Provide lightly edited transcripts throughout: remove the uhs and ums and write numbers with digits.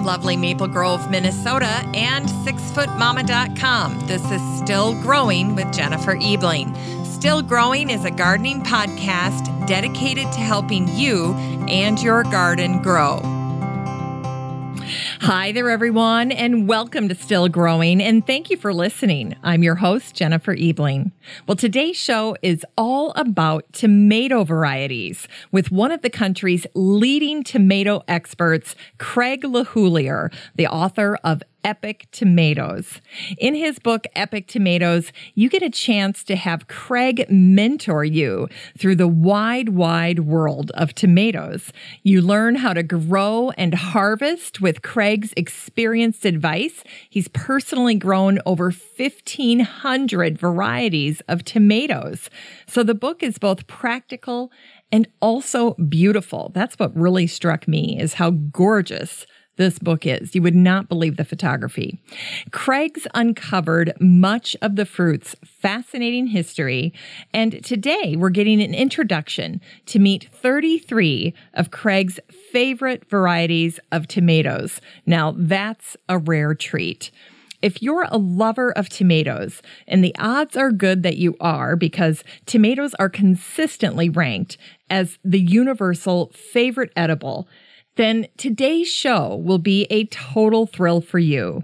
lovely Maple Grove, Minnesota, and 6footmama.com. This is Still Growing with Jennifer Ebling. Still Growing is a gardening podcast dedicated to helping you and your garden grow. Hi there, everyone, and welcome to Still Growing, and thank you for listening. I'm your host, Jennifer Ebling. Well, today's show is all about tomato varieties with one of the country's leading tomato experts, Craig LeHoullier, the author of Epic Tomatoes. In his book, Epic Tomatoes, you get a chance to have Craig mentor you through the wide world of tomatoes. You learn how to grow and harvest with Craig's experienced advice. He's personally grown over 1,500 varieties of tomatoes. So the book is both practical and also beautiful. That's what really struck me, is how gorgeous this book is. You would not believe the photography. Craig's uncovered much of the fruit's fascinating history, and today we're getting an introduction to meet 33 of Craig's favorite varieties of tomatoes. Now, that's a rare treat. If you're a lover of tomatoes, and the odds are good that you are because tomatoes are consistently ranked as the universal favorite edible, then today's show will be a total thrill for you.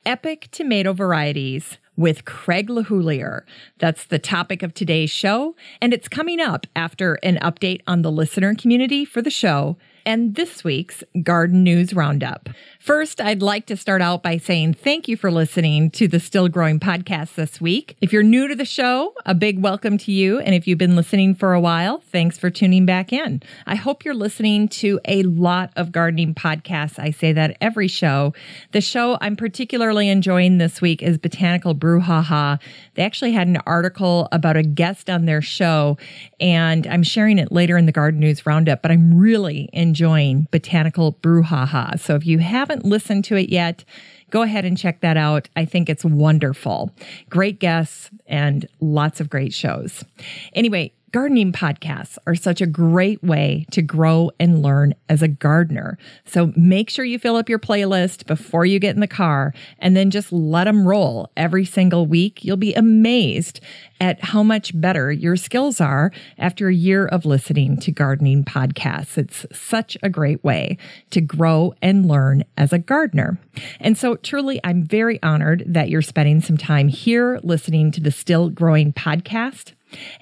Epic Tomato Varieties with Craig LeHoullier. That's the topic of today's show, and it's coming up after an update on the listener community for the show and this week's Garden News Roundup. First, I'd like to start out by saying thank you for listening to the Still Growing podcast this week. If you're new to the show, a big welcome to you. And if you've been listening for a while, thanks for tuning back in. I hope you're listening to a lot of gardening podcasts. I say that every show. The show I'm particularly enjoying this week is Botanical Brouhaha. They actually had an article about a guest on their show, and I'm sharing it later in the Garden News Roundup, but I'm really enjoying Botanical Brouhaha. So if you haven't listened to it yet, go ahead and check that out. I think it's wonderful. Great guests and lots of great shows. Anyway, gardening podcasts are such a great way to grow and learn as a gardener. So make sure you fill up your playlist before you get in the car and then just let them roll every single week. You'll be amazed at how much better your skills are after a year of listening to gardening podcasts. It's such a great way to grow and learn as a gardener. And so truly, I'm very honored that you're spending some time here listening to the Still Growing podcast.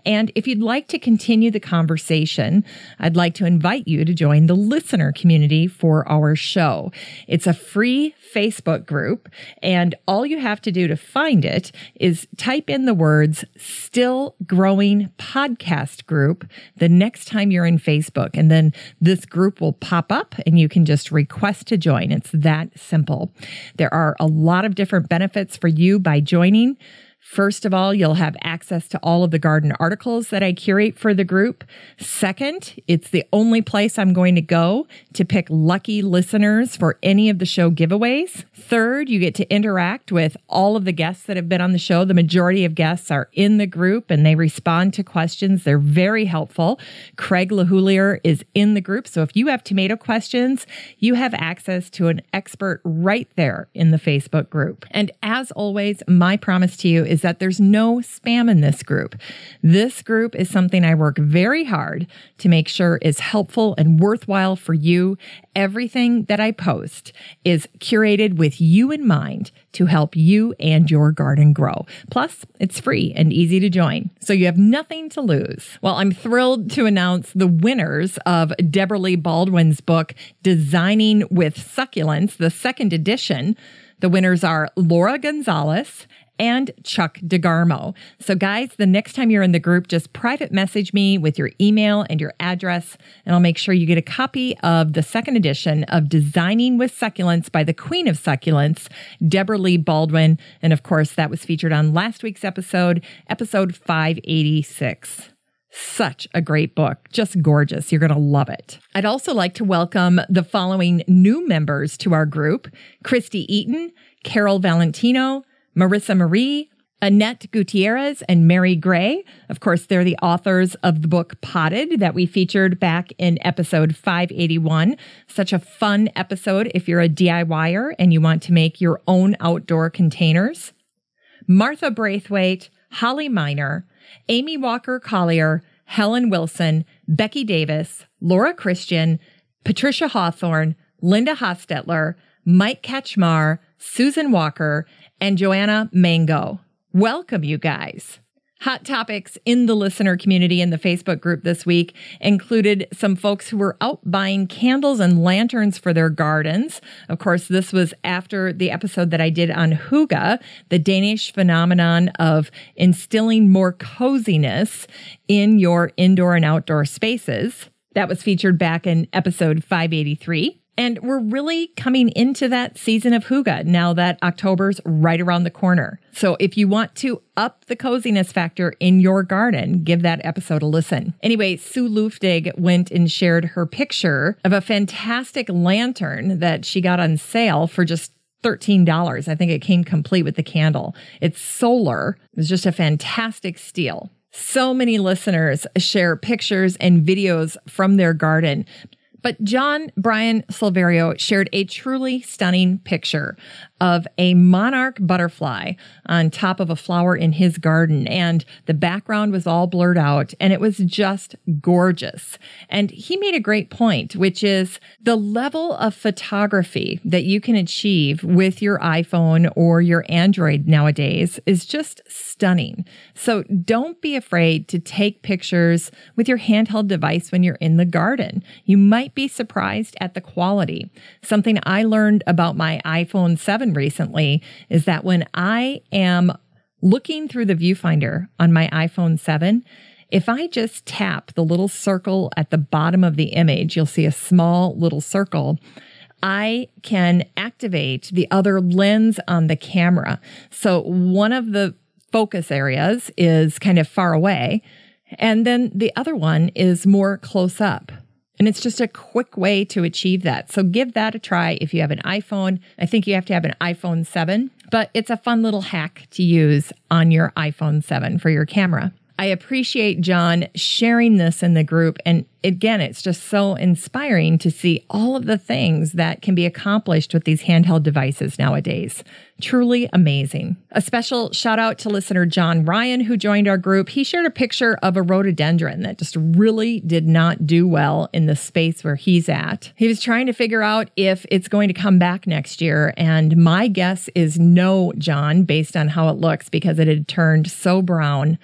And if you'd like to continue the conversation, I'd like to invite you to join the listener community for our show. It's a free Facebook group, and all you have to do to find it is type in the words Still Growing Podcast Group the next time you're in Facebook, and then this group will pop up and you can just request to join. It's that simple. There are a lot of different benefits for you by joining. First of all, you'll have access to all of the garden articles that I curate for the group. Second, it's the only place I'm going to go to pick lucky listeners for any of the show giveaways. Third, you get to interact with all of the guests that have been on the show. The majority of guests are in the group and they respond to questions. They're very helpful. Craig LeHoullier is in the group. So if you have tomato questions, you have access to an expert right there in the Facebook group. And as always, my promise to you is that there's no spam in this group. This group is something I work very hard to make sure is helpful and worthwhile for you. Everything that I post is curated with you in mind to help you and your garden grow. Plus, it's free and easy to join, so you have nothing to lose. Well, I'm thrilled to announce the winners of Debra Baldwin's book, Designing with Succulents, the second edition. The winners are Laura Gonzalez and Chuck DeGarmo. So guys, the next time you're in the group, just private message me with your email and your address, and I'll make sure you get a copy of the second edition of Designing with Succulents by the Queen of Succulents, Debra Baldwin. And of course, that was featured on last week's episode 586. Such a great book. Just gorgeous. You're going to love it. I'd also like to welcome the following new members to our group: Christy Eaton, Carol Valentino, Marissa Marie, Annette Gutierrez and Mary Gray. Of course, they're the authors of the book Potted that we featured back in episode 581. Such a fun episode if you're a DIYer and you want to make your own outdoor containers. Martha Braithwaite, Holly Miner, Amy Walker Collier, Helen Wilson, Becky Davis, Laura Christian, Patricia Hawthorne, Linda Hostetler, Mike Ketchmar, Susan Walker, and Joanna Mango. Welcome, you guys. Hot topics in the listener community in the Facebook group this week included some folks who were out buying candles and lanterns for their gardens. Of course, this was after the episode that I did on hygge, the Danish phenomenon of instilling more coziness in your indoor and outdoor spaces. That was featured back in episode 583. And we're really coming into that season of hygge now that October's right around the corner. So if you want to up the coziness factor in your garden, give that episode a listen. Anyway, Sue Luftig went and shared her picture of a fantastic lantern that she got on sale for just $13. I think it came complete with the candle. It's solar. It was just a fantastic steal. So many listeners share pictures and videos from their garden. But John Brian Silverio shared a truly stunning picture of a monarch butterfly on top of a flower in his garden, and the background was all blurred out, and it was just gorgeous. And he made a great point, which is the level of photography that you can achieve with your iPhone or your Android nowadays is just stunning. So don't be afraid to take pictures with your handheld device when you're in the garden. You might be surprised at the quality. Something I learned about my iPhone 7 recently is that when I am looking through the viewfinder on my iPhone 7, if I just tap the little circle at the bottom of the image, you'll see a small little circle. I can activate the other lens on the camera. So one of the focus areas is kind of far away, and then the other one is more close up. And it's just a quick way to achieve that. So give that a try if you have an iPhone. I think you have to have an iPhone 7, but it's a fun little hack to use on your iPhone 7 for your camera. I appreciate John sharing this in the group. And again, it's just so inspiring to see all of the things that can be accomplished with these handheld devices nowadays. Truly amazing. A special shout out to listener John Ryan, who joined our group. He shared a picture of a rhododendron that just really did not do well in the space where he's at. He was trying to figure out if it's going to come back next year. And my guess is no, John, based on how it looks, because it had turned so brown.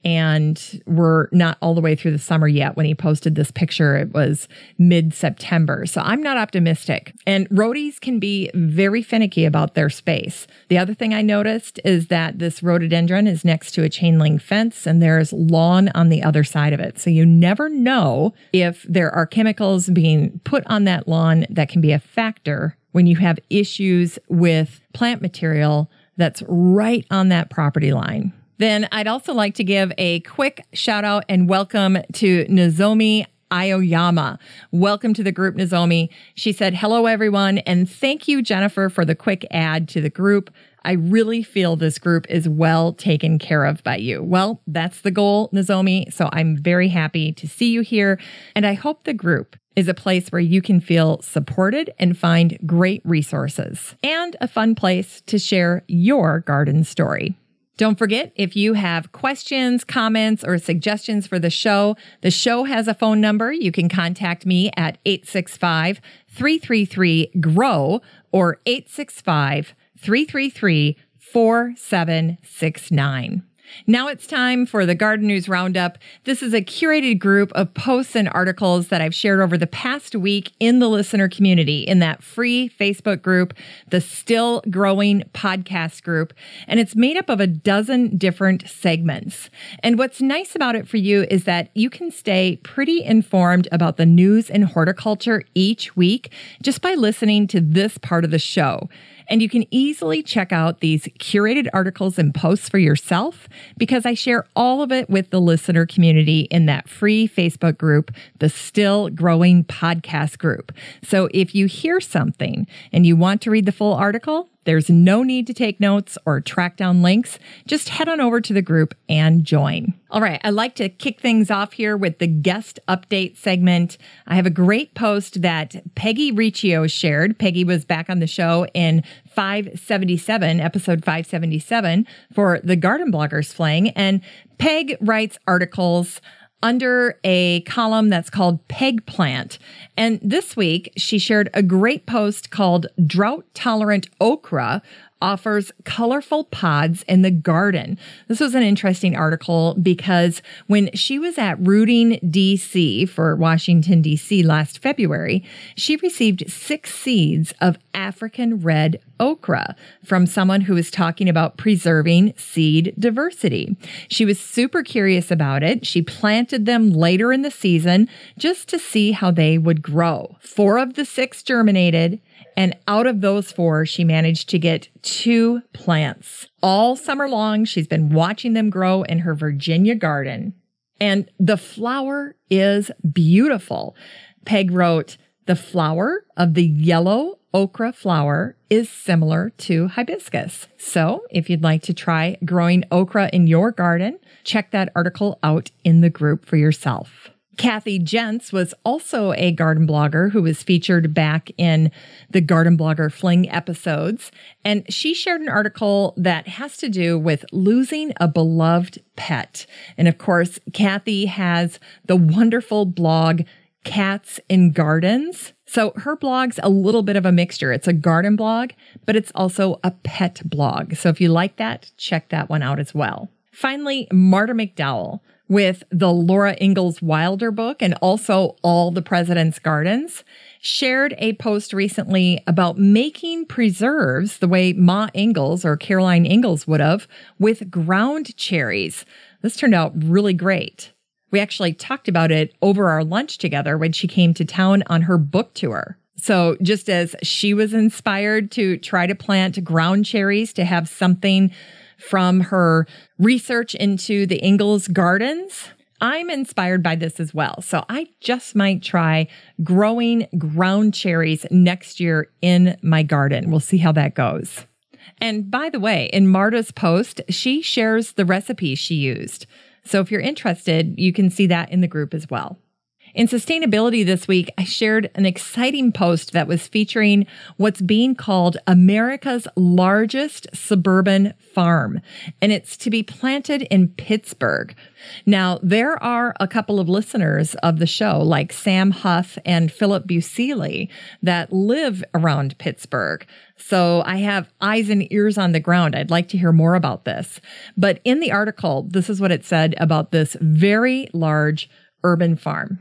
And we're not all the way through the summer yet. When he posted this picture, it was mid-September. So I'm not optimistic. And roadies can be very finicky about their space. The other thing I noticed is that this rhododendron is next to a chain link fence, and there's lawn on the other side of it. So you never know if there are chemicals being put on that lawn that can be a factor when you have issues with plant material that's right on that property line. Then I'd also like to give a quick shout out and welcome to Nozomi Aoyama. Welcome to the group, Nozomi. She said, hello, everyone, and thank you, Jennifer, for the quick add to the group. I really feel this group is well taken care of by you. Well, that's the goal, Nozomi, so I'm very happy to see you here, and I hope the group is a place where you can feel supported and find great resources, and a fun place to share your garden story. Don't forget, if you have questions, comments, or suggestions for the show has a phone number. You can contact me at 865-333-GROW or 865-333-4769. Now it's time for the Garden News Roundup. This is a curated group of posts and articles that I've shared over the past week in the listener community in that free Facebook group, the Still Growing podcast group. And it's made up of a dozen different segments. And what's nice about it for you is that you can stay pretty informed about the news in horticulture each week just by listening to this part of the show. And you can easily check out these curated articles and posts for yourself because I share all of it with the listener community in that free Facebook group, the Still Growing podcast group. So if you hear something and you want to read the full article, There's no need to take notes or track down links. Just head on over to the group and join. All right, I'd like to kick things off here with the guest update segment. I have a great post that Peggy Riccio shared. Peggy was back on the show in 577, episode 577, for the Garden Bloggers Fling. And Peg writes articles under a column that's called Peg Plant. And this week, she shared a great post called Drought Tolerant Okra Offers Colorful Pods in the Garden. This was an interesting article because when she was at Rooting DC for Washington, DC last February, she received 6 seeds of African red okra from someone who was talking about preserving seed diversity. She was super curious about it. She planted them later in the season just to see how they would grow. 4 of the 6 germinated, and out of those 4, she managed to get 2 plants. All summer long, she's been watching them grow in her Virginia garden. And the flower is beautiful. Peg wrote, "The flower of the yellow okra flower is similar to hibiscus." So if you'd like to try growing okra in your garden, check that article out in the group for yourself. Kathy Jentz was also a garden blogger who was featured back in the Garden Blogger Fling episodes, and she shared an article that has to do with losing a beloved pet. And of course, Kathy has the wonderful blog Cats in Gardens. So her blog's a little bit of a mixture. It's a garden blog, but it's also a pet blog. So if you like that, check that one out as well. Finally, Martyr Mcdowell, with the Laura Ingalls Wilder book and also All the President's Gardens, shared a post recently about making preserves the way Ma Ingalls or Caroline Ingalls would have with ground cherries. This turned out really great. We actually talked about it over our lunch together when she came to town on her book tour. So just as she was inspired to try to plant ground cherries to have something from her research into the Ingalls gardens, I'm inspired by this as well. So I just might try growing ground cherries next year in my garden. We'll see how that goes. And by the way, in Marta's post, she shares the recipe she used. So if you're interested, you can see that in the group as well. In sustainability this week, I shared an exciting post that was featuring what's being called America's largest suburban farm, and it's to be planted in Pittsburgh. Now, there are a couple of listeners of the show, like Sam Huff and Philip Busili, that live around Pittsburgh. So I have eyes and ears on the ground. I'd like to hear more about this. But in the article, this is what it said about this very large urban farm.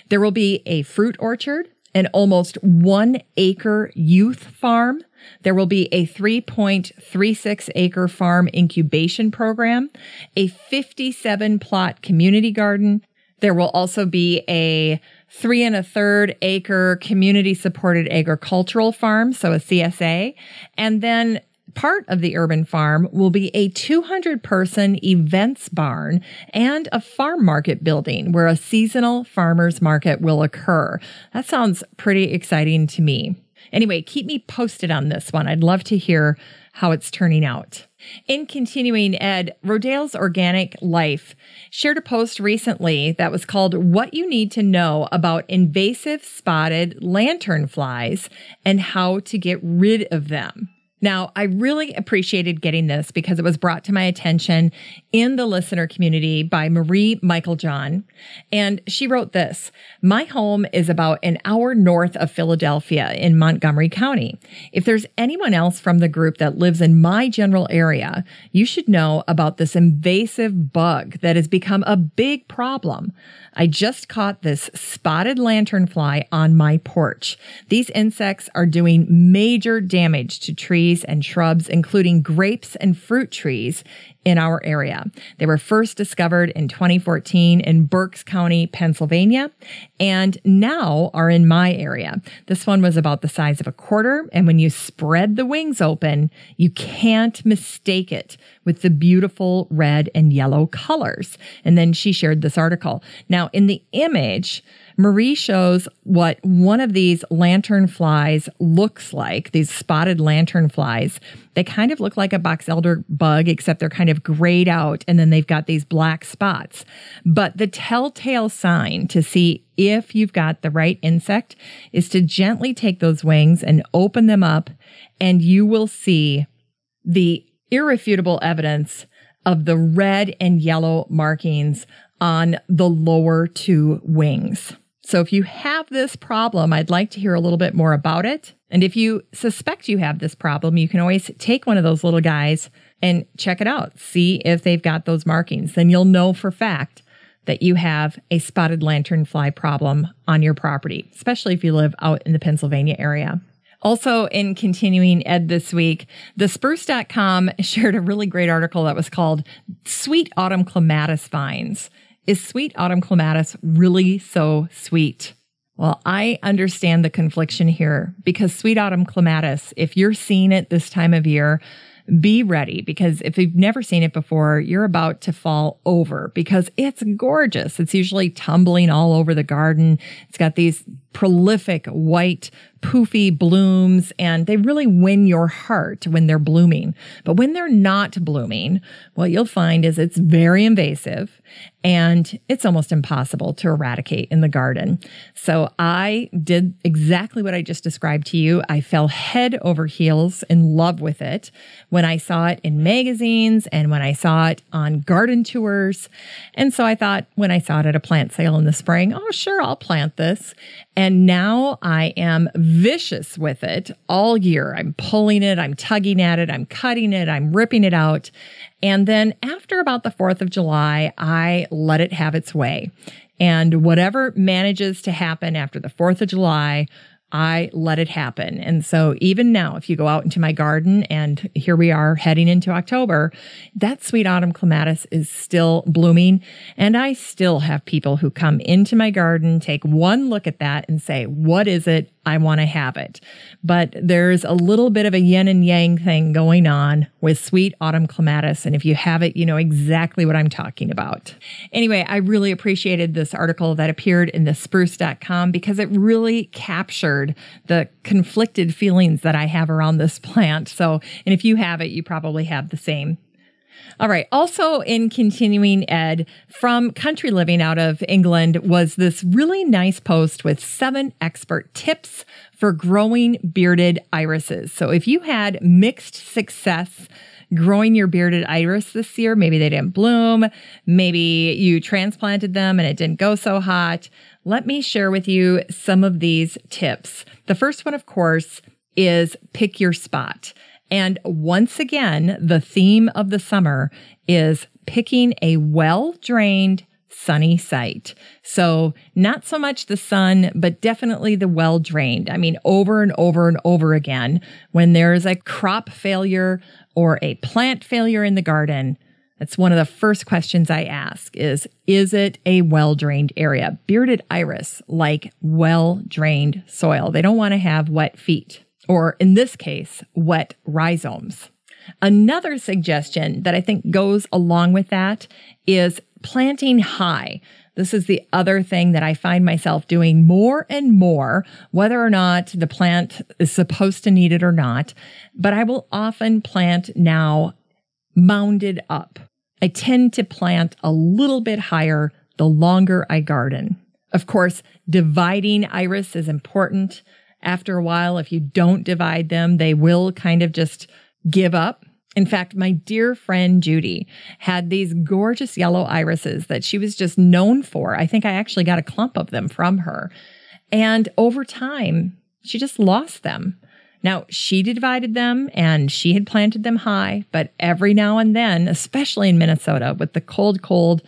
There will be a fruit orchard, an almost 1-acre youth farm. There will be a 3.36-acre farm incubation program, a 57-plot community garden. There will also be a 3 1/3-acre community-supported agricultural farm, so a CSA, and then part of the urban farm will be a 200-person events barn and a farm market building where a seasonal farmers market will occur. That sounds pretty exciting to me. Anyway, keep me posted on this one. I'd love to hear how it's turning out. In continuing ed, Rodale's Organic Life shared a post recently that was called What You Need to Know About Invasive Spotted Lanternflies and How to Get Rid of Them. Now, I really appreciated getting this because it was brought to my attention in the listener community by Marie Michael-John. And she wrote this: "My home is about an hour north of Philadelphia in Montgomery County. If there's anyone else from the group that lives in my general area, you should know about this invasive bug that has become a big problem. I just caught this spotted lanternfly on my porch. These insects are doing major damage to trees and shrubs, including grapes and fruit trees in our area. They were first discovered in 2014 in Berks County, Pennsylvania, and now are in my area. This one was about the size of a quarter, and when you spread the wings open, you can't mistake it with the beautiful red and yellow colors." And then she shared this article. Now, in the image, Marie shows what one of these lantern flies looks like, these spotted lantern flies. They kind of look like a box elder bug, except they're kind of grayed out, and then they've got these black spots. But the telltale sign to see if you've got the right insect is to gently take those wings and open them up, and you will see the irrefutable evidence of the red and yellow markings on the lower two wings. So if you have this problem, I'd like to hear a little bit more about it. And if you suspect you have this problem, you can always take one of those little guys and check it out. See if they've got those markings. Then you'll know for fact that you have a spotted lanternfly problem on your property, especially if you live out in the Pennsylvania area. Also, in continuing ed this week, thespruce.com shared a really great article that was called Sweet Autumn Clematis Vines. Is sweet autumn clematis really so sweet? Well, I understand the confliction here because sweet autumn clematis, if you're seeing it this time of year, be ready, because if you've never seen it before, you're about to fall over because it's gorgeous. It's usually tumbling all over the garden. It's got these prolific white poofy blooms, and they really win your heart when they're blooming. But when they're not blooming, what you'll find is it's very invasive and it's almost impossible to eradicate in the garden. So I did exactly what I just described to you. I fell head over heels in love with it when I saw it in magazines and when I saw it on garden tours. And so I thought when I saw it at a plant sale in the spring, oh, sure, I'll plant this. And now I am vicious with it all year. I'm pulling it, I'm tugging at it, I'm cutting it, I'm ripping it out. And then after about the 4th of July, I let it have its way. And whatever manages to happen after the 4th of July, I let it happen. And so even now, if you go out into my garden, and here we are heading into October, that sweet autumn clematis is still blooming. And I still have people who come into my garden, take one look at that and say, what is it? I want to have it. But there's a little bit of a yin and yang thing going on with sweet autumn clematis. And if you have it, you know exactly what I'm talking about. Anyway, I really appreciated this article that appeared in thespruce.com because it really captured the conflicted feelings that I have around this plant. So, and if you have it, you probably have the same. All right. Also in continuing ed from Country Living out of England was this really nice post with 7 expert tips for growing bearded irises. So if you had mixed success growing your bearded iris this year, maybe they didn't bloom, maybe you transplanted them and it didn't go so hot, let me share with you some of these tips. The first one, of course, is pick your spot. And once again, the theme of the summer is picking a well-drained, sunny site. So not so much the sun, but definitely the well-drained. I mean, over and over and over again, when there's a crop failure or a plant failure in the garden, that's one of the first questions I ask is it a well-drained area? Bearded iris like well-drained soil. They don't want to have wet feet, or in this case, wet rhizomes. Another suggestion that I think goes along with that is planting high. This is the other thing that I find myself doing more and more, whether or not the plant is supposed to need it or not. But I will often plant now mounded up. I tend to plant a little bit higher the longer I garden. Of course, dividing iris is important. After a while, if you don't divide them, they will kind of just give up. In fact, my dear friend Judy had these gorgeous yellow irises that she was just known for. I think I actually got a clump of them from her. And over time, she just lost them. Now, she divided them and she had planted them high, but every now and then, especially in Minnesota with the cold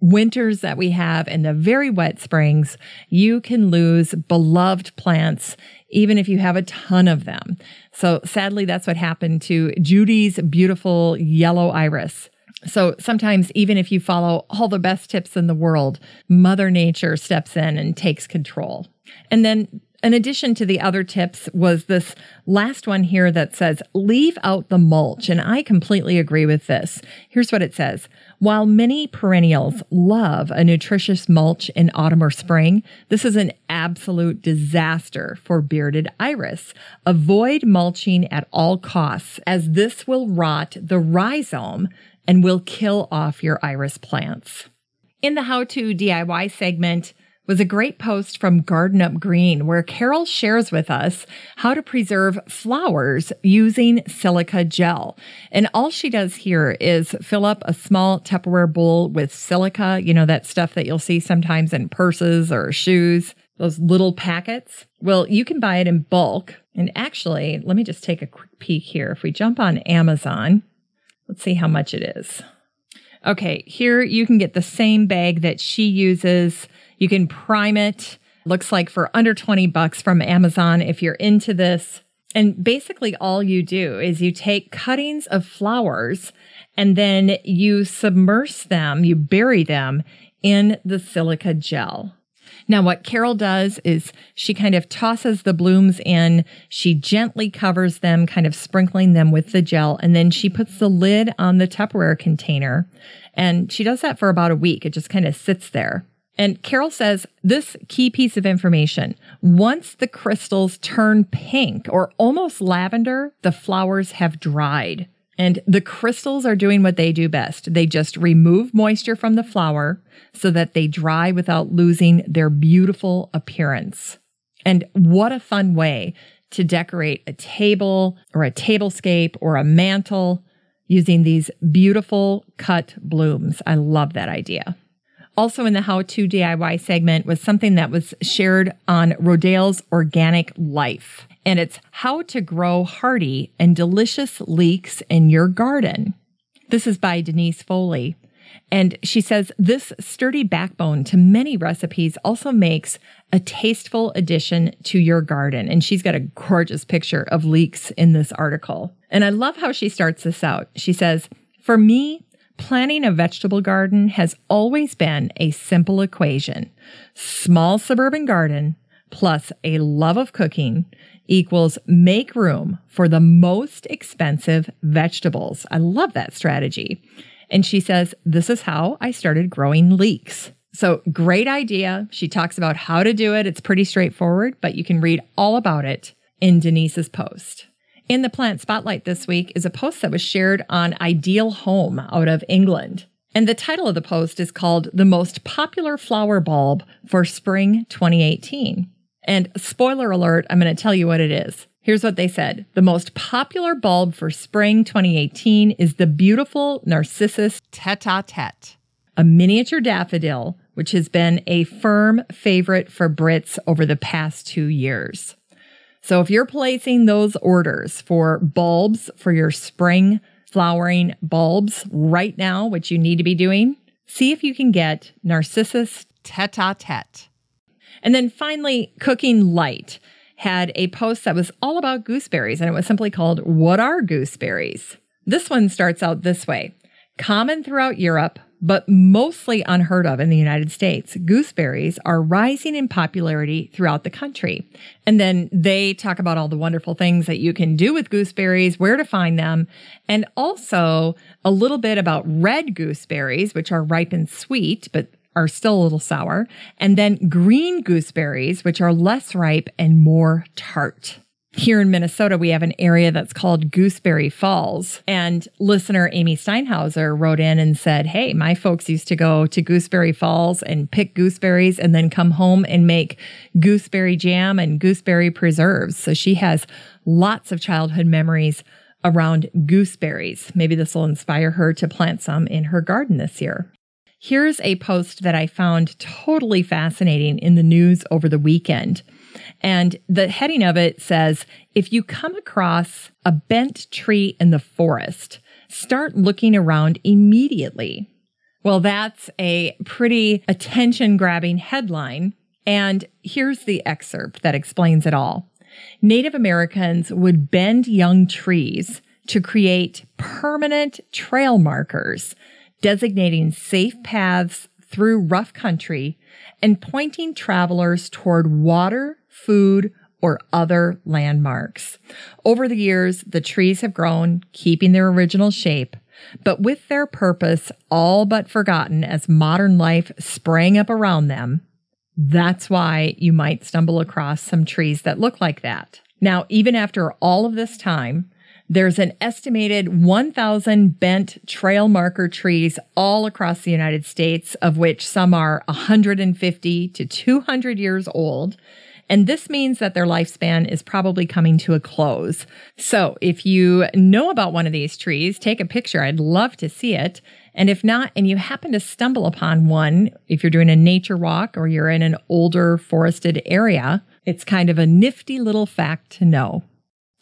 winters that we have and the very wet springs, you can lose beloved plants even if you have a ton of them. So sadly, that's what happened to Judy's beautiful yellow iris. So sometimes even if you follow all the best tips in the world, Mother Nature steps in and takes control. And then in addition to the other tips was this last one here that says, leave out the mulch. And I completely agree with this. Here's what it says. While many perennials love a nutritious mulch in autumn or spring, this is an absolute disaster for bearded iris. Avoid mulching at all costs, as this will rot the rhizome and will kill off your iris plants. In the How to DIY segment was a great post from Garden Up Green, where Carol shares with us how to preserve flowers using silica gel. And all she does here is fill up a small Tupperware bowl with silica, that stuff that you'll see sometimes in purses or shoes, those little packets. Well, you can buy it in bulk. And actually, let me just take a quick peek here. If we jump on Amazon, let's see how much it is. Okay, here you can get the same bag that she uses. You can prime it. Looks like for under $20 from Amazon if you're into this. And basically all you do is you take cuttings of flowers and then you submerge them, you bury them in the silica gel. Now, what Carol does is she kind of tosses the blooms in. She gently covers them, kind of sprinkling them with the gel. And then she puts the lid on the Tupperware container. And she does that for about a week. It just kind of sits there. And Carol says this key piece of information: once the crystals turn pink or almost lavender, the flowers have dried. And the crystals are doing what they do best. They just remove moisture from the flower so that they dry without losing their beautiful appearance. And what a fun way to decorate a table or a tablescape or a mantle using these beautiful cut blooms. I love that idea. Also in the How to DIY segment was something that was shared on Rodale's Organic Life. And it's how to grow hearty and delicious leeks in your garden. This is by Denise Foley. And she says this sturdy backbone to many recipes also makes a tasteful addition to your garden. And she's got a gorgeous picture of leeks in this article. And I love how she starts this out. She says, for me, planting a vegetable garden has always been a simple equation. Small suburban garden plus a love of cooking equals make room for the most expensive vegetables. I love that strategy. And she says, this is how I started growing leeks. So great idea. She talks about how to do it. It's pretty straightforward, but you can read all about it in Denise's post. In the Plant Spotlight this week is a post that was shared on Ideal Home out of England. And the title of the post is called The Most Popular Flower Bulb for Spring 2018. And spoiler alert, I'm going to tell you what it is. Here's what they said. The most popular bulb for spring 2018 is the beautiful Narcissus tete-a-tete, a miniature daffodil, which has been a firm favorite for Brits over the past 2 years. So if you're placing those orders for bulbs for your spring flowering bulbs right now, which you need to be doing, see if you can get Narcissus tete-a-tete. And then finally, Cooking Light had a post that was all about gooseberries, and it was simply called, What are Gooseberries? This one starts out this way. Common throughout Europe, but mostly unheard of in the United States, gooseberries are rising in popularity throughout the country. And then they talk about all the wonderful things that you can do with gooseberries, where to find them, and also a little bit about red gooseberries, which are ripe and sweet, but are still a little sour, and then green gooseberries, which are less ripe and more tart. Here in Minnesota, we have an area that's called Gooseberry Falls, and listener Amy Steinhauser wrote in and said, hey, my folks used to go to Gooseberry Falls and pick gooseberries and then come home and make gooseberry jam and gooseberry preserves. So she has lots of childhood memories around gooseberries. Maybe this will inspire her to plant some in her garden this year. Here's a post that I found totally fascinating in the news over the weekend. And the heading of it says, if you come across a bent tree in the forest, start looking around immediately. Well, that's a pretty attention-grabbing headline. And here's the excerpt that explains it all. Native Americans would bend young trees to create permanent trail markers, designating safe paths through rough country and pointing travelers toward water, food, or other landmarks. Over the years, the trees have grown, keeping their original shape, but with their purpose all but forgotten as modern life sprang up around them. That's why you might stumble across some trees that look like that. Now, even after all of this time, there's an estimated 1,000 bent trail marker trees all across the United States, of which some are 150 to 200 years old. And this means that their lifespan is probably coming to a close. So if you know about one of these trees, take a picture. I'd love to see it. And if not, and you happen to stumble upon one, if you're doing a nature walk or you're in an older forested area, it's kind of a nifty little fact to know.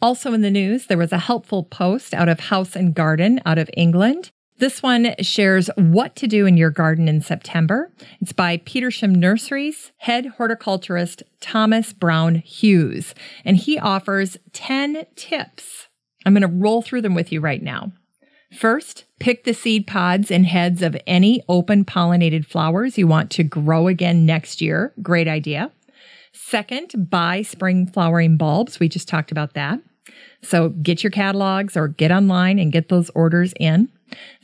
Also in the news, there was a helpful post out of House and Garden out of England. This one shares what to do in your garden in September. It's by Petersham Nurseries head horticulturist Thomas Brown Hughes, and he offers 10 tips. I'm going to roll through them with you right now. First, pick the seed pods and heads of any open pollinated flowers you want to grow again next year. Great idea. Second, buy spring flowering bulbs. We just talked about that. So get your catalogs or get online and get those orders in.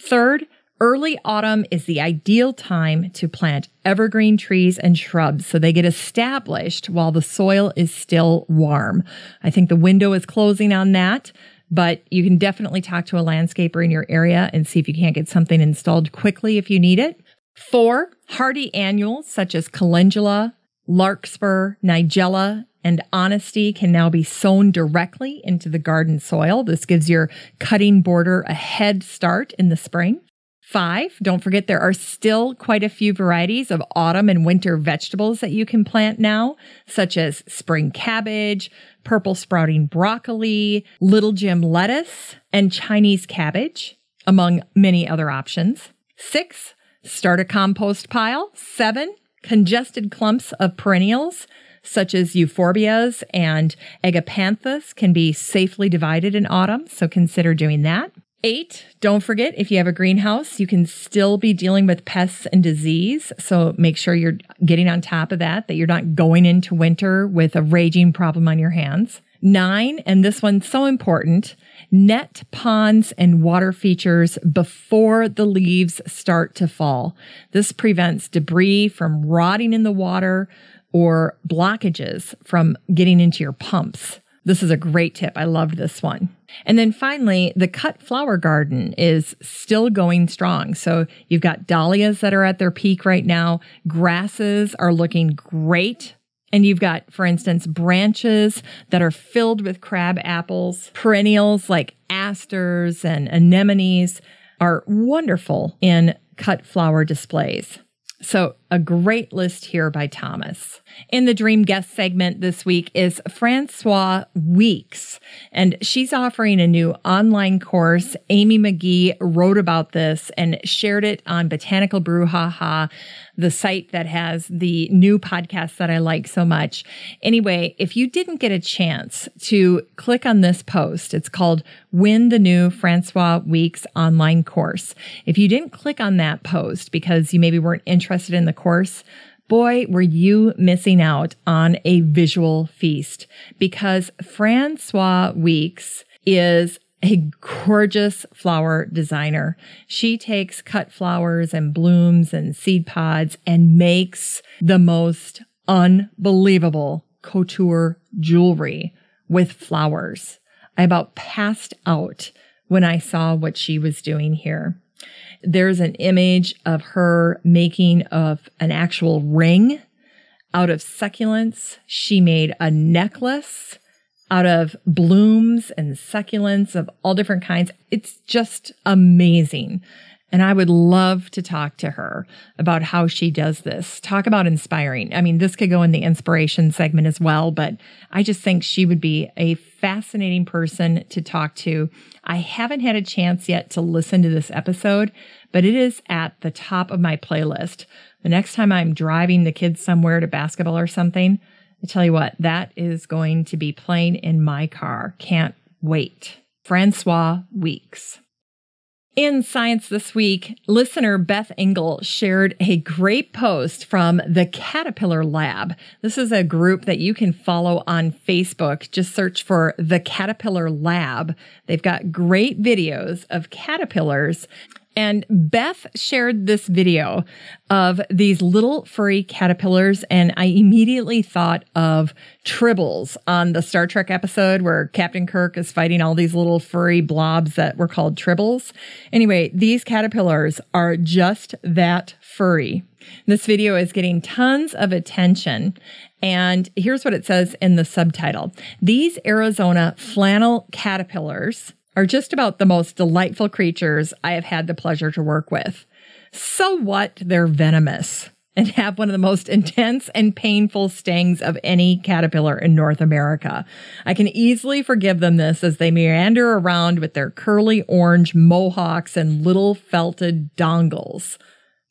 Third, early autumn is the ideal time to plant evergreen trees and shrubs so they get established while the soil is still warm. I think the window is closing on that, but you can definitely talk to a landscaper in your area and see if you can't get something installed quickly if you need it. 4, hardy annuals such as calendula, larkspur, nigella, and honesty can now be sown directly into the garden soil. This gives your cutting border a head start in the spring. 5, don't forget there are still quite a few varieties of autumn and winter vegetables that you can plant now, such as spring cabbage, purple sprouting broccoli, little Jim lettuce, and Chinese cabbage, among many other options. 6, start a compost pile. 7, congested clumps of perennials, such as euphorbias and agapanthus, can be safely divided in autumn, so consider doing that. 8, don't forget, if you have a greenhouse, you can still be dealing with pests and disease, so make sure you're getting on top of that you're not going into winter with a raging problem on your hands. 9, and this one's so important, net ponds and water features before the leaves start to fall. This prevents debris from rotting in the water or blockages from getting into your pumps. This is a great tip. I loved this one. And then finally, the cut flower garden is still going strong. So you've got dahlias that are at their peak right now. Grasses are looking great. And you've got, for instance, branches that are filled with crab apples. Perennials like asters and anemones are wonderful in cut flower displays. So a great list here by Thomas. In the Dream Guest segment this week is Francois Weeks, and she's offering a new online course. Amy McGee wrote about this and shared it on Botanical Brouhaha, the site that has the new podcast that I like so much. Anyway, if you didn't get a chance to click on this post, it's called Win the New Francois Weeks online course. If you didn't click on that post because you maybe weren't interested in the course, boy, were you missing out on a visual feast, because Francois Weeks is a gorgeous flower designer. She takes cut flowers and blooms and seed pods and makes the most unbelievable couture jewelry with flowers. I about passed out when I saw what she was doing here. There's an image of her making of an actual ring out of succulents. She made a necklace out of blooms and succulents of all different kinds. It's just amazing. And I would love to talk to her about how she does this. Talk about inspiring. I mean, this could go in the inspiration segment as well, but I just think she would be a fascinating person to talk to. I haven't had a chance yet to listen to this episode, but it is at the top of my playlist. The next time I'm driving the kids somewhere to basketball or something, I tell you what, that is going to be playing in my car. Can't wait. Francois Weeks. In Science This Week, listener Beth Engel shared a great post from the Caterpillar Lab. This is a group that you can follow on Facebook. Just search for the Caterpillar Lab. They've got great videos of caterpillars. And Beth shared this video of these little furry caterpillars, and I immediately thought of Tribbles on the Star Trek episode where Captain Kirk is fighting all these little furry blobs that were called Tribbles. Anyway, these caterpillars are just that furry. This video is getting tons of attention, and here's what it says in the subtitle. These Arizona flannel caterpillars are just about the most delightful creatures I have had the pleasure to work with. So what? They're venomous and have one of the most intense and painful stings of any caterpillar in North America. I can easily forgive them this as they meander around with their curly orange mohawks and little felted dongles.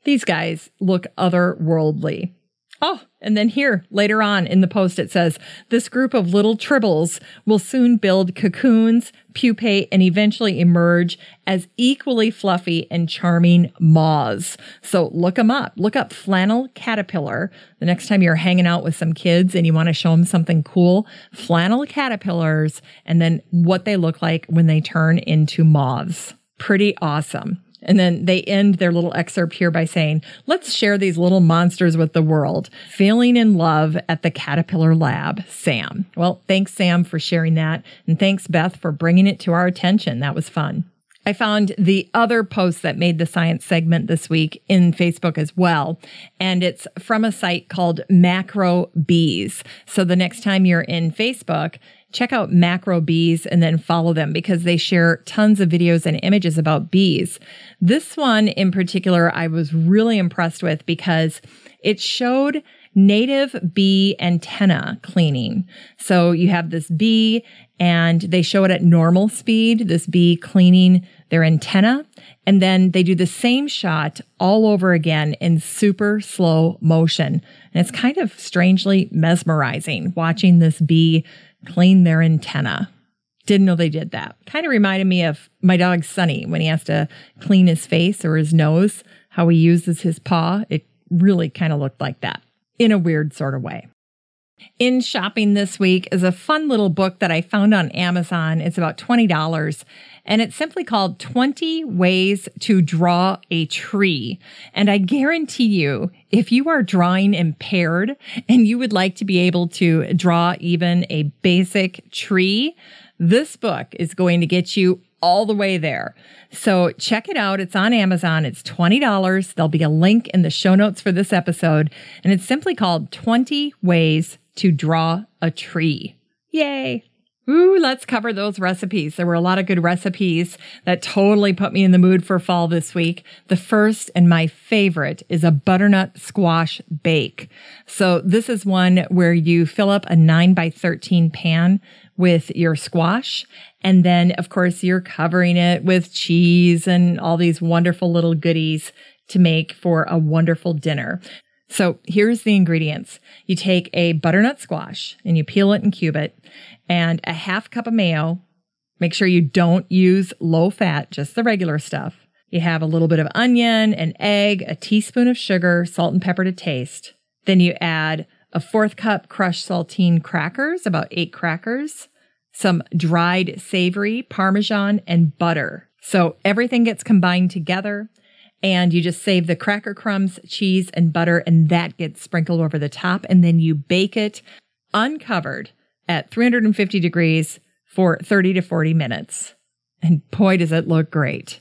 These guys look otherworldly. Oh, and then here, later on in the post, it says, this group of little tribbles will soon build cocoons, pupate, and eventually emerge as equally fluffy and charming moths. So look them up. Look up flannel caterpillar. The next time you're hanging out with some kids and you want to show them something cool, flannel caterpillars, and then what they look like when they turn into moths. Pretty awesome. And then they end their little excerpt here by saying, let's share these little monsters with the world. Feeling in love at the Caterpillar Lab, Sam. Well, thanks, Sam, for sharing that. And thanks, Beth, for bringing it to our attention. That was fun. I found the other post that made the science segment this week in Facebook as well. And it's from a site called Macro Bees. So the next time you're in Facebook, check out Macro Bees and then follow them because they share tons of videos and images about bees. This one in particular, I was really impressed with because it showed native bee antenna cleaning. So you have this bee and they show it at normal speed, this bee cleaning their antenna. And then they do the same shot all over again in super slow motion. And it's kind of strangely mesmerizing watching this bee clean their antenna. Didn't know they did that. Kind of reminded me of my dog Sunny when he has to clean his face or his nose, how he uses his paw. It really kind of looked like that in a weird sort of way. In shopping this week is a fun little book that I found on Amazon. It's about $20 and it's simply called 20 Ways to Draw a Tree. And I guarantee you, if you are drawing impaired and you would like to be able to draw even a basic tree, this book is going to get you all the way there. So check it out. It's on Amazon. It's $20. There'll be a link in the show notes for this episode. And it's simply called 20 Ways to Draw a Tree. Yay. Ooh, let's cover those recipes. There were a lot of good recipes that totally put me in the mood for fall this week. The first and my favorite is a butternut squash bake. So this is one where you fill up a 9x13 pan with your squash. And then, of course, you're covering it with cheese and all these wonderful little goodies to make for a wonderful dinner. So here's the ingredients. You take a butternut squash and you peel it and cube it, and a half cup of mayo. Make sure you don't use low fat, just the regular stuff. You have a little bit of onion, an egg, a teaspoon of sugar, salt and pepper to taste. Then you add a 1/4 cup crushed saltine crackers, about 8 crackers, some dried savory, Parmesan, and butter. So everything gets combined together. And you just save the cracker crumbs, cheese, and butter, and that gets sprinkled over the top. And then you bake it uncovered at 350 degrees for 30 to 40 minutes. And boy, does it look great.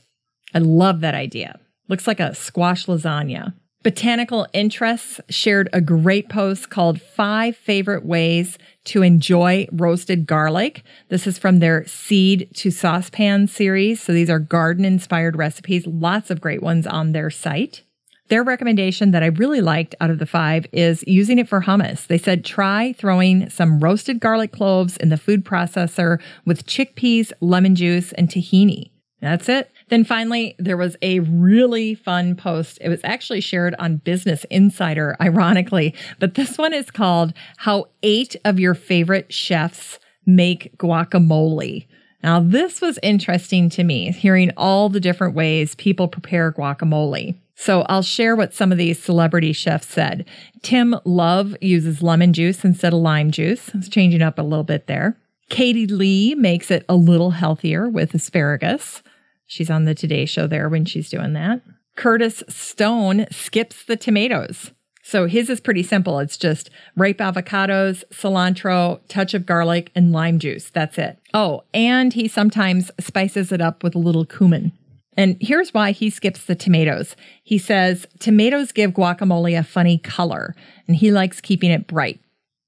I love that idea. Looks like a squash lasagna. Botanical Interests shared a great post called 5 Favorite Ways to Enjoy Roasted Garlic. This is from their Seed to Saucepan series. So these are garden-inspired recipes, lots of great ones on their site. Their recommendation that I really liked out of the 5 is using it for hummus. They said try throwing some roasted garlic cloves in the food processor with chickpeas, lemon juice, and tahini. That's it. Then finally, there was a really fun post. It was actually shared on Business Insider, ironically, but this one is called How 8 of Your Favorite Chefs Make Guacamole. Now, this was interesting to me, hearing all the different ways people prepare guacamole. So I'll share what some of these celebrity chefs said. Tim Love uses lemon juice instead of lime juice. It's changing up a little bit there. Katie Lee makes it a little healthier with asparagus. She's on the Today Show there when she's doing that. Curtis Stone skips the tomatoes. So his is pretty simple. It's just ripe avocados, cilantro, touch of garlic, and lime juice. That's it. Oh, and he sometimes spices it up with a little cumin. And here's why he skips the tomatoes. He says tomatoes give guacamole a funny color, and he likes keeping it bright.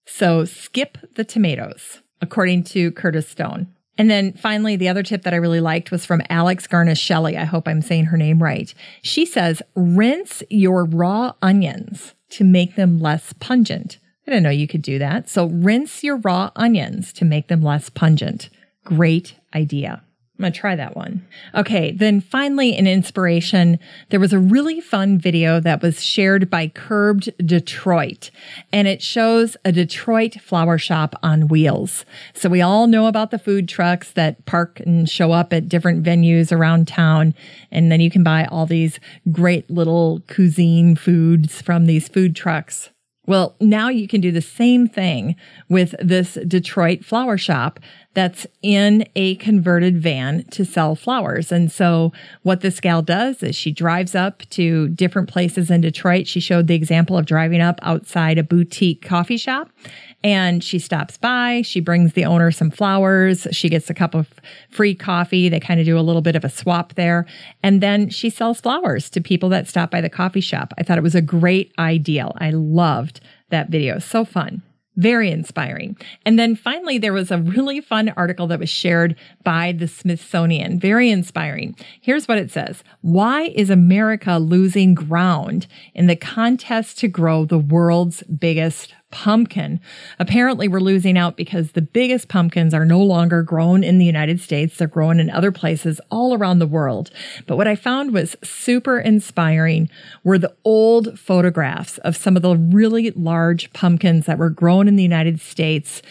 So skip the tomatoes, according to Curtis Stone. And then finally, the other tip that I really liked was from Alex Garnaschelli. I hope I'm saying her name right. She says, rinse your raw onions to make them less pungent. I didn't know you could do that. So rinse your raw onions to make them less pungent. Great idea. I'm going to try that one. Okay, then finally, an inspiration. There was a really fun video that was shared by Curbed Detroit, and it shows a Detroit flower shop on wheels. So we all know about the food trucks that park and show up at different venues around town, and then you can buy all these great little cuisine foods from these food trucks. Well, now you can do the same thing with this Detroit flower shop that's in a converted van to sell flowers. And so what this gal does is she drives up to different places in Detroit. She showed the example of driving up outside a boutique coffee shop, and she stops by. She brings the owner some flowers. She gets a cup of free coffee. They kind of do a little bit of a swap there. And then she sells flowers to people that stop by the coffee shop. I thought it was a great idea. I loved that video. So fun. Very inspiring. And then finally, there was a really fun article that was shared by the Smithsonian. Very inspiring. Here's what it says. Why is America losing ground in the contest to grow the world's biggest pumpkin? Apparently, we're losing out because the biggest pumpkins are no longer grown in the United States. They're grown in other places all around the world. But what I found was super inspiring were the old photographs of some of the really large pumpkins that were grown in the United States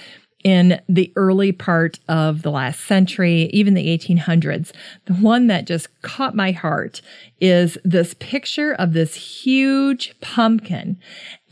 in the early part of the last century, even the 1800s. The one that just caught my heart is this picture of this huge pumpkin.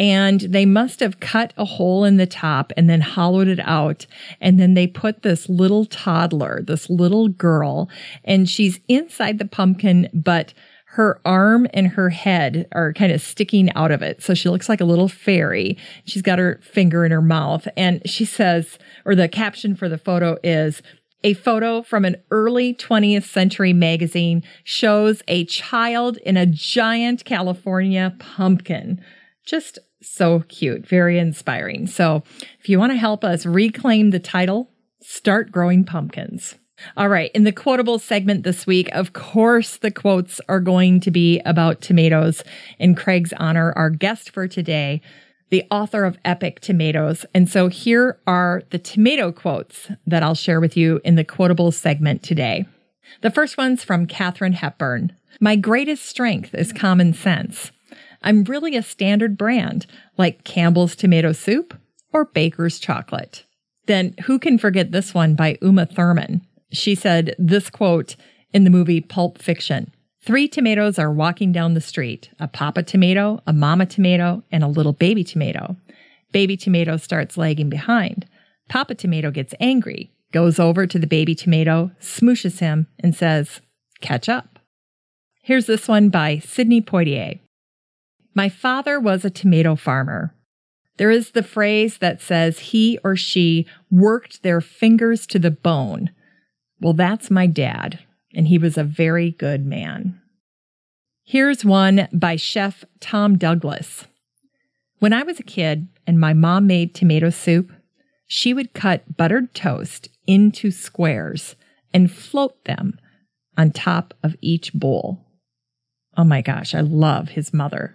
And they must have cut a hole in the top and then hollowed it out. And then they put this little toddler, this little girl, and she's inside the pumpkin, but her arm and her head are kind of sticking out of it. So she looks like a little fairy. She's got her finger in her mouth. And she says, or the caption for the photo is, a photo from an early 20th century magazine shows a child in a giant California pumpkin. Just so cute. Very inspiring. So if you want to help us reclaim the title, start growing pumpkins. All right. In the quotable segment this week, of course, the quotes are going to be about tomatoes. In Craig's honor, our guest for today, the author of Epic Tomatoes. And so here are the tomato quotes that I'll share with you in the quotable segment today. The first one's from Katharine Hepburn. My greatest strength is common sense. I'm really a standard brand, like Campbell's tomato soup or Baker's chocolate. Then who can forget this one by Uma Thurman? She said this quote in the movie Pulp Fiction. 3 tomatoes are walking down the street, a papa tomato, a mama tomato, and a little baby tomato. Baby tomato starts lagging behind. Papa tomato gets angry, goes over to the baby tomato, smooshes him, and says, catch up. Here's this one by Sidney Poitier. My father was a tomato farmer. There is the phrase that says he or she worked their fingers to the bone. Well, that's my dad, and he was a very good man. Here's one by Chef Tom Douglas. When I was a kid and my mom made tomato soup, she would cut buttered toast into squares and float them on top of each bowl. Oh my gosh, I love his mother.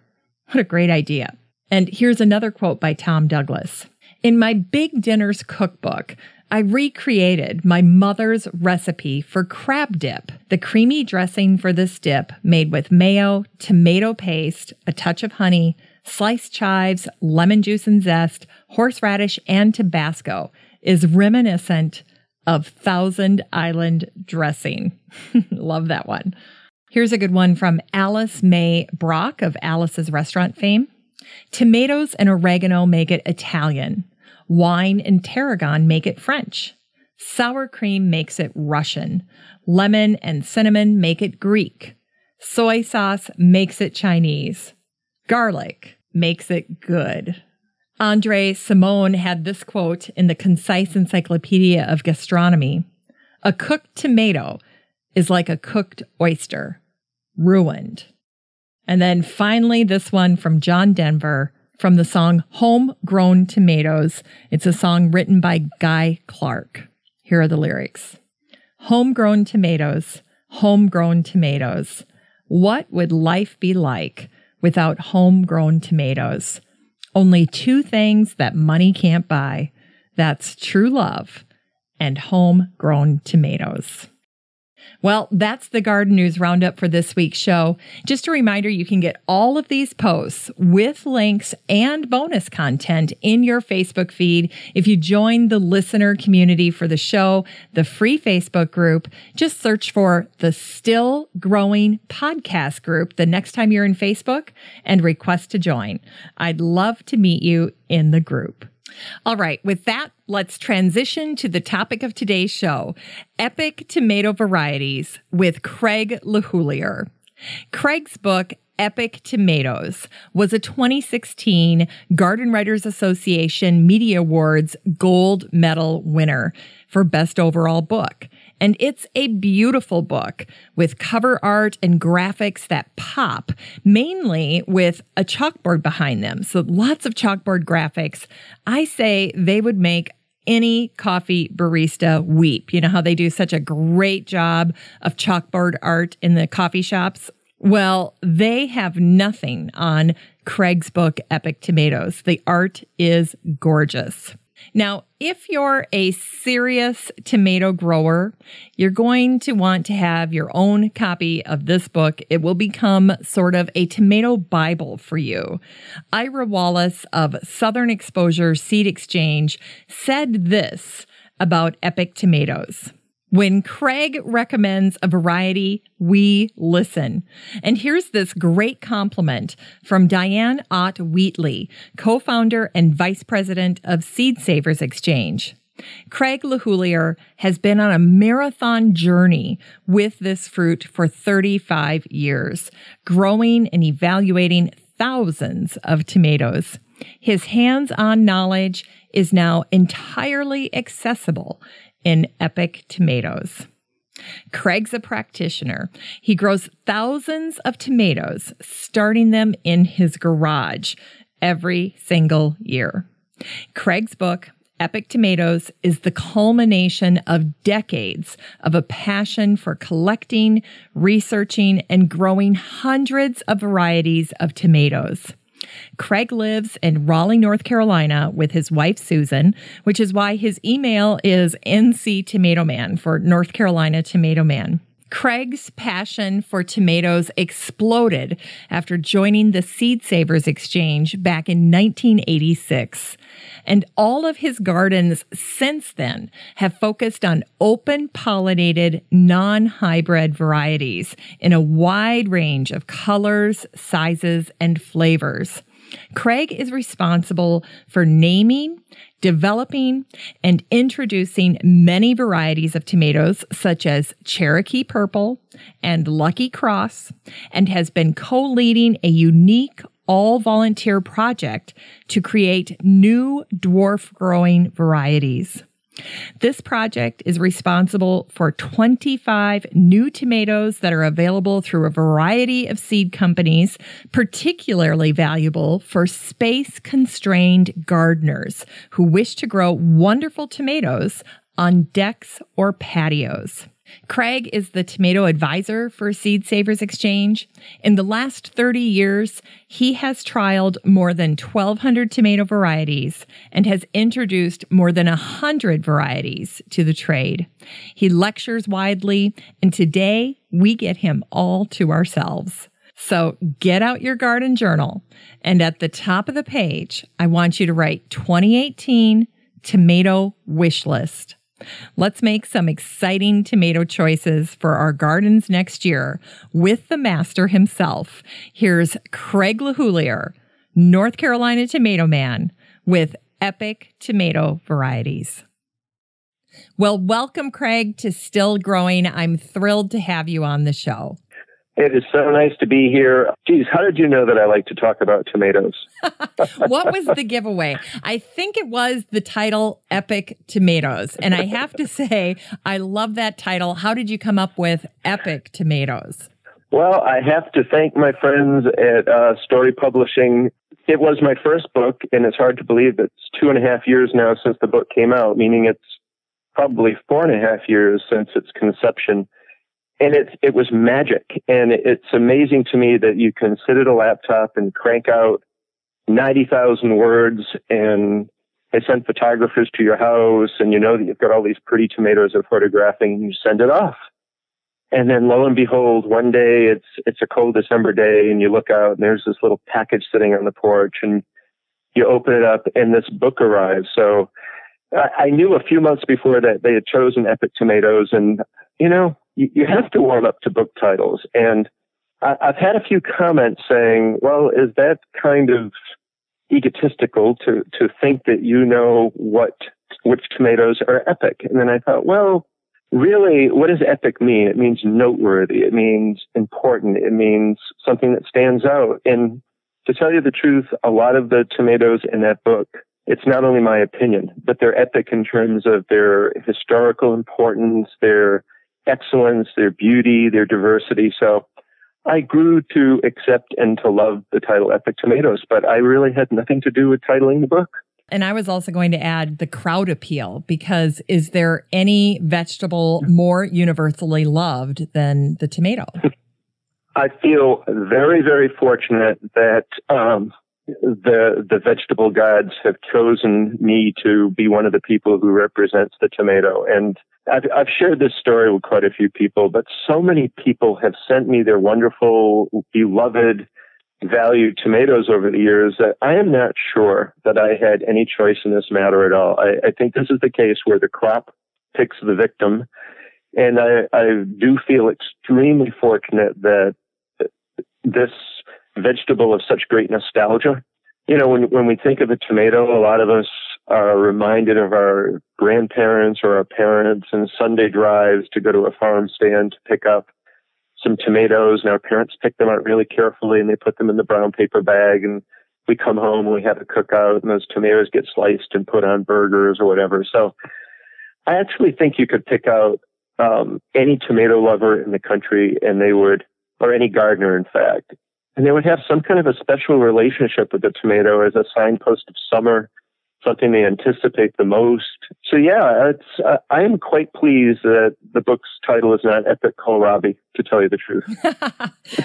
What a great idea. And here's another quote by Tom Douglas. In my Big Dinners cookbook, I recreated my mother's recipe for crab dip. The creamy dressing for this dip, made with mayo, tomato paste, a touch of honey, sliced chives, lemon juice and zest, horseradish, and Tabasco, is reminiscent of Thousand Island dressing. Love that one. Here's a good one from Alice May Brock of Alice's Restaurant fame. Tomatoes and oregano make it Italian. Wine and tarragon make it French. Sour cream makes it Russian. Lemon and cinnamon make it Greek. Soy sauce makes it Chinese. Garlic makes it good. Andre Simone had this quote in the Concise Encyclopedia of Gastronomy. A cooked tomato is like a cooked oyster. Ruined. And then finally, this one from John Denver from the song Homegrown Tomatoes. It's a song written by Guy Clark. Here are the lyrics. Homegrown tomatoes, homegrown tomatoes. What would life be like without homegrown tomatoes? Only two things that money can't buy. That's true love and homegrown tomatoes. Well, that's the Garden News Roundup for this week's show. Just a reminder, you can get all of these posts with links and bonus content in your Facebook feed. If you join the listener community for the show, the free Facebook group, just search for the Still Growing Podcast group the next time you're in Facebook and request to join. I'd love to meet you in the group. All right, with that, let's transition to the topic of today's show, Epic Tomato Varieties with Craig LeHoullier. Craig's book, Epic Tomatoes, was a 2016 Garden Writers Association Media Awards Gold Medal winner for Best Overall Book. And it's a beautiful book with cover art and graphics that pop, mainly with a chalkboard behind them. So lots of chalkboard graphics. I say they would make any coffee barista weep. You know how they do such a great job of chalkboard art in the coffee shops? Well, they have nothing on Craig's book, Epic Tomatoes. The art is gorgeous. Now, if you're a serious tomato grower, you're going to want to have your own copy of this book. It will become sort of a tomato Bible for you. Ira Wallace of Southern Exposure Seed Exchange said this about Epic Tomatoes. When Craig recommends a variety, we listen. And here's this great compliment from Diane Ott Wheatley, co-founder and vice president of Seed Savers Exchange. Craig LeHoullier has been on a marathon journey with this fruit for 35 years, growing and evaluating thousands of tomatoes. His hands-on knowledge is now entirely accessible in Epic Tomatoes. Craig's a practitioner. He grows thousands of tomatoes, starting them in his garage every single year. Craig's book, Epic Tomatoes, is the culmination of decades of a passion for collecting, researching, and growing hundreds of varieties of tomatoes. Craig lives in Raleigh, North Carolina with his wife, Susan, which is why his email is NC Tomato Man for North Carolina Tomato Man. Craig's passion for tomatoes exploded after joining the Seed Savers Exchange back in 1986. And all of his gardens since then have focused on open-pollinated, non-hybrid varieties in a wide range of colors, sizes, and flavors. Craig is responsible for naming, developing, and introducing many varieties of tomatoes such as Cherokee Purple and Lucky Cross, and has been co-leading a unique all-volunteer project to create new dwarf growing varieties. This project is responsible for 25 new tomatoes that are available through a variety of seed companies, particularly valuable for space-constrained gardeners who wish to grow wonderful tomatoes on decks or patios. Craig is the tomato advisor for Seed Savers Exchange. In the last 30 years, he has trialed more than 1,200 tomato varieties and has introduced more than 100 varieties to the trade. He lectures widely, and today we get him all to ourselves. So get out your garden journal, and at the top of the page, I want you to write 2018 Tomato Wish List. Let's make some exciting tomato choices for our gardens next year with the master himself. Here's Craig LeHoullier, North Carolina Tomato Man, with epic tomato varieties. Well, welcome, Craig, to Still Growing. I'm thrilled to have you on the show. It is so nice to be here. Geez, how did you know that I like to talk about tomatoes? What was the giveaway? I think it was the title, Epic Tomatoes. And I have to say, I love that title. How did you come up with Epic Tomatoes? Well, I have to thank my friends at Story Publishing. It was my first book, and it's hard to believe that it's 2.5 years now since the book came out, meaning it's probably 4.5 years since its conception. And it was magic. And it's amazing to me that you can sit at a laptop and crank out 90,000 words, and they send photographers to your house, and you know that you've got all these pretty tomatoes they're photographing, and you send it off. And then lo and behold, one day it's a cold December day, and you look out and there's this little package sitting on the porch, and you open it up and this book arrives. So I knew a few months before that they had chosen Epic Tomatoes, and you know, you have to warm up to book titles. And I've had a few comments saying, well, is that kind of egotistical to think that you know which tomatoes are epic? And then I thought, well, really, what does epic mean? It means noteworthy. It means important. It means something that stands out. And to tell you the truth, a lot of the tomatoes in that book, it's not only my opinion, but they're epic in terms of their historical importance, their excellence, their beauty, their diversity. So I grew to accept and to love the title Epic Tomatoes, but I really had nothing to do with titling the book. And I was also going to add the crowd appeal, because is there any vegetable more universally loved than the tomato? I feel very, very fortunate that the vegetable gods have chosen me to be one of the people who represents the tomato. And I've shared this story with quite a few people, but so many people have sent me their wonderful, beloved, valued tomatoes over the years that I am not sure that I had any choice in this matter at all. I think this is the case where the crop picks the victim. And I do feel extremely fortunate that this vegetable of such great nostalgia. You know, when we think of a tomato, a lot of us are reminded of our grandparents or our parents and Sunday drives to go to a farm stand to pick up some tomatoes, and our parents pick them out really carefully and they put them in the brown paper bag, and we come home and we have a cookout and those tomatoes get sliced and put on burgers or whatever. So I actually think you could pick out any tomato lover in the country, and they would, or any gardener in fact, and they would have some kind of a special relationship with the tomato as a signpost of summer, something they anticipate the most. So yeah, I am quite pleased that the book's title is not Epic Kohlrabi, to tell you the truth.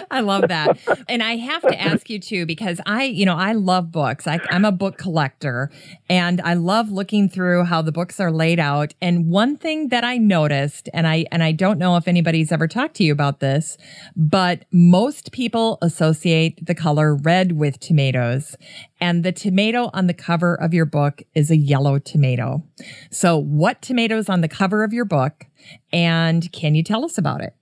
I love that. And I have to ask you too, because I love books. I'm a book collector, and I love looking through how the books are laid out. And one thing that I noticed, and I don't know if anybody's ever talked to you about this, but most people associate the color red with tomatoes. And the tomato on the cover of your book is a yellow tomato. So what tomatoes on the cover of your book, and can you tell us about it?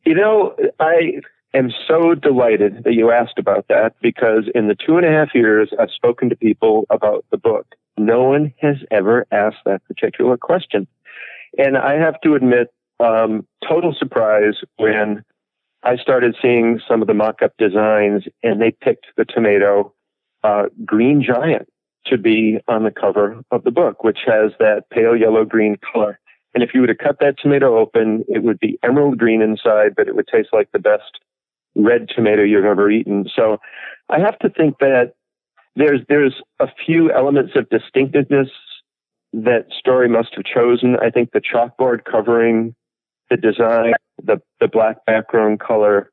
You know, I am so delighted that you asked about that, because in the 2.5 years I've spoken to people about the book, no one has ever asked that particular question. And I have to admit, total surprise when I started seeing some of the mock-up designs and they picked the tomato Green Giant to be on the cover of the book, which has that pale yellow-green color. And if you were to cut that tomato open, it would be emerald green inside, but it would taste like the best red tomato you've ever eaten. So I have to think that there's a few elements of distinctiveness that Story must have chosen. I think the chalkboard covering, the design, the black background color,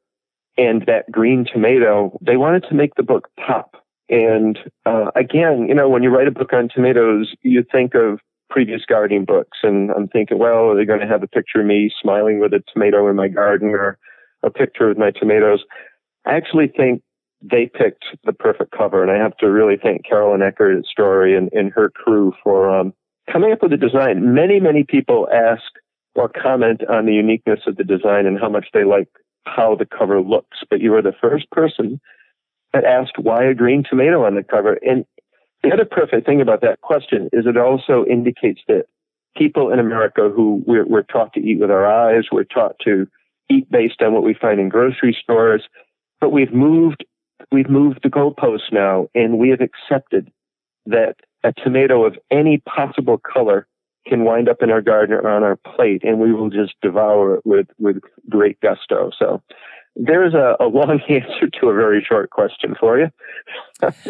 and that green tomato, they wanted to make the book pop. And again, you know, when you write a book on tomatoes, you think of previous gardening books, and I'm thinking, well, are they going to have a picture of me smiling with a tomato in my garden, or a picture of my tomatoes? I actually think they picked the perfect cover, and I have to really thank Carolyn Eckert at Story and her crew for coming up with a design, many people ask or comment on the uniqueness of the design and how much they like how the cover looks. But you were the first person that asked why a green tomato on the cover. And the other perfect thing about that question is it also indicates that people in America who we're taught to eat with our eyes, we're taught to eat based on what we find in grocery stores, but we've moved the goalposts now, and we have accepted that a tomato of any possible color can wind up in our garden or on our plate, and we will just devour it with great gusto. So there's a long answer to a very short question for you.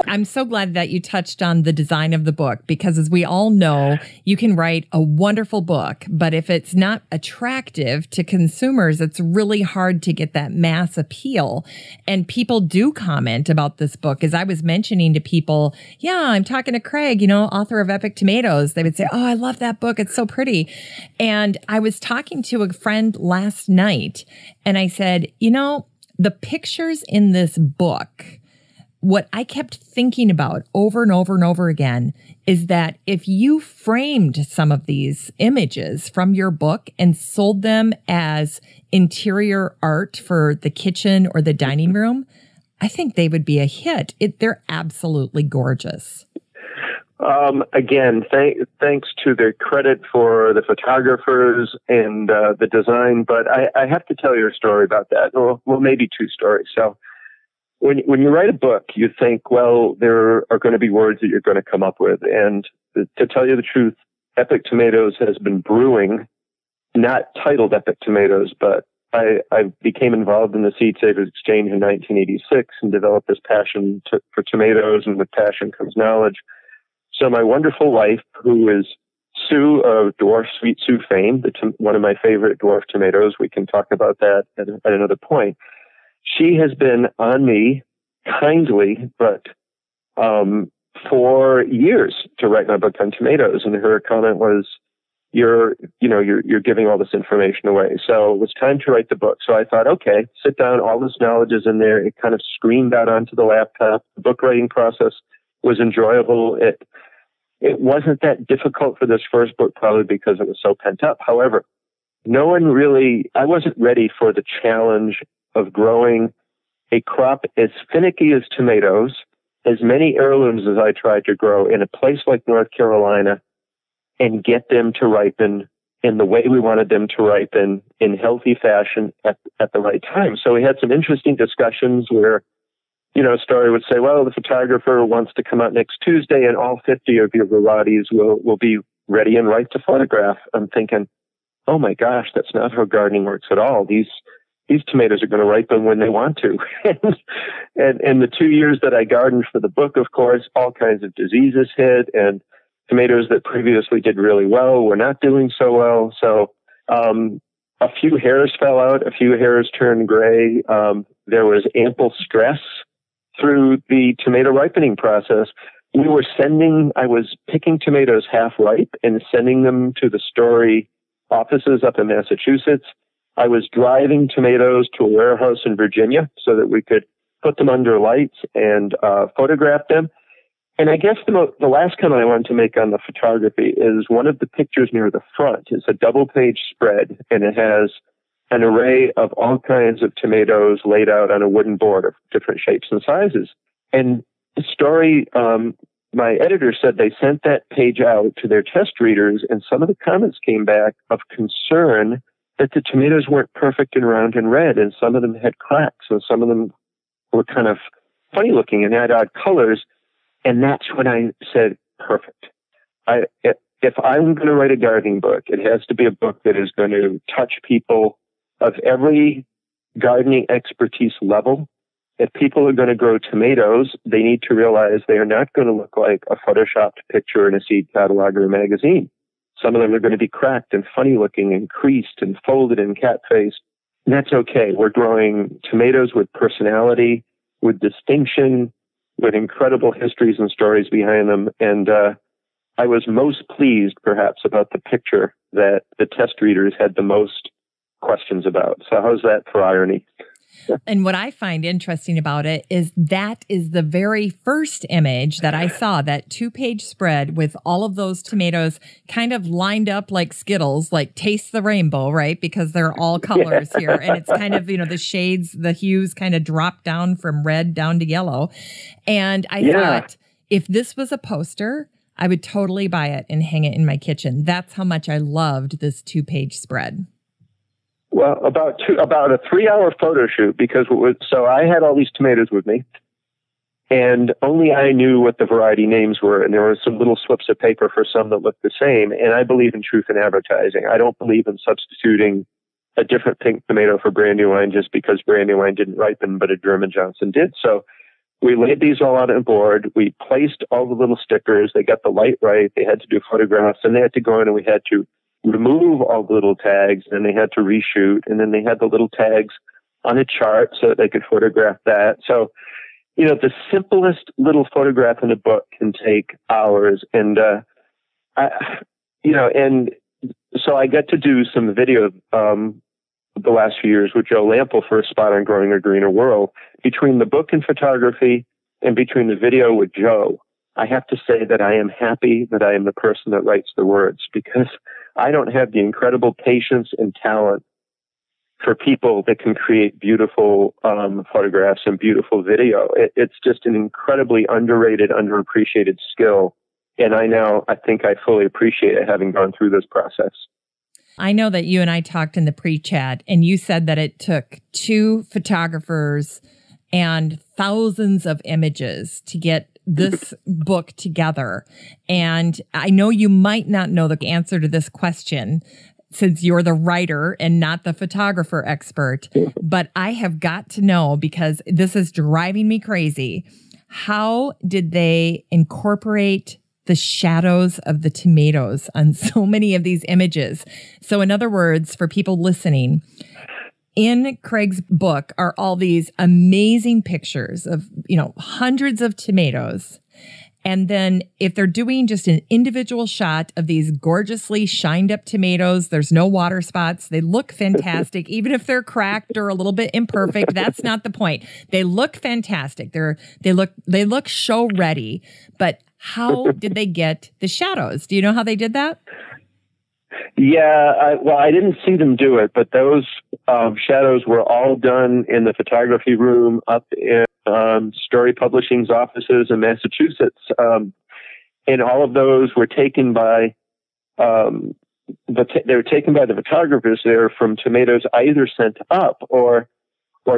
I'm so glad that you touched on the design of the book, because as we all know, you can write a wonderful book, but if it's not attractive to consumers, it's really hard to get that mass appeal. And people do comment about this book. As I was mentioning to people, yeah, I'm talking to Craig, author of Epic Tomatoes. They would say, oh, I love that book. It's so pretty. And I was talking to a friend last night, and I said, the pictures in this book, what I kept thinking about over and over and over again is that if you framed some of these images from your book and sold them as interior art for the kitchen or the dining room, I think they would be a hit. They're absolutely gorgeous. Again, thanks to the credit for the photographers and the design, but I have to tell you a story about that. Well, maybe two stories. So when you write a book, you think, well, there are going to be words that you're going to come up with. And to tell you the truth, Epic Tomatoes has been brewing, not titled Epic Tomatoes, but I became involved in the Seed Savers Exchange in 1986 and developed this passion for tomatoes, and with passion comes knowledge. So my wonderful wife, who is Sue of Dwarf Sweet Sue fame, one of my favorite dwarf tomatoes, we can talk about that at another point. She has been on me kindly, but for years to write my book on tomatoes. And her comment was, you're giving all this information away. So it was time to write the book. So I thought, okay, sit down. All this knowledge is in there. It kind of screamed out onto the laptop. The book writing process was enjoyable. It wasn't that difficult for this first book, probably because it was so pent up. However, I wasn't ready for the challenge of growing a crop as finicky as tomatoes, as many heirlooms as I tried to grow in a place like North Carolina, and get them to ripen in the way we wanted them to ripen in healthy fashion at the right time. So we had some interesting discussions where, a story would say, well, the photographer wants to come out next Tuesday and all 50 of your varieties will be ready and right to photograph. I'm thinking, oh my gosh, that's not how gardening works at all. These tomatoes are going to ripen when they want to. and the 2 years that I gardened for the book, of course, all kinds of diseases hit, and tomatoes that previously did really well were not doing so well. So a few hairs fell out, a few hairs turned gray. There was ample stress through the tomato ripening process. I was picking tomatoes half ripe and sending them to the Story offices up in Massachusetts. I was driving tomatoes to a warehouse in Virginia so that we could put them under lights and photograph them. And I guess the last comment I wanted to make on the photography is one of the pictures near the front is a double-page spread, and it has an array of all kinds of tomatoes laid out on a wooden board of different shapes and sizes. And the Story, my editor said they sent that page out to their test readers, and some of the comments came back of concern that the tomatoes weren't perfect and round and red, and some of them had cracks, and some of them were kind of funny looking and had odd colors. And that's when I said, perfect. If I'm going to write a gardening book, it has to be a book that is going to touch people of every gardening expertise level. If people are going to grow tomatoes, they need to realize they are not going to look like a photoshopped picture in a seed catalog or a magazine. Some of them are going to be cracked and funny looking and creased and folded and cat-faced. And that's okay. We're growing tomatoes with personality, with distinction, with incredible histories and stories behind them. And I was most pleased, perhaps, about the picture that the test readers had the most questions about. So how's that for irony? And what I find interesting about it is that is the very first image that I saw, that 2-page spread with all of those tomatoes kind of lined up like Skittles, like taste the rainbow, right? Because they're all colors here. And it's kind of, the shades, the hues kind of drop down from red down to yellow. And I thought, if this was a poster, I would totally buy it and hang it in my kitchen. That's how much I loved this 2-page spread. Well, about a 3-hour photo shoot, because so I had all these tomatoes with me, and only I knew what the variety names were, and there were some little slips of paper for some that looked the same. And I believe in truth in advertising. I don't believe in substituting a different pink tomato for Brandywine just because Brandywine didn't ripen, but a German Johnson did. So we laid these all on a board. We placed all the little stickers. They got the light right. They had to do photographs, and they had to go in, and we had to remove all the little tags, and they had to reshoot, and then they had the little tags on a chart so that they could photograph that. So, the simplest little photograph in a book can take hours. And, and so I got to do some video, the last few years with Joe Lample for a spot on Growing a Greener World. Between the book and photography and between the video with Joe, I have to say that I am happy that I am the person that writes the words, because I don't have the incredible patience and talent for people that can create beautiful photographs and beautiful video. It's just an incredibly underrated, underappreciated skill. And I think I fully appreciate it, having gone through this process. I know that you and I talked in the pre-chat, and you said that it took 2 photographers and thousands of images to get this book together. And I know you might not know the answer to this question since you're the writer and not the photographer expert, but I have got to know, because this is driving me crazy. How did they incorporate the shadows of the tomatoes on so many of these images? So in other words, for people listening, in Craig's book are all these amazing pictures of, hundreds of tomatoes. And then if they're doing just an individual shot of these gorgeously shined up tomatoes, there's no water spots. They look fantastic, even if they're cracked or a little bit imperfect. That's not the point. They look fantastic. They look show ready. But how did they get the shadows? Do you know how they did that? Yeah, I didn't see them do it, but those shadows were all done in the photography room up in Story Publishing's offices in Massachusetts. And all of those were taken by they were taken by the photographers there from tomatoes I either sent up or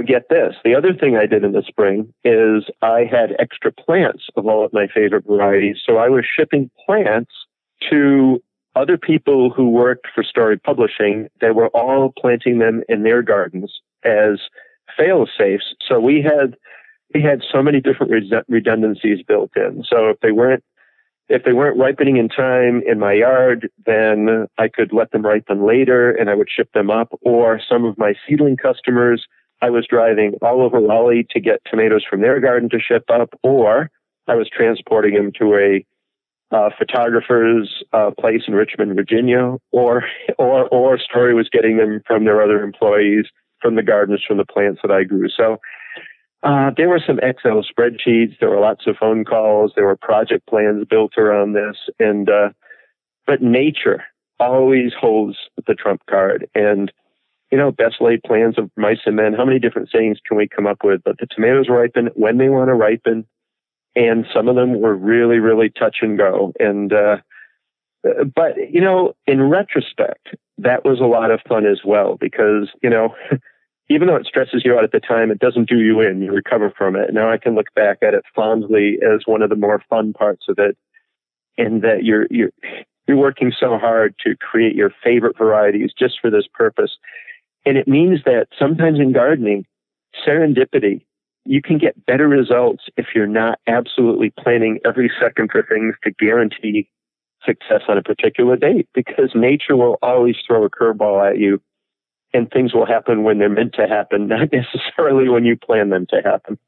get this. The other thing I did in the spring is I had extra plants of all of my favorite varieties. So I was shipping plants to other people who worked for Story Publishing. They were all planting them in their gardens as fail-safes. So we had so many different redundancies built in. So if they weren't ripening in time in my yard, then I could let them ripen later and I would ship them up. Or some of my seedling customers, I was driving all over Raleigh to get tomatoes from their garden to ship up, or I was transporting them to a photographer's place in Richmond, Virginia, or Story was getting them from their other employees, from the gardens, from the plants that I grew. So there were some Excel spreadsheets. There were lots of phone calls. There were project plans built around this. And but nature always holds the trump card. And, best laid plans of mice and men. How many different sayings can we come up with? But the tomatoes ripen when they want to ripen. And some of them were really, really touch and go. And, but, in retrospect, that was a lot of fun as well, because, even though it stresses you out at the time, it doesn't do you in. You recover from it. Now I can look back at it fondly as one of the more fun parts of it, in that you're working so hard to create your favorite varieties just for this purpose. And it means that sometimes in gardening, serendipity, you can get better results if you're not absolutely planning every second for things to guarantee success on a particular date, because nature will always throw a curveball at you. and things will happen when they're meant to happen, not necessarily when you plan them to happen.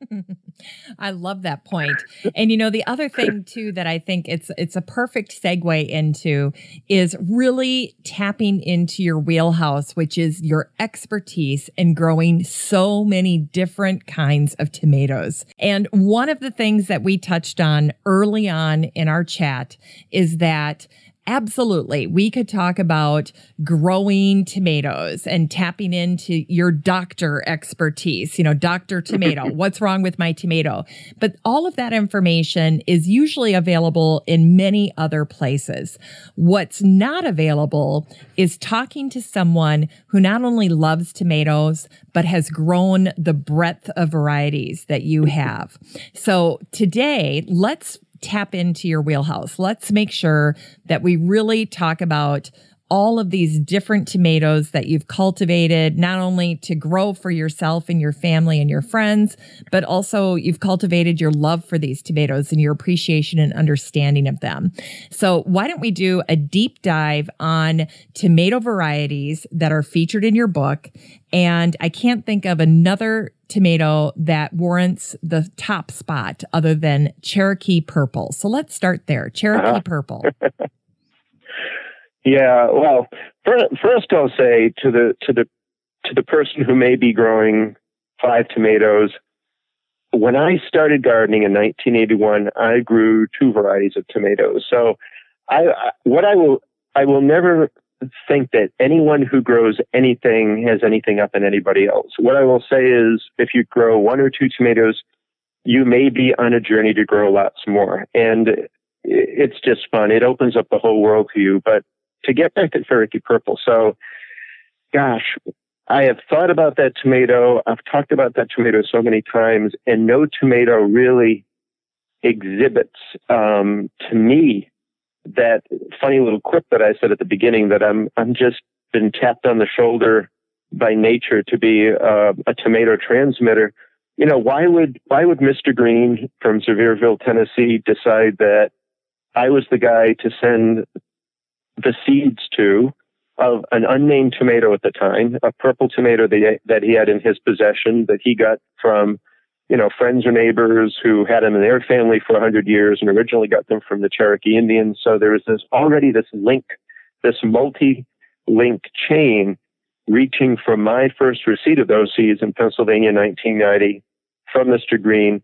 I love that point. And the other thing too that I think it's a perfect segue into is really tapping into your wheelhouse, which is your expertise in growing so many different kinds of tomatoes. And one of the things that we touched on early on in our chat is that absolutely, we could talk about growing tomatoes and tapping into your doctor expertise, Dr. Tomato, what's wrong with my tomato? But all of that information is usually available in many other places. What's not available is talking to someone who not only loves tomatoes, but has grown the breadth of varieties that you have. So today, let's tap into your wheelhouse. Let's make sure that we really talk about all of these different tomatoes that you've cultivated, not only to grow for yourself and your family and your friends, but also you've cultivated your love for these tomatoes and your appreciation and understanding of them. So why don't we do a deep dive on tomato varieties that are featured in your book? And I can't think of another tomato that warrants the top spot other than Cherokee Purple. So let's start there. Cherokee Purple. Yeah, well, first I'll say to the person who may be growing 5 tomatoes, when I started gardening in 1981, I grew 2 varieties of tomatoes. So I will never think that anyone who grows anything has anything up in anybody else. What I will say is, if you grow 1 or 2 tomatoes, you may be on a journey to grow lots more. And it's just fun. It opens up the whole world to you. But to get back to Cherokee Purple, so, gosh, I have thought about that tomato. I've talked about that tomato so many times, and no tomato really exhibits, to me, that funny little quip that I said at the beginning, that I'm just been tapped on the shoulder by nature to be a tomato transmitter. Why would Mr. Green from Sevierville, Tennessee, decide that I was the guy to send the seeds to of an unnamed tomato at the time, a purple tomato that he had in his possession, that he got from, friends or neighbors who had them in their family for 100 years and originally got them from the Cherokee Indians. So there was this link, this multi-link chain reaching from my first receipt of those seeds in Pennsylvania in 1990 from Mr. Green.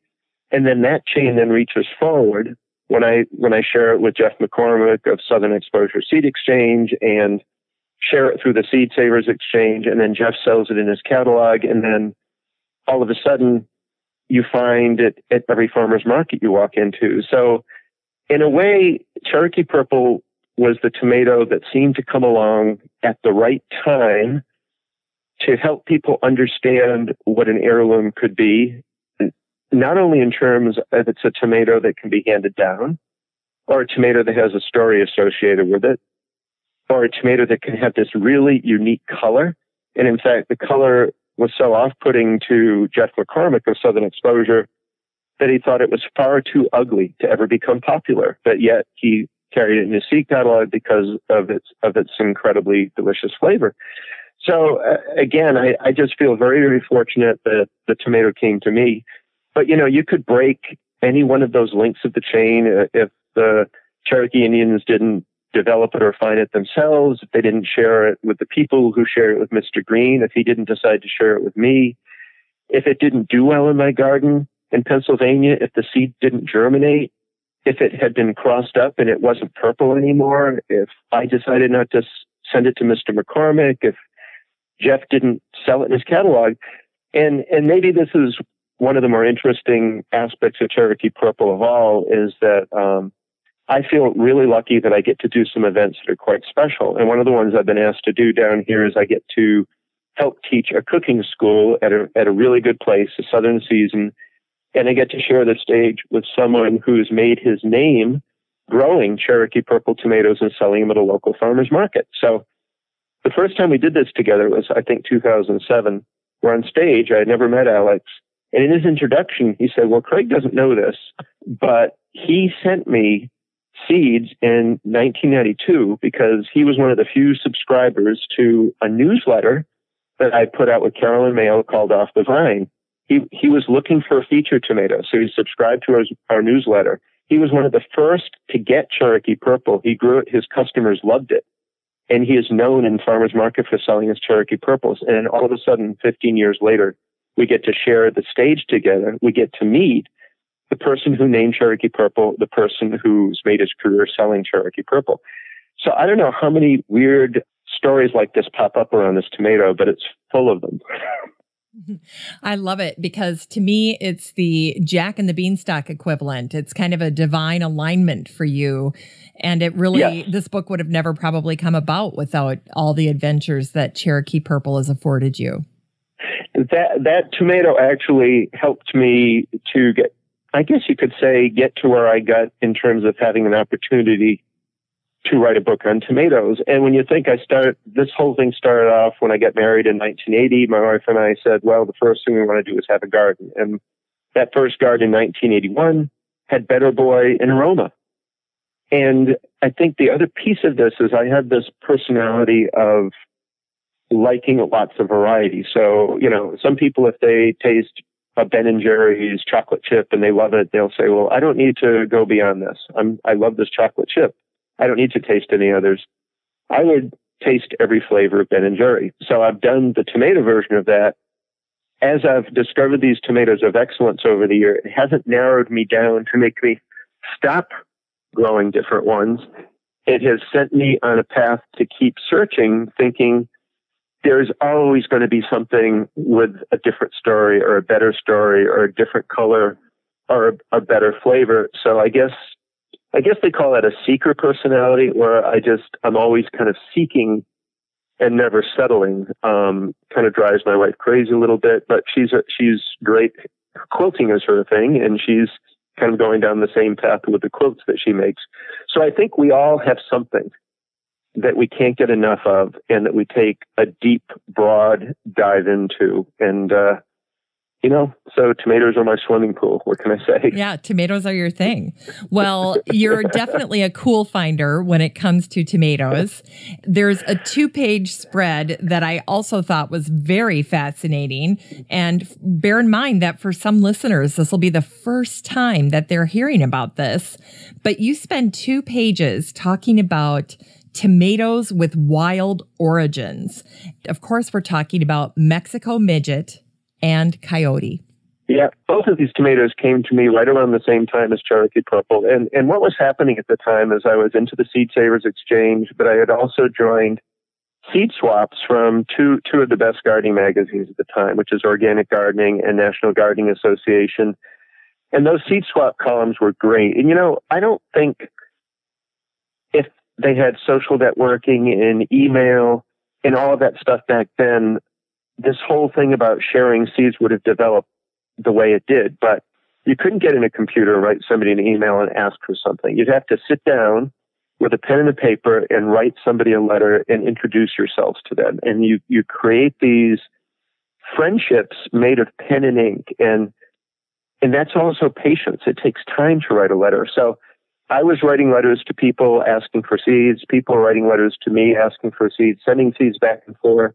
And then that chain then reaches forward when I share it with Jeff McCormick of Southern Exposure Seed Exchange and share it through the Seed Savers Exchange. And then Jeff sells it in his catalog. And then all of a sudden you find it at every farmer's market you walk into. So in a way, Cherokee Purple was the tomato that seemed to come along at the right time to help people understand what an heirloom could be, not only in terms of it's a tomato that can be handed down, or a tomato that has a story associated with it, or a tomato that can have this really unique color. And in fact, the color was so off-putting to Jeff McCormick of Southern Exposure that he thought it was far too ugly to ever become popular, but yet he carried it in his seed catalog because of its incredibly delicious flavor. So again, I just feel very, very fortunate that the tomato came to me. But, you could break any one of those links of the chain if the Cherokee Indians didn't develop it or find it themselves, if they didn't share it with the people who shared it with Mr. Green, if he didn't decide to share it with me, if it didn't do well in my garden in Pennsylvania, if the seed didn't germinate, if it had been crossed up and it wasn't purple anymore, if I decided not to send it to Mr. McCormick, if Jeff didn't sell it in his catalog. And maybe this is one of the more interesting aspects of Cherokee Purple of all, is that I feel really lucky that I get to do some events that are quite special. And one of the ones I've been asked to do down here is I get to help teach a cooking school at a really good place, a Southern Season. And I get to share the stage with someone who's made his name growing Cherokee Purple tomatoes and selling them at a local farmer's market. So the first time we did this together was, I think, 2007. We're on stage. I had never met Alex. And in his introduction, he said, well, Craig doesn't know this, but he sent me seeds in 1992 because he was one of the few subscribers to a newsletter that I put out with Carolyn Mail called Off the Vine. He was looking for a featured tomato, so he subscribed to our newsletter. He was one of the first to get Cherokee Purple. He grew it. His customers loved it. And he is known in farmers market for selling his Cherokee Purples. And all of a sudden, 15 years later, we get to share the stage together. We get to meet the person who named Cherokee Purple, the person who's made his career selling Cherokee Purple. So I don't know how many weird stories like this pop up around this tomato, but it's full of them. I love it because to me, it's the Jack and the Beanstalk equivalent. It's kind of a divine alignment for you. And it really, yes. This book would have never probably come about without all the adventures that Cherokee Purple has afforded you. That tomato actually helped me to get, I guess you could say, get to where I got in terms of having an opportunity to write a book on tomatoes. And when you think this whole thing started off when I got married in 1980, my wife and I said, well, the first thing we want to do is have a garden. And that first garden in 1981 had Better Boy and aroma. And I think the other piece of this is I have this personality of liking lots of variety. So, some people, if they taste a Ben & Jerry's chocolate chip and they love it, they'll say, well, I don't need to go beyond this. I love this chocolate chip. I don't need to taste any others. I would taste every flavor of Ben & Jerry. So I've done the tomato version of that. As I've discovered these tomatoes of excellence over the year, it hasn't narrowed me down to make me stop growing different ones. It has sent me on a path to keep searching, thinking there's always going to be something with a different story or a better story or a different color or a better flavor. So I guess they call that a seeker personality, where I'm always kind of seeking and never settling. Kind of drives my wife crazy a little bit, but she's great. Quilting is her thing, and she's kind of going down the same path with the quilts that she makes. So I think we all have something that we can't get enough of and that we take a deep, broad dive into. And, so tomatoes are my swimming pool. What can I say? Yeah, tomatoes are your thing. Well, you're definitely a cool finder when it comes to tomatoes. There's a 2-page spread that I also thought was very fascinating. And bear in mind that for some listeners, this will be the first time that they're hearing about this. But you spend 2 pages talking about tomatoes with wild origins. Of course, we're talking about Mexico Midget and Coyote. Yeah, both of these tomatoes came to me right around the same time as Cherokee Purple. And what was happening at the time is I was into the Seed Savers Exchange, but I had also joined seed swaps from two of the best gardening magazines at the time, which is Organic Gardening and National Gardening Association. And those seed swap columns were great. And, I don't think if they had social networking and email and all of that stuff back then, this whole thing about sharing seeds would have developed the way it did. But you couldn't get in a computer, write somebody an email and ask for something. You'd have to sit down with a pen and a paper and write somebody a letter and introduce yourselves to them. And you create these friendships made of pen and ink. And that's also patience. It takes time to write a letter. So I was writing letters to people asking for seeds, people writing letters to me asking for seeds, sending seeds back and forth.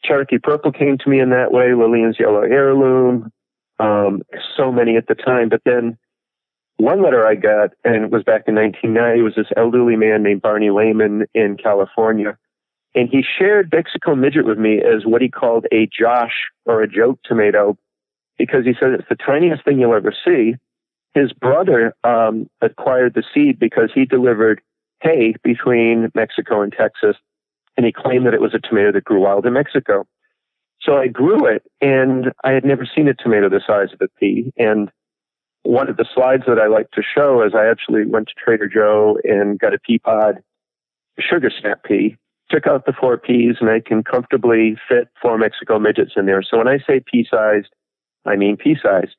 Cherokee Purple came to me in that way, Lillian's Yellow Heirloom, so many at the time. But then one letter I got, and it was back in 1990, was this elderly man named Barney Lehman in California. And he shared Mexico Midget with me as what he called a josh or a joke tomato, because he said it's the tiniest thing you'll ever see. His brother acquired the seed because he delivered hay between Mexico and Texas, and he claimed that it was a tomato that grew wild in Mexico. So I grew it, and I had never seen a tomato the size of a pea. And one of the slides that I like to show is I actually went to Trader Joe and got a pea pod, sugar snap pea, took out the 4 peas, and I can comfortably fit 4 Mexico midgets in there. So when I say pea-sized, I mean pea-sized.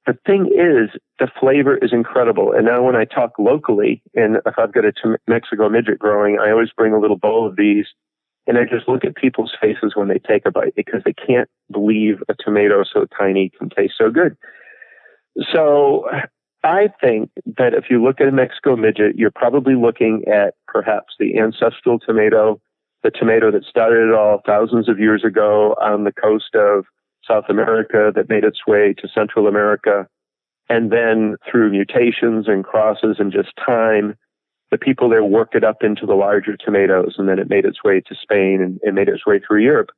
The thing is, the flavor is incredible. And now when I talk locally, and if I've got a Mexico midget growing, I always bring a little bowl of these, and I just look at people's faces when they take a bite because they can't believe a tomato so tiny can taste so good. So I think that if you look at a Mexico midget, you're probably looking at perhaps the ancestral tomato the tomato that started it all thousands of years ago on the coast of South America that made its way to Central America. And then through mutations and crosses and just time, the people there worked it up into the larger tomatoes, and then it made its way to Spain and made its way through Europe.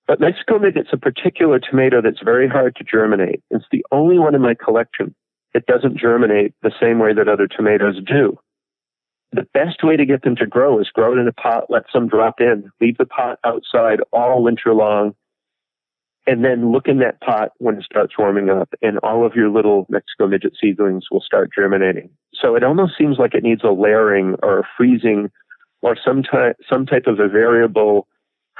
But Mexico Midget's a particular tomato that's very hard to germinate. It's the only one in my collection that doesn't germinate the same way that other tomatoes do. The best way to get them to grow is grow it in a pot, let some drop in, leave the pot outside all winter long, and then look in that pot when it starts warming up, and all of your little Mexico Midget seedlings will start germinating. So it almost seems like it needs a layering or a freezing or some type of a variable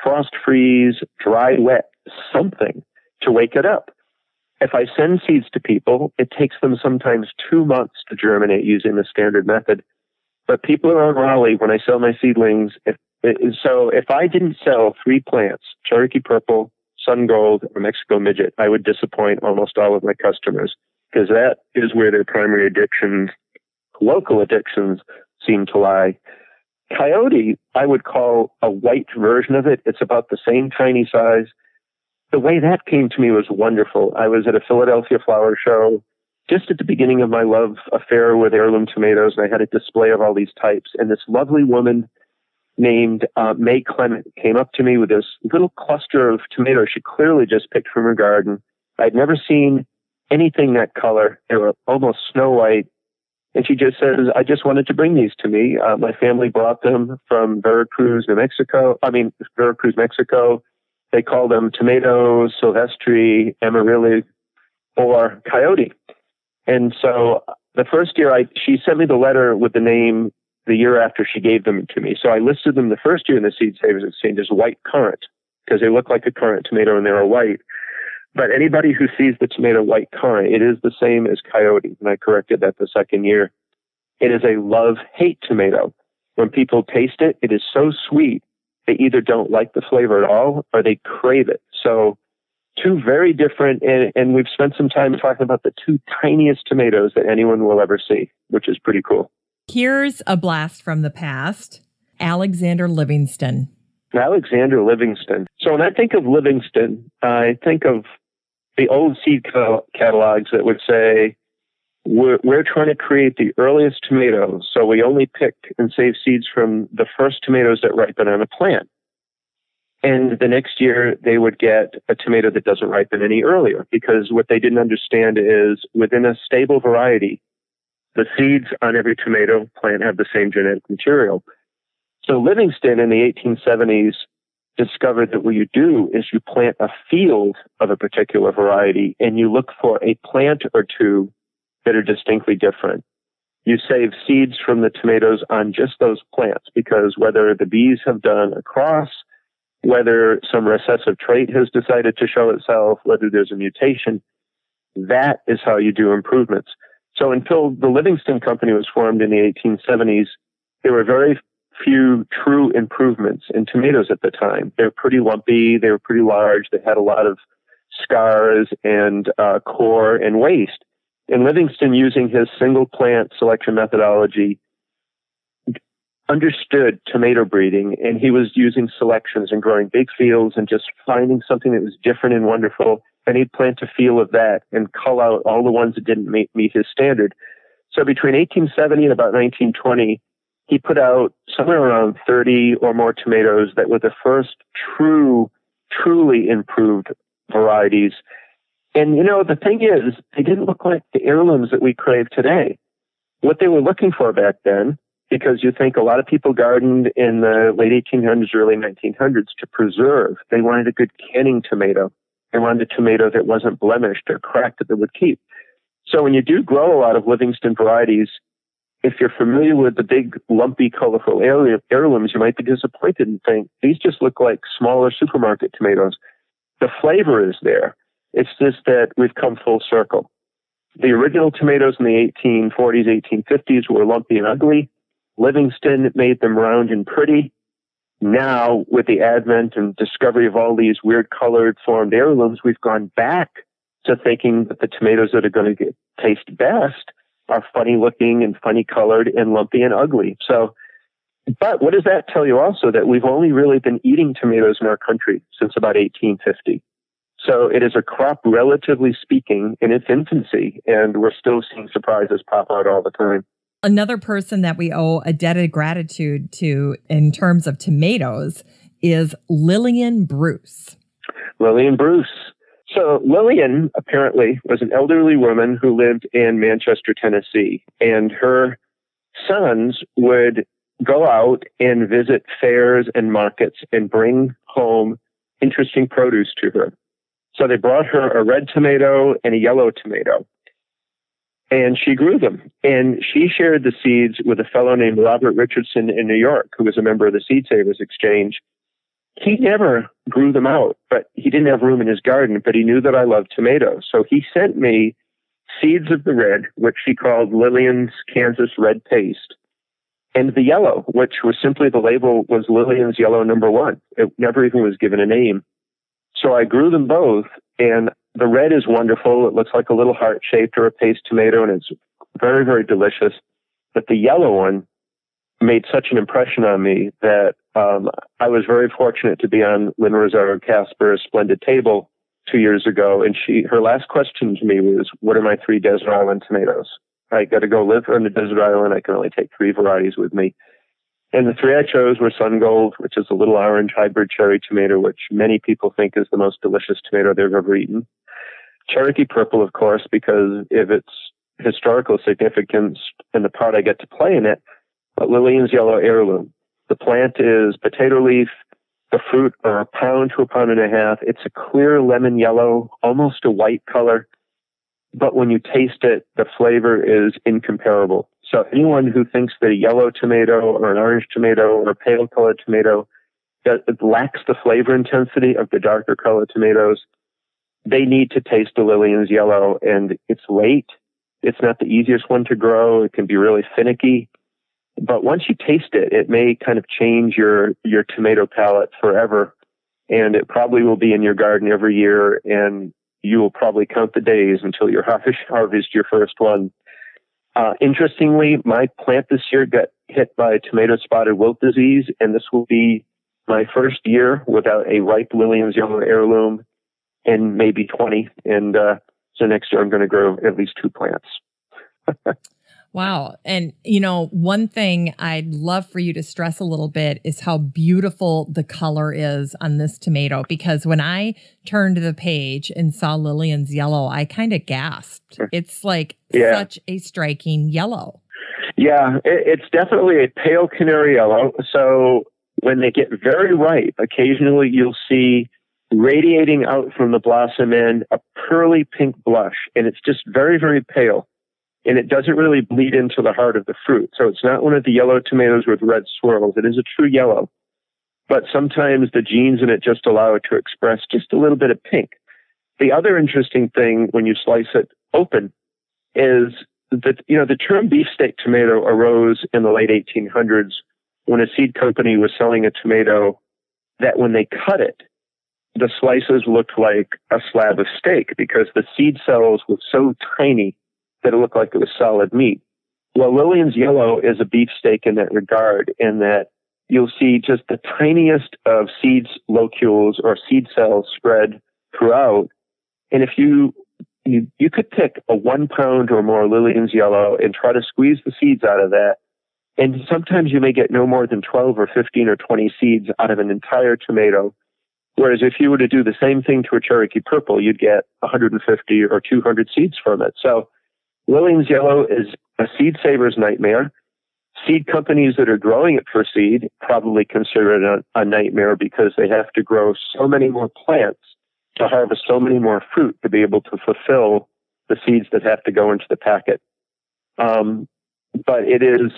frost freeze, dry, wet, something to wake it up. If I send seeds to people, it takes them sometimes 2 months to germinate using the standard method. But people around Raleigh, when I sell my seedlings, if I didn't sell 3 plants, Cherokee Purple, Sun Gold, or Mexico Midget, I would disappoint almost all of my customers, because that is where their primary addictions, local addictions, seem to lie. Coyote, I would call a white version of it. It's about the same tiny size. The way that came to me was wonderful. I was at a Philadelphia flower show just at the beginning of my love affair with heirloom tomatoes, and I had a display of all these types. And this lovely woman named May Clement came up to me with this little cluster of tomatoes she clearly just picked from her garden. I'd never seen anything that color. They were almost snow white. And she just says, I just wanted to bring these to me. My family brought them from Veracruz, Mexico. They call them tomatoes, silvestre, amaryllis, or coyote. And so the first year, she sent me the letter with the name the year after she gave them to me. So I listed them the first year in the Seed Savers Exchange as white currant, because they look like a currant tomato and they're white. But anybody who sees the tomato white currant, it is the same as coyote. And I corrected that the second year. It is a love-hate tomato. When people taste it, it is so sweet, they either don't like the flavor at all or they crave it. So 2 very different, and we've spent some time talking about the 2 tiniest tomatoes that anyone will ever see, which is pretty cool. Here's a blast from the past. Alexander Livingston. Alexander Livingston. So when I think of Livingston, I think of the old seed catalogs that would say, we're trying to create the earliest tomatoes, so we only pick and save seeds from the first tomatoes that ripen on a plant. And the next year, they would get a tomato that doesn't ripen any earlier, because what they didn't understand is within a stable variety, the seeds on every tomato plant have the same genetic material. So Livingston in the 1870s discovered that what you do is you plant a field of a particular variety, and you look for a plant or 2 that are distinctly different. You save seeds from the tomatoes on just those plants, because whether the bees have done a cross, whether some recessive trait has decided to show itself, whether there's a mutation, that is how you do improvements. So until the Livingston Company was formed in the 1870s, there were very few true improvements in tomatoes at the time. They were pretty lumpy, they were pretty large, they had a lot of scars and core and waste. And Livingston, using his single plant selection methodology, understood tomato breeding, and he was using selections and growing big fields and just finding something that was different and wonderful. And he'd plant a field of that and cull out all the ones that didn't meet his standard. So between 1870 and about 1920, he put out somewhere around 30 or more tomatoes that were the first truly improved varieties. And, the thing is, they didn't look like the heirlooms that we crave today. What they were looking for back then, because you think a lot of people gardened in the late 1800s, early 1900s to preserve. They wanted a good canning tomato. They wanted a tomato that wasn't blemished or cracked that would keep. So when you do grow a lot of Livingston varieties, if you're familiar with the big, lumpy, colorful heirlooms, you might be disappointed and think, these just look like smaller supermarket tomatoes. The flavor is there. It's just that we've come full circle. The original tomatoes in the 1840s, 1850s were lumpy and ugly. Livingston made them round and pretty. Now, with the advent and discovery of all these weird colored formed heirlooms, we've gone back to thinking that the tomatoes that are going to taste best are funny looking and funny colored and lumpy and ugly. So But what does that tell you also? That we've only really been eating tomatoes in our country since about 1850. So it is a crop, relatively speaking, in its infancy, and we're still seeing surprises pop out all the time. Another person that we owe a debt of gratitude to in terms of tomatoes is Lillian Bruce. Lillian Bruce. So Lillian apparently was an elderly woman who lived in Manchester, Tennessee, and her sons would go out and visit fairs and markets and bring home interesting produce to her. So they brought her a red tomato and a yellow tomato, and she grew them. And she shared the seeds with a fellow named Robert Richardson in New York, who was a member of the Seed Savers Exchange. He never grew them out, but he didn't have room in his garden, but he knew that I loved tomatoes. So he sent me seeds of the red, which he called Lillian's Kansas Red Paste, and the yellow, which was simply the label was Lillian's Yellow No. 1. It never even was given a name. So I grew them both, and the red is wonderful. It looks like a little heart-shaped or a paste tomato, and it's very, very delicious. But the yellow one made such an impression on me that I was very fortunate to be on Lynn Rosario Casper's Splendid Table 2 years ago, and her last question to me was, what are my 3 desert island tomatoes? I got to go live on the desert island. I can only take 3 varieties with me. And the 3 I chose were Sun Gold, which is a little orange hybrid cherry tomato, which many people think is the most delicious tomato they've ever eaten. Cherokee Purple, of course, because of its historical significance and the part I get to play in it, but Lillian's Yellow Heirloom. The plant is potato leaf. The fruit are 1 pound to 1.5 pounds. It's a clear lemon yellow, almost a white color. But when you taste it, the flavor is incomparable. So anyone who thinks that a yellow tomato or an orange tomato or a pale colored tomato that lacks the flavor intensity of the darker colored tomatoes, they need to taste the Lillian's Yellow. And it's late. It's not the easiest one to grow. It can be really finicky. But once you taste it, it may kind of change your tomato palate forever. And it probably will be in your garden every year. And you will probably count the days until you harvest your first one. Interestingly, my plant this year got hit by tomato spotted wilt disease, and this will be my first year without a ripe Lillian's Yellow Heirloom in maybe 20. And so next year I'm going to grow at least 2 plants. Wow. And, one thing I'd love for you to stress a little bit is how beautiful the color is on this tomato, because when I turned the page and saw Lillian's Yellow, I kind of gasped. It's like such a striking yellow. Yeah, it's definitely a pale canary yellow. So when they get very ripe, occasionally you'll see radiating out from the blossom end a pearly pink blush, and it's just very, very pale. And it doesn't really bleed into the heart of the fruit. So it's not one of the yellow tomatoes with red swirls. It is a true yellow. But sometimes the genes in it just allow it to express just a little bit of pink. The other interesting thing when you slice it open is that, the term beefsteak tomato arose in the late 1800s when a seed company was selling a tomato that when they cut it, the slices looked like a slab of steak because the seed cells were so tiny that it looked like it was solid meat. Well, Lillian's Yellow is a beefsteak in that regard, in that you'll see just the tiniest of seeds locules or seed cells spread throughout. And if you could pick a 1 pound or more Lillian's Yellow and try to squeeze the seeds out of that, and sometimes you may get no more than 12 or 15 or 20 seeds out of an entire tomato. Whereas if you were to do the same thing to a Cherokee Purple, you'd get 150 or 200 seeds from it. So Lillian's Yellow is a seed saver's nightmare. Seed companies that are growing it for seed probably consider it a nightmare because they have to grow so many more plants to harvest so many more fruit to be able to fulfill the seeds that have to go into the packet. But it is,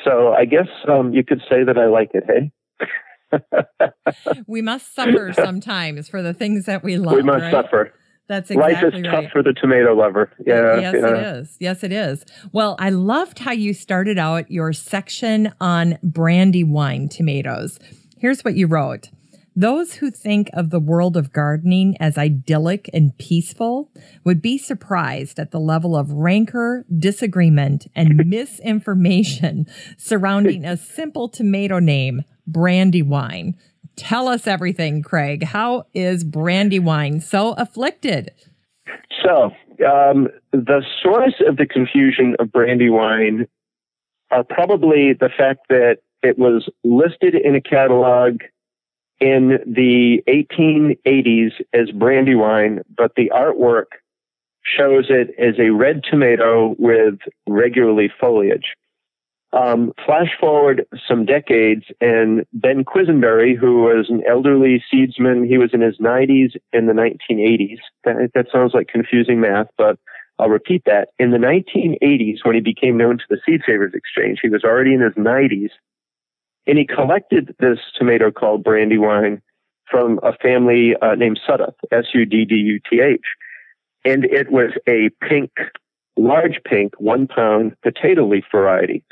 so I guess you could say that I like it, hey? We must suffer sometimes for the things that we love. We must suffer. That's exactly right. Life is tough for the tomato lover. Yeah. Yes, it is. Yes, it is. Well, I loved how you started out your section on Brandywine tomatoes. Here's what you wrote. Those who think of the world of gardening as idyllic and peaceful would be surprised at the level of rancor, disagreement, and misinformation surrounding a simple tomato name, Brandywine. Tell us everything, Craig. How is Brandywine so afflicted? So, the source of the confusion of Brandywine are probably the fact that it was listed in a catalog in the 1880s as Brandywine, but the artwork shows it as a red tomato with regular leaf foliage. Flash forward some decades, and Ben Quisenberry, who was an elderly seedsman, he was in his 90s in the 1980s. That sounds like confusing math, but I'll repeat that. In the 1980s, when he became known to the Seed Savers Exchange, he was already in his 90s, and he collected this tomato called Brandywine from a family named Sudduth, Sudduth. And it was a pink, large pink, 1 pound potato leaf variety.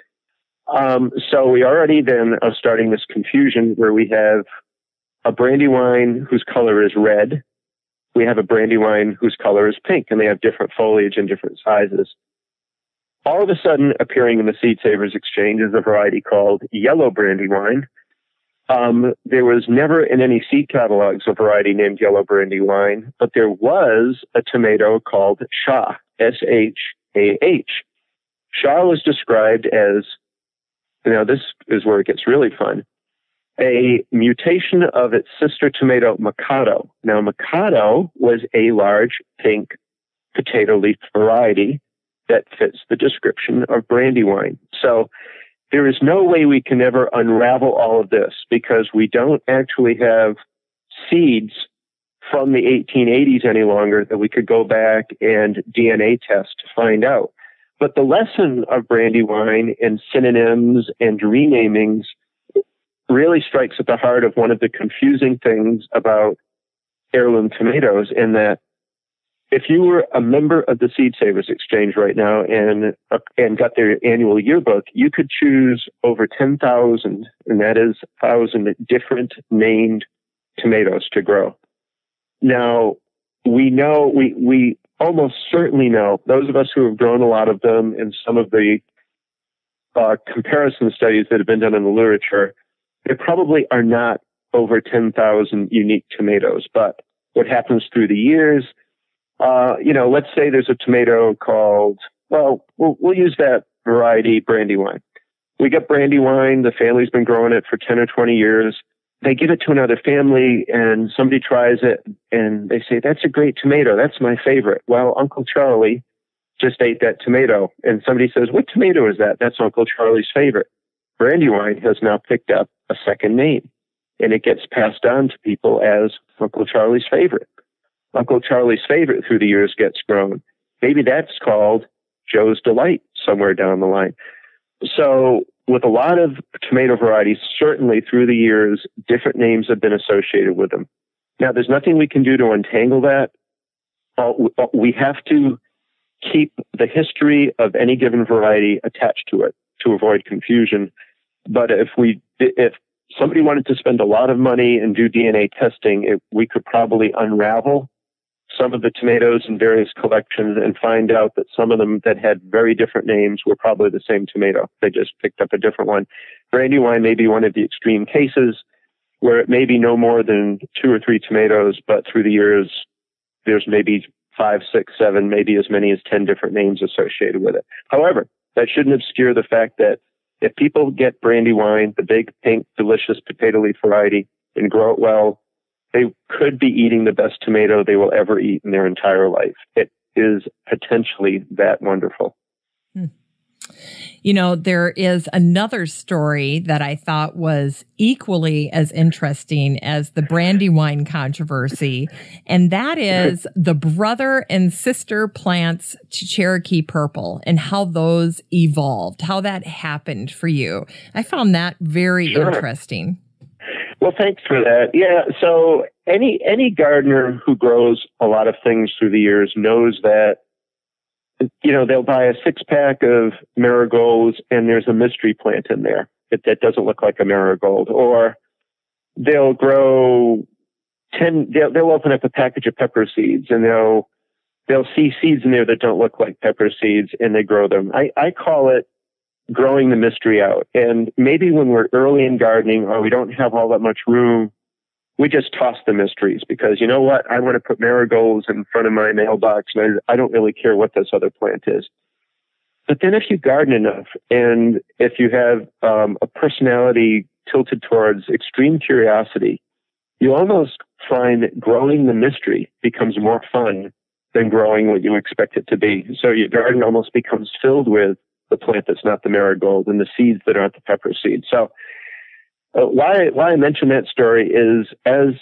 So we already then are starting this confusion where we have a Brandywine whose color is red. We have a Brandywine whose color is pink, and they have different foliage and different sizes. All of a sudden, appearing in the Seed Savers Exchange is a variety called Yellow Brandywine. There was never in any seed catalogs a variety named Yellow Brandywine, but there was a tomato called Shah, S-H-A-H. Shah was described as, now this is where it gets really fun, a mutation of its sister tomato, Mikado. Now, Mikado was a large pink potato leaf variety that fits the description of Brandywine. So there is no way we can ever unravel all of this because we don't actually have seeds from the 1880s any longer that we could go back and DNA test to find out. But the lesson of Brandywine and synonyms and renamings really strikes at the heart of one of the confusing things about heirloom tomatoes, in that if you were a member of the Seed Savers Exchange right now and got their annual yearbook, you could choose over 10,000, and that is 1,000 different named tomatoes to grow. Now, we know, we almost certainly know, those of us who have grown a lot of them, and some of the comparison studies that have been done in the literature, there probably are not over 10,000 unique tomatoes. But what happens through the years, let's say there's a tomato called, we'll use that variety, Brandywine. We got Brandywine, the family's been growing it for 10 or 20 years. They give it to another family and somebody tries it and they say, that's a great tomato. That's my favorite. Well, Uncle Charlie just ate that tomato. And somebody says, what tomato is that? That's Uncle Charlie's favorite. Brandywine has now picked up a second name, and it gets passed on to people as Uncle Charlie's favorite. Uncle Charlie's favorite through the years gets grown. Maybe that's called Joe's Delight somewhere down the line. So with a lot of tomato varieties, certainly through the years, different names have been associated with them. Now, there's nothing we can do to untangle that. We have to keep the history of any given variety attached to it to avoid confusion. But if somebody wanted to spend a lot of money and do DNA testing, we could probably unravel some of the tomatoes in various collections and find out that some of them that had very different names were probably the same tomato. They just picked up a different one. Brandywine may be one of the extreme cases where it may be no more than 2 or 3 tomatoes, but through the years, there's maybe 5, 6, 7, maybe as many as 10 different names associated with it. However, that shouldn't obscure the fact that if people get Brandywine, the big, pink, delicious potato leaf variety, and grow it well, they could be eating the best tomato they will ever eat in their entire life. It is potentially that wonderful. You know, there is another story that I thought was equally as interesting as the Brandywine controversy, and that is the brother and sister plants to Cherokee Purple and how those evolved, how that happened for you. I found that very interesting. Well, thanks for that. Yeah, so any gardener who grows a lot of things through the years knows that, you know, they'll buy a 6-pack of marigolds and there's a mystery plant in there that doesn't look like a marigold. Or they'll grow they'll open up a package of pepper seeds, and they'll see seeds in there that don't look like pepper seeds, and they grow them. I call it growing the mystery out. And maybe when we're early in gardening or we don't have all that much room, we just toss the mysteries because, you know what, I want to put marigolds in front of my mailbox, and I don't really care what this other plant is. But then if you garden enough, and if you have a personality tilted towards extreme curiosity, you almost find that growing the mystery becomes more fun than growing what you expect it to be. So your garden almost becomes filled with the plant that's not the marigold and the seeds that aren't the pepper seeds. So why I mention that story is, as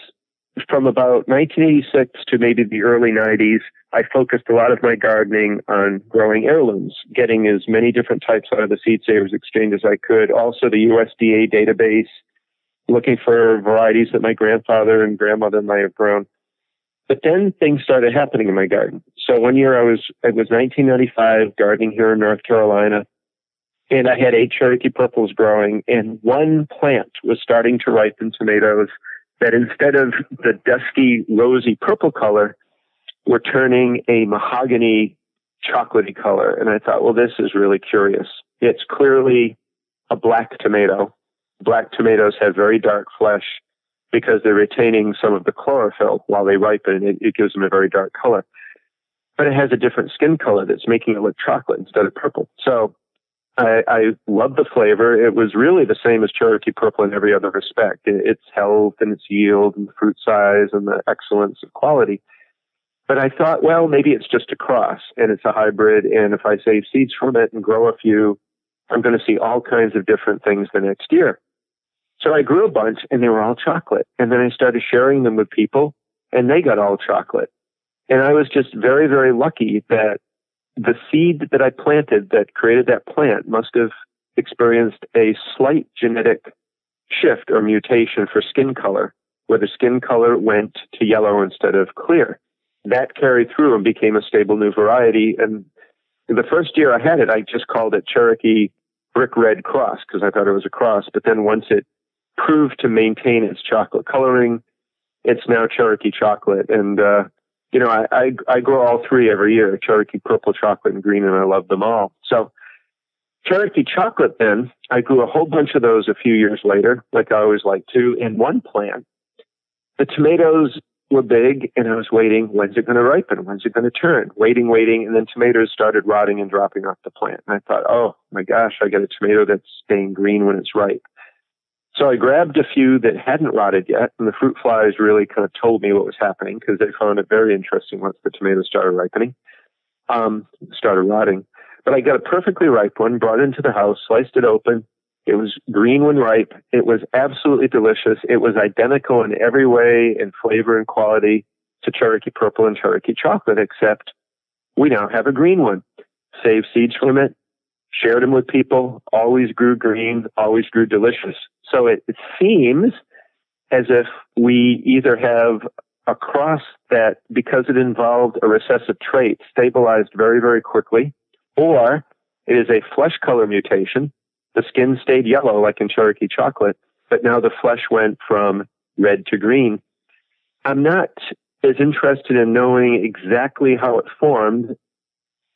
from about 1986 to maybe the early 90s, I focused a lot of my gardening on growing heirlooms, getting as many different types out of the Seed Savers Exchange as I could. Also the USDA database, looking for varieties that my grandfather and grandmother might have grown. But then things started happening in my garden. So one year it was 1995, gardening here in North Carolina, and I had 8 Cherokee Purples growing, and one plant was starting to ripen tomatoes that instead of the dusky, rosy purple color, were turning a mahogany chocolatey color. And I thought, well, this is really curious. It's clearly a black tomato. Black tomatoes have very dark flesh because they're retaining some of the chlorophyll while they ripen. It gives them a very dark color. But it has a different skin color that's making it look chocolate instead of purple. So I love the flavor. It was really the same as Cherokee Purple in every other respect. Its health and its yield and the fruit size and the excellence of quality. But I thought, well, maybe it's just a cross and it's a hybrid. And if I save seeds from it and grow a few, I'm going to see all kinds of different things the next year. So I grew a bunch and they were all chocolate. And then I started sharing them with people and they got all chocolate. And I was just very, very lucky that the seed that I planted that created that plant must have experienced a slight genetic shift or mutation for skin color, where the skin color went to yellow instead of clear. That carried through and became a stable new variety. And the first year I had it, I just called it Cherokee Brick Red Cross because I thought it was a cross. But then once it proved to maintain its chocolate coloring, it's now Cherokee Chocolate. And, I grow all 3 every year, Cherokee Purple, Chocolate, and Green, and I love them all. So Cherokee Chocolate, then, I grew a whole bunch of those a few years later, like I always like to, in one plant. The tomatoes were big, and I was waiting, when's it going to ripen? When's it going to turn? Waiting, and then tomatoes started rotting and dropping off the plant. And I thought, oh, my gosh, I got a tomato that's staying green when it's ripe. So I grabbed a few that hadn't rotted yet, and the fruit flies really kind of told me what was happening because they found it very interesting once the tomatoes started ripening, started rotting. But I got a perfectly ripe one, brought it into the house, sliced it open. It was green when ripe. It was absolutely delicious. It was identical in every way in flavor and quality to Cherokee Purple and Cherokee Chocolate, except we now have a green one. Saved seeds from it, shared them with people, always grew green, always grew delicious. So it seems as if we either have a cross that, because it involved a recessive trait, stabilized very, very quickly, or it is a flesh color mutation. The skin stayed yellow like in Cherokee Chocolate, but now the flesh went from red to green. I'm not as interested in knowing exactly how it formed,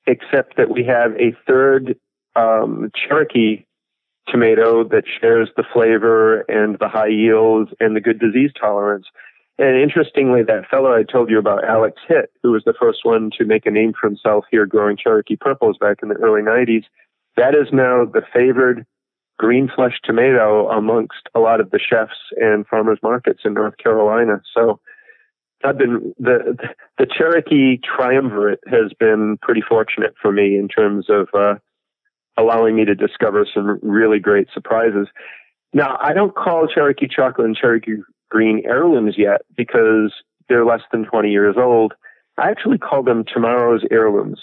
except that we have a third Cherokee tomato that shares the flavor and the high yields and the good disease tolerance. And interestingly, that fellow I told you about, Alex Hitt, who was the first one to make a name for himself here growing Cherokee Purples back in the early 90s, that is now the favored green flesh tomato amongst a lot of the chefs and farmers markets in North Carolina. So I've been, the Cherokee triumvirate has been pretty fortunate for me in terms of allowing me to discover some really great surprises. Now, I don't call Cherokee Chocolate and Cherokee Green heirlooms yet because they're less than 20 years old. I actually call them tomorrow's heirlooms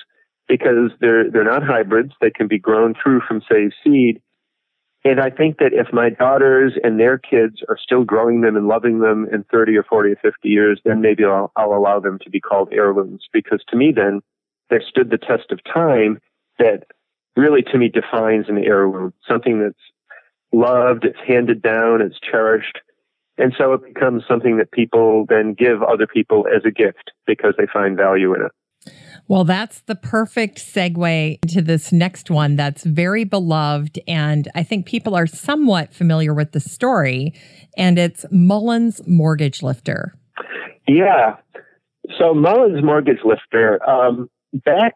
because they're not hybrids. They can be grown through from saved seed. And I think that if my daughters and their kids are still growing them and loving them in 30 or 40 or 50 years, then maybe I'll allow them to be called heirlooms, because to me then they've stood the test of time that really to me defines an heirloom, something that's loved, it's handed down, it's cherished. And so it becomes something that people then give other people as a gift because they find value in it. Well, that's the perfect segue to this next one that's very beloved, and I think people are somewhat familiar with the story, and it's Mullins Mortgage Lifter. Yeah. So Mullins Mortgage Lifter, back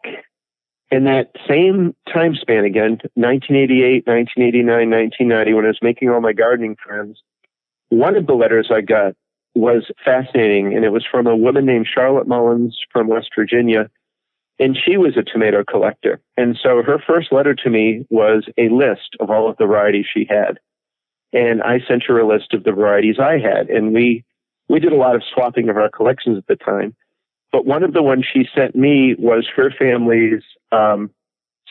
in that same time span again, 1988, 1989, 1990, when I was making all my gardening friends, one of the letters I got was fascinating, and it was from a woman named Charlotte Mullins from West Virginia. And she was a tomato collector. And so her first letter to me was a list of all of the varieties she had. And I sent her a list of the varieties I had. And we did a lot of swapping of our collections at the time. But one of the ones she sent me was her family's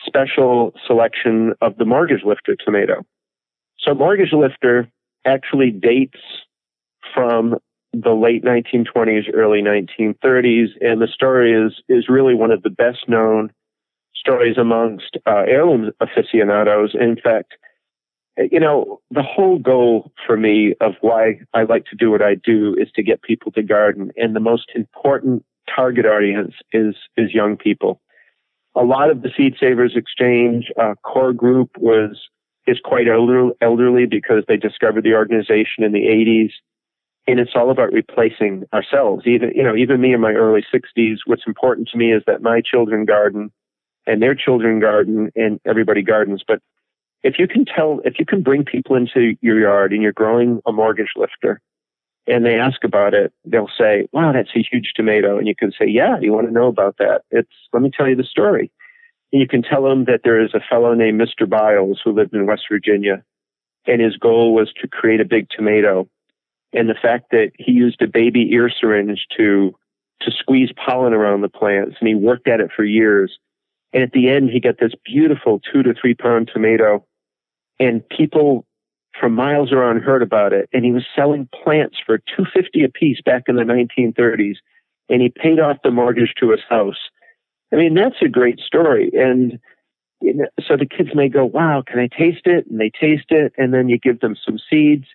special selection of the Mortgage Lifter tomato. So Mortgage Lifter actually dates from the late 1920s, early 1930s, and the story is really one of the best known stories amongst heirloom aficionados. In fact, you know, the whole goal for me of why I like to do what I do is to get people to garden, and the most important target audience is young people. A lot of the Seed Savers Exchange core group is quite elderly because they discovered the organization in the 80s. And it's all about replacing ourselves. Even me in my early 60s, what's important to me is that my children garden and their children garden and everybody gardens. But if you can bring people into your yard and you're growing a Mortgage Lifter and they ask about it, they'll say, wow, that's a huge tomato. And you can say, yeah, you want to know about that? Let me tell you the story. And you can tell them that there is a fellow named Mr. Biles who lived in West Virginia, and his goal was to create a big tomato. And the fact that he used a baby ear syringe to squeeze pollen around the plants, and he worked at it for years. And at the end, he got this beautiful 2 to 3 pound tomato, and people from miles around heard about it. And he was selling plants for $2.50 a piece back in the 1930s, and he paid off the mortgage to his house. I mean, that's a great story. And so the kids may go, wow, can I taste it? And they taste it, and then you give them some seeds.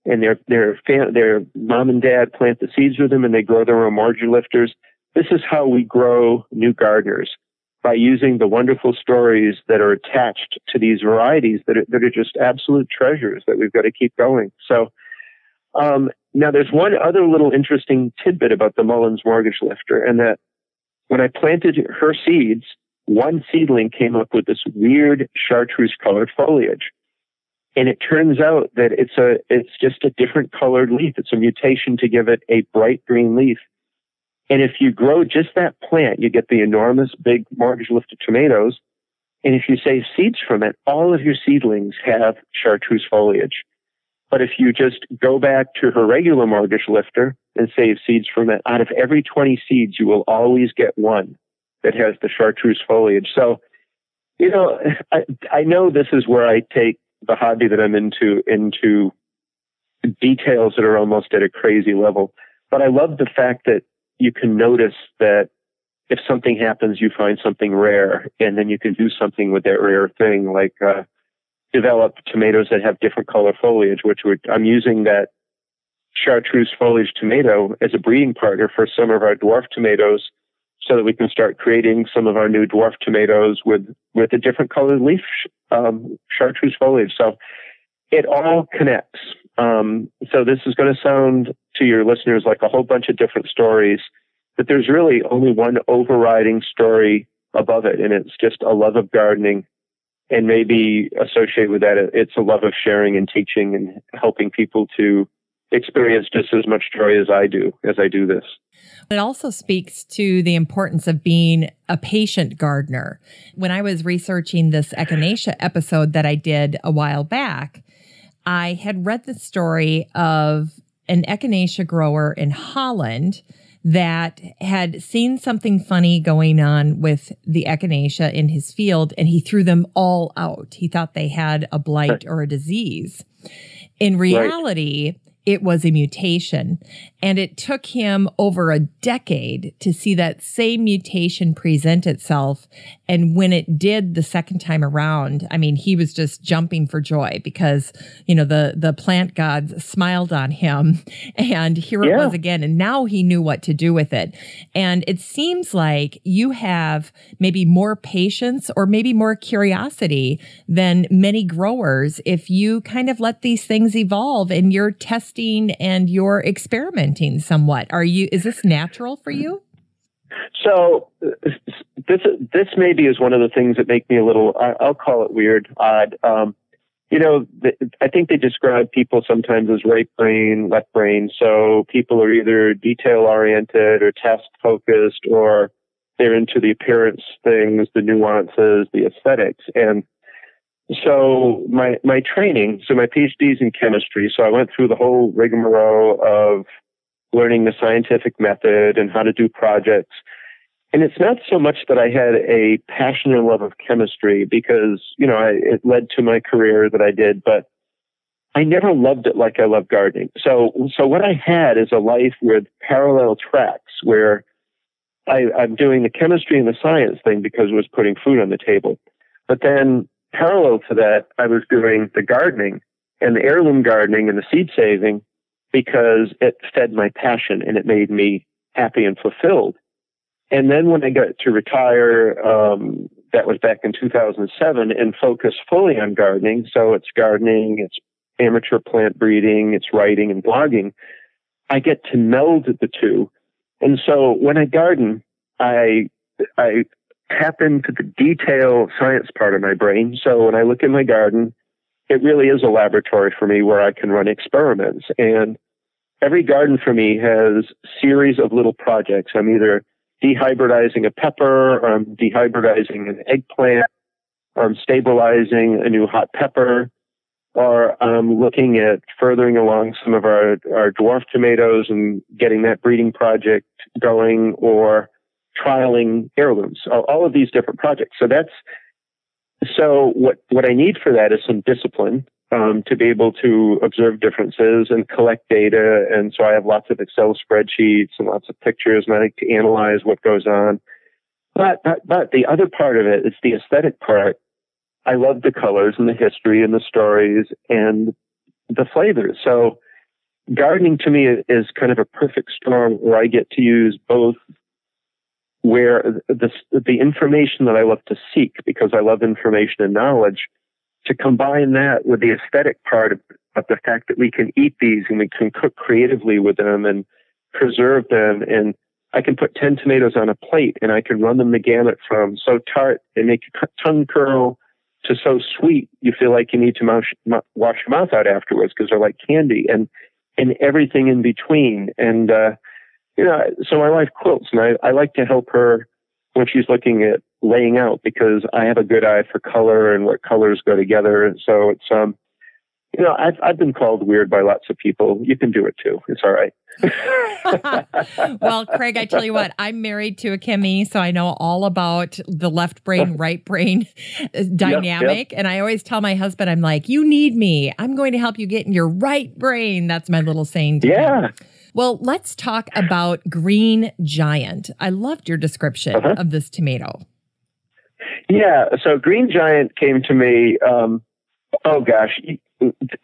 And their mom and dad plant the seeds with them, and they grow their own Mortgage Lifters. This is how we grow new gardeners, by using the wonderful stories that are attached to these varieties that are just absolute treasures that we've got to keep going. So now there's one other little interesting tidbit about the Mullins Mortgage Lifter, and that when I planted her seeds, one seedling came up with this weird chartreuse-colored foliage. And it turns out that it's just a different colored leaf. It's a mutation to give it a bright green leaf. And if you grow just that plant, you get the enormous big Mortgage Lifter tomatoes. And if you save seeds from it, all of your seedlings have chartreuse foliage. But if you just go back to her regular Mortgage Lifter and save seeds from it, out of every 20 seeds, you will always get one that has the chartreuse foliage. So, you know, I know this is where I take the hobby that I'm into details that are almost at a crazy level. But I love the fact that you can notice that if something happens, you find something rare, and then you can do something with that rare thing, like develop tomatoes that have different color foliage, I'm using that chartreuse foliage tomato as a breeding partner for some of our dwarf tomatoes, so that we can start creating some of our new dwarf tomatoes with a different colored leaf, chartreuse foliage. So it all connects. So this is going to sound to your listeners like a whole bunch of different stories, but there's really only one overriding story above it, and it's just a love of gardening. And maybe associated with that, it's a love of sharing and teaching and helping people to experience just as much joy as I do this. It also speaks to the importance of being a patient gardener. When I was researching this echinacea episode that I did a while back, I had read the story of an echinacea grower in Holland that had seen something funny going on with the echinacea in his field, and he threw them all out. He thought they had a blight or a disease. In reality, it was a mutation, and it took him over a decade to see that same mutation present itself And when it did the second time around, I mean, he was just jumping for joy because, you know, the plant gods smiled on him, and here it was again. And now he knew what to do with it. And it seems like you have maybe more patience or maybe more curiosity than many growers if you kind of let these things evolve and you're testing and you're experimenting somewhat. Is this natural for you? So this maybe is one of the things that make me a little, I'll call it weird, odd. You know, I think they describe people sometimes as right brain, left brain. So people are either detail oriented or task focused, or they're into the appearance things, the nuances, the aesthetics. And so my training, so my PhD is in chemistry. So I went through the whole rigmarole of learning the scientific method and how to do projects. And it's not so much that I had a passion and love of chemistry because, you know, it led to my career that I did, but I never loved it like I love gardening. So what I had is a life with parallel tracks where I'm doing the chemistry and the science thing because it was putting food on the table. But then parallel to that, I was doing the gardening and the heirloom gardening and the seed saving because it fed my passion and it made me happy and fulfilled. And then when I got to retire, that was back in 2007, and focus fully on gardening. So it's gardening, it's amateur plant breeding, it's writing and blogging. I get to meld the two. And so when I garden, I tap into the detail science part of my brain. So when I look in my garden, it really is a laboratory for me where I can run experiments. And every garden for me has a series of little projects. I'm either dehybridizing a pepper, or I'm dehybridizing an eggplant, or I'm stabilizing a new hot pepper, or I'm looking at furthering along some of our dwarf tomatoes and getting that breeding project going, or trialing heirlooms, all of these different projects. So what I need for that is some discipline, to be able to observe differences and collect data. And so I have lots of Excel spreadsheets and lots of pictures, and I like to analyze what goes on. But the other part of it is the aesthetic part. I love the colors and the history and the stories and the flavors. So gardening to me is kind of a perfect storm where I get to use both, where the information that I love to seek, because I love information and knowledge, to combine that with the aesthetic part of the fact that we can eat these and we can cook creatively with them and preserve them. And I can put 10 tomatoes on a plate and I can run them the gamut from so tart and make your tongue curl to so sweet you feel like you need to wash your mouth out afterwards because they're like candy, and everything in between. And, you know, so my wife quilts, and I like to help her when she's looking at laying out, because I have a good eye for color and what colors go together. And so it's, you know, I've been called weird by lots of people. You can do it too. It's all right. Well, Craig, I tell you what, I'm married to a Kimmy, so I know all about the left brain, right brain dynamic. Yep. And I always tell my husband, I'm like, you need me. I'm going to help you get in your right brain. That's my little saying to him. Well, let's talk about Green Giant. I loved your description of this tomato. Yeah, so Green Giant came to me,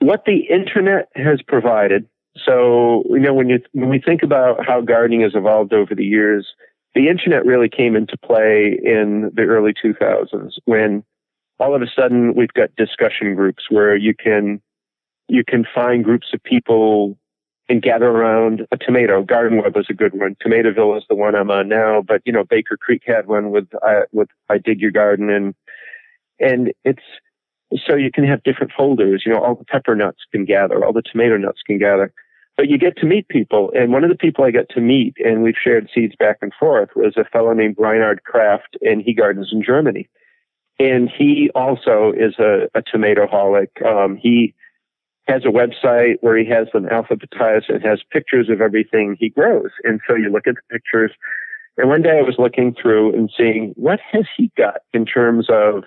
what the internet has provided. So, you know, when we think about how gardening has evolved over the years, the internet really came into play in the early 2000s, when all of a sudden we've got discussion groups where you can find groups of people and gather around a tomato. Garden Web is a good one. Tomatoville is the one I'm on now, but you know, Baker Creek had one with I Dig Your Garden, and it's so you can have different folders. You know, all the pepper nuts can gather, all the tomato nuts can gather, but you get to meet people. And one of the people I got to meet, and we've shared seeds back and forth, was a fellow named Reinhard Kraft, and he gardens in Germany, and he also is a tomato-holic. He has a website where he has them alphabetized and has pictures of everything he grows. And so you look at the pictures. And one day I was looking through and seeing what has he got in terms of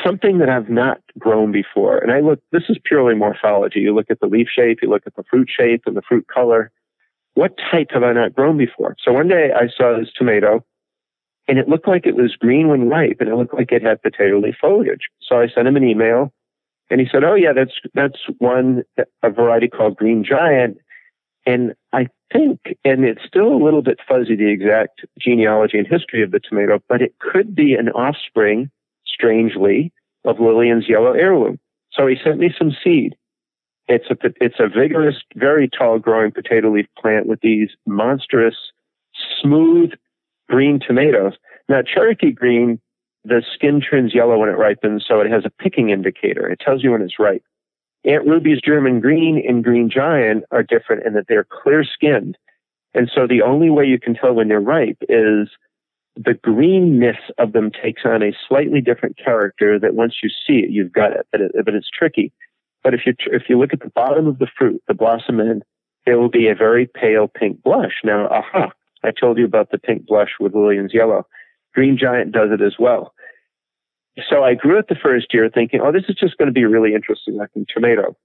something that I've not grown before. And this is purely morphology. You look at the leaf shape, you look at the fruit shape and the fruit color. What type have I not grown before? So one day I saw this tomato, and it looked like it was green when ripe, and it looked like it had potato leaf foliage. So I sent him an email, and he said, "Oh yeah, that's a variety called Green Giant." And I think, and it's still a little bit fuzzy, the exact genealogy and history of the tomato, but it could be an offspring, strangely, of Lillian's yellow heirloom. So he sent me some seed. It's a vigorous, very tall growing potato leaf plant with these monstrous, smooth green tomatoes. Now, Cherokee green, the skin turns yellow when it ripens, so it has a picking indicator. It tells you when it's ripe. Aunt Ruby's German Green and Green Giant are different in that they're clear skinned. And so the only way you can tell when they're ripe is the greenness of them takes on a slightly different character that once you see it, you've got it, but it's tricky. But if you look at the bottom of the fruit, the blossom end, there will be a very pale pink blush. Now, I told you about the pink blush with Lillian's yellow. Green Giant does it as well. So I grew it the first year thinking, this is just going to be a really interesting looking tomato.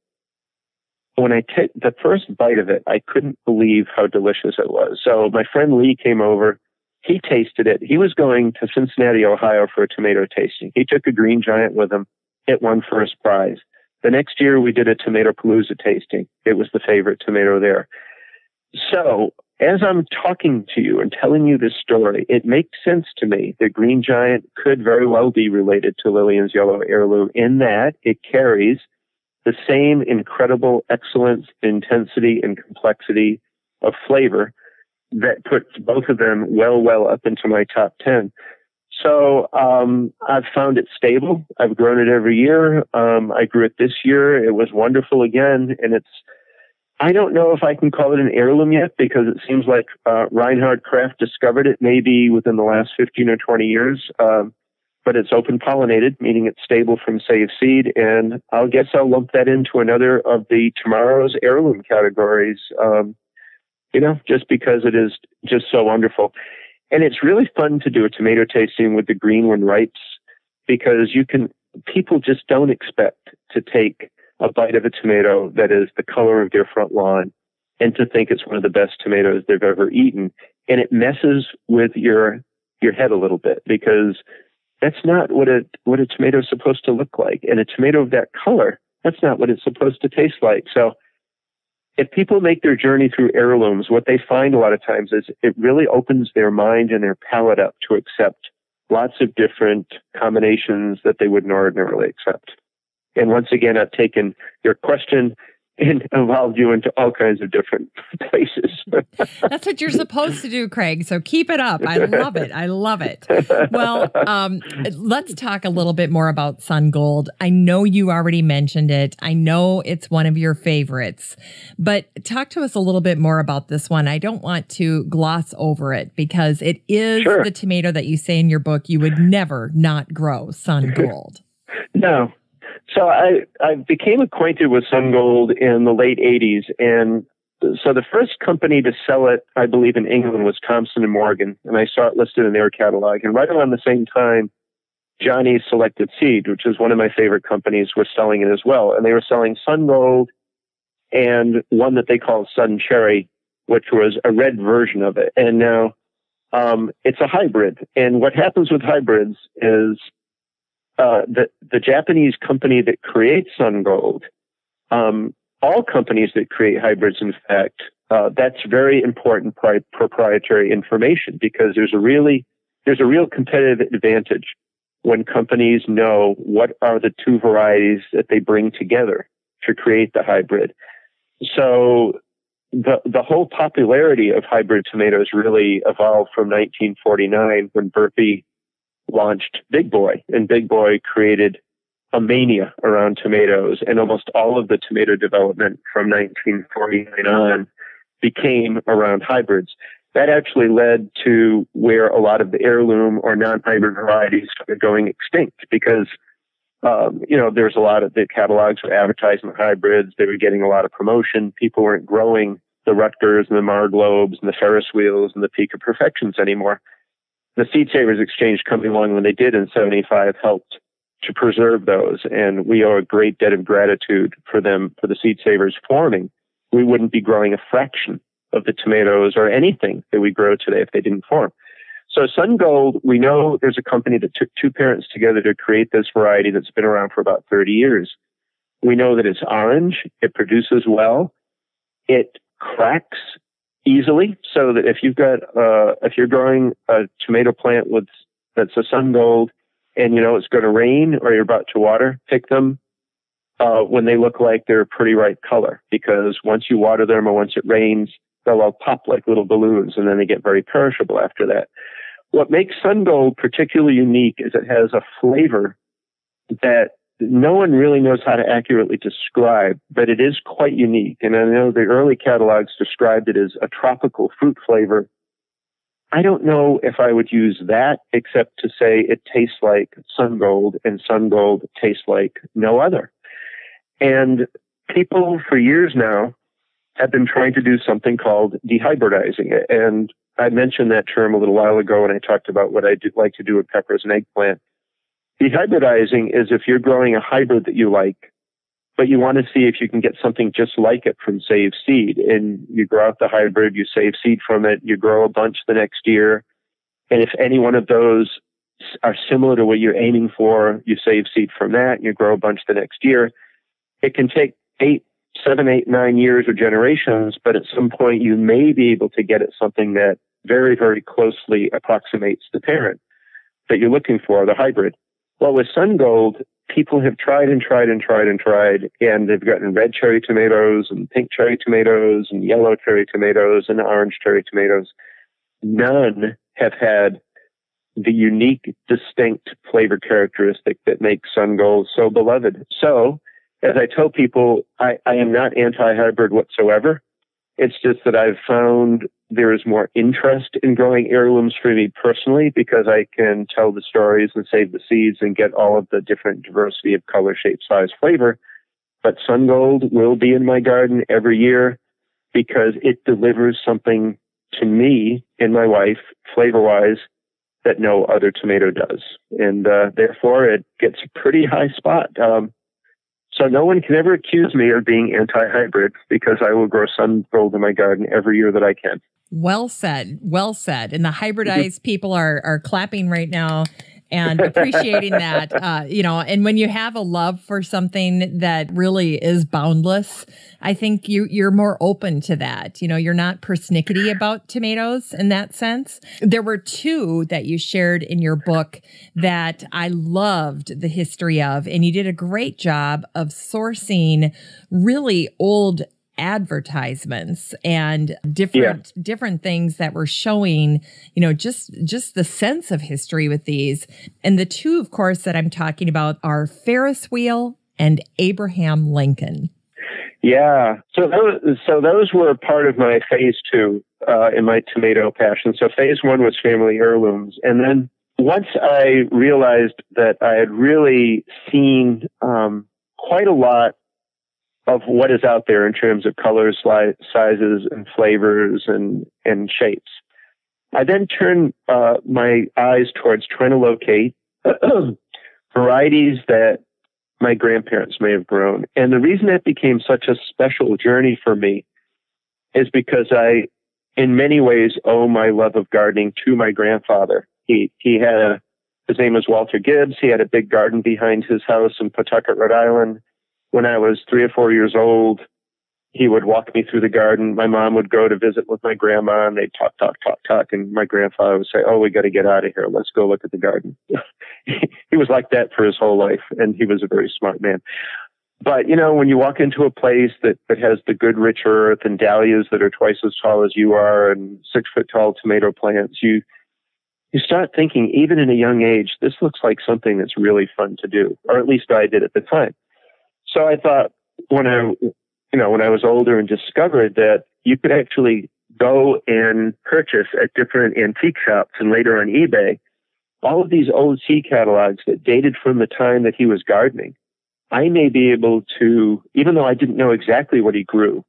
When I took the first bite of it, I couldn't believe how delicious it was. So my friend Lee came over. He tasted it. He was going to Cincinnati, Ohio for a tomato tasting. He took a Green Giant with him. It won first prize. The next year we did a Tomato Palooza tasting. It was the favorite tomato there. So as I'm talking to you and telling you this story, it makes sense to me that Green Giant could very well be related to Lillian's yellow heirloom in that it carries the same incredible excellence, intensity, and complexity of flavor that puts both of them well up into my top 10. So I've found it stable. I've grown it every year. I grew it this year. It was wonderful again, and I don't know if I can call it an heirloom yet because it seems like Reinhard Kraft discovered it maybe within the last 15 or 20 years. But it's open pollinated, meaning it's stable from saved seed. And I'll lump that into another of the tomorrow's heirloom categories, just because it is just so wonderful. And it's really fun to do a tomato tasting with the green when ripes because people just don't expect to take a bite of a tomato that is the color of their front lawn and to think it's one of the best tomatoes they've ever eaten. And it messes with your head a little bit because that's not what a tomato is supposed to look like. And a tomato of that color, that's not what it's supposed to taste like. So if people make their journey through heirlooms, what they find a lot of times is it really opens their mind and their palate up to accept lots of different combinations that they wouldn't ordinarily accept. And once again, I've taken your question and evolved you into all kinds of different places. That's what you're supposed to do, Craig. So keep it up. I love it. I love it. Well, let's talk a little bit more about Sun Gold. I know you already mentioned it. I know it's one of your favorites, but talk to us a little bit more about this one. I don't want to gloss over it because it is the tomato that you say in your book you would never not grow, Sun Gold. No. So I became acquainted with Sun Gold in the late 80s. And so the first company to sell it, I believe, in England was Thompson & Morgan. And I saw it listed in their catalog. And right around the same time, Johnny's Selected Seed, which is one of my favorite companies, was selling it as well. And they were selling Sun Gold and one that they called Sun Cherry, which was a red version of it. And now it's a hybrid. And what happens with hybrids is the Japanese company that creates Sun Gold, all companies that create hybrids, in fact, that's very important proprietary information because there's a real competitive advantage when companies know what are the two varieties that they bring together to create the hybrid. So the whole popularity of hybrid tomatoes really evolved from 1949 when Burpee launched Big Boy, and Big Boy created a mania around tomatoes, and almost all of the tomato development from 1949 on became around hybrids. That actually led to where a lot of the heirloom or non-hybrid varieties started going extinct because, there's a lot of the catalogs were advertising hybrids. They were getting a lot of promotion. People weren't growing the Rutgers and the Marglobes and the Ferris wheels and the Peak of Perfections anymore. The Seed Savers Exchange coming along when they did in 75 helped to preserve those. And we owe a great debt of gratitude for them, for the Seed Savers forming. We wouldn't be growing a fraction of the tomatoes or anything that we grow today if they didn't form. So Sun Gold, we know there's a company that took two parents together to create this variety that's been around for about 30 years. We know that it's orange. It produces well. It cracks easily, so that if you're growing a tomato plant that's a Sun Gold, and you know it's going to rain or you're about to water, pick them when they look like they're a pretty ripe color, because once you water them or once it rains, they'll all pop like little balloons, and then they get very perishable after that. What makes Sun Gold particularly unique is it has a flavor that no one really knows how to accurately describe, but it is quite unique. And I know the early catalogs described it as a tropical fruit flavor. I don't know if I would use that, except to say it tastes like Sun Gold, and Sun Gold tastes like no other. And people for years now have been trying to do something called dehybridizing it. And I mentioned that term a little while ago when I talked about what I like to do with peppers and eggplant. Dehybridizing is if you're growing a hybrid that you like, but you want to see if you can get something just like it from saved seed. And you grow out the hybrid, you save seed from it, you grow a bunch the next year. And if any one of those are similar to what you're aiming for, you save seed from that, you grow a bunch the next year. It can take 7, 8, 9 years or generations, but at some point you may be able to get at something that very, very closely approximates the parent that you're looking for, the hybrid. Well, with Sun Gold, people have tried and tried and tried and tried, and they've gotten red cherry tomatoes and pink cherry tomatoes and yellow cherry tomatoes and orange cherry tomatoes. None have had the unique, distinct flavor characteristic that makes Sun Gold so beloved. So, as I tell people, I am not anti-hybrid whatsoever. It's just that I've found there is more interest in growing heirlooms for me personally, because I can tell the stories and save the seeds and get all of the different diversity of color, shape, size, flavor. But Sun Gold will be in my garden every year because it delivers something to me and my wife, flavor-wise, that no other tomato does. And therefore, it gets a pretty high spot. So no one can ever accuse me of being anti-hybrid, because I will grow Sun Gold in my garden every year that I can. Well said. Well said. And the hybridized people are clapping right now and appreciating that, and when you have a love for something that really is boundless, I think you're more open to that. You're not persnickety about tomatoes in that sense. There were two that you shared in your book that I loved the history of, and you did a great job of sourcing really old advertisements and different things that were showing, just the sense of history with these. And the two, of course, that I'm talking about are Ferris wheel and Abraham Lincoln. Yeah. So those were part of my phase 2 in my tomato passion. So phase 1 was family heirlooms. And then once I realized that I had really seen quite a lot of what is out there in terms of colors, sizes, and flavors and shapes, I then turned my eyes towards trying to locate varieties that my grandparents may have grown. And the reason that became such a special journey for me is because I, in many ways, owe my love of gardening to my grandfather. He had his name was Walter Gibbs. He had a big garden behind his house in Pawtucket, Rhode Island. When I was 3 or 4 years old, he would walk me through the garden. My mom would go to visit with my grandma, and they'd talk. And my grandfather would say, "Oh, we got to get out of here. Let's go look at the garden." He was like that for his whole life, and he was a very smart man. But, when you walk into a place that has the good, rich earth and dahlias that are twice as tall as you are and 6-foot-tall tomato plants, you start thinking, even in a young age, this looks like something that's really fun to do, or at least I did at the time. So I thought when I was older and discovered that you could actually go and purchase at different antique shops and later on eBay, all of these old seed catalogs that dated from the time that he was gardening, I may be able to, even though I didn't know exactly what he grew,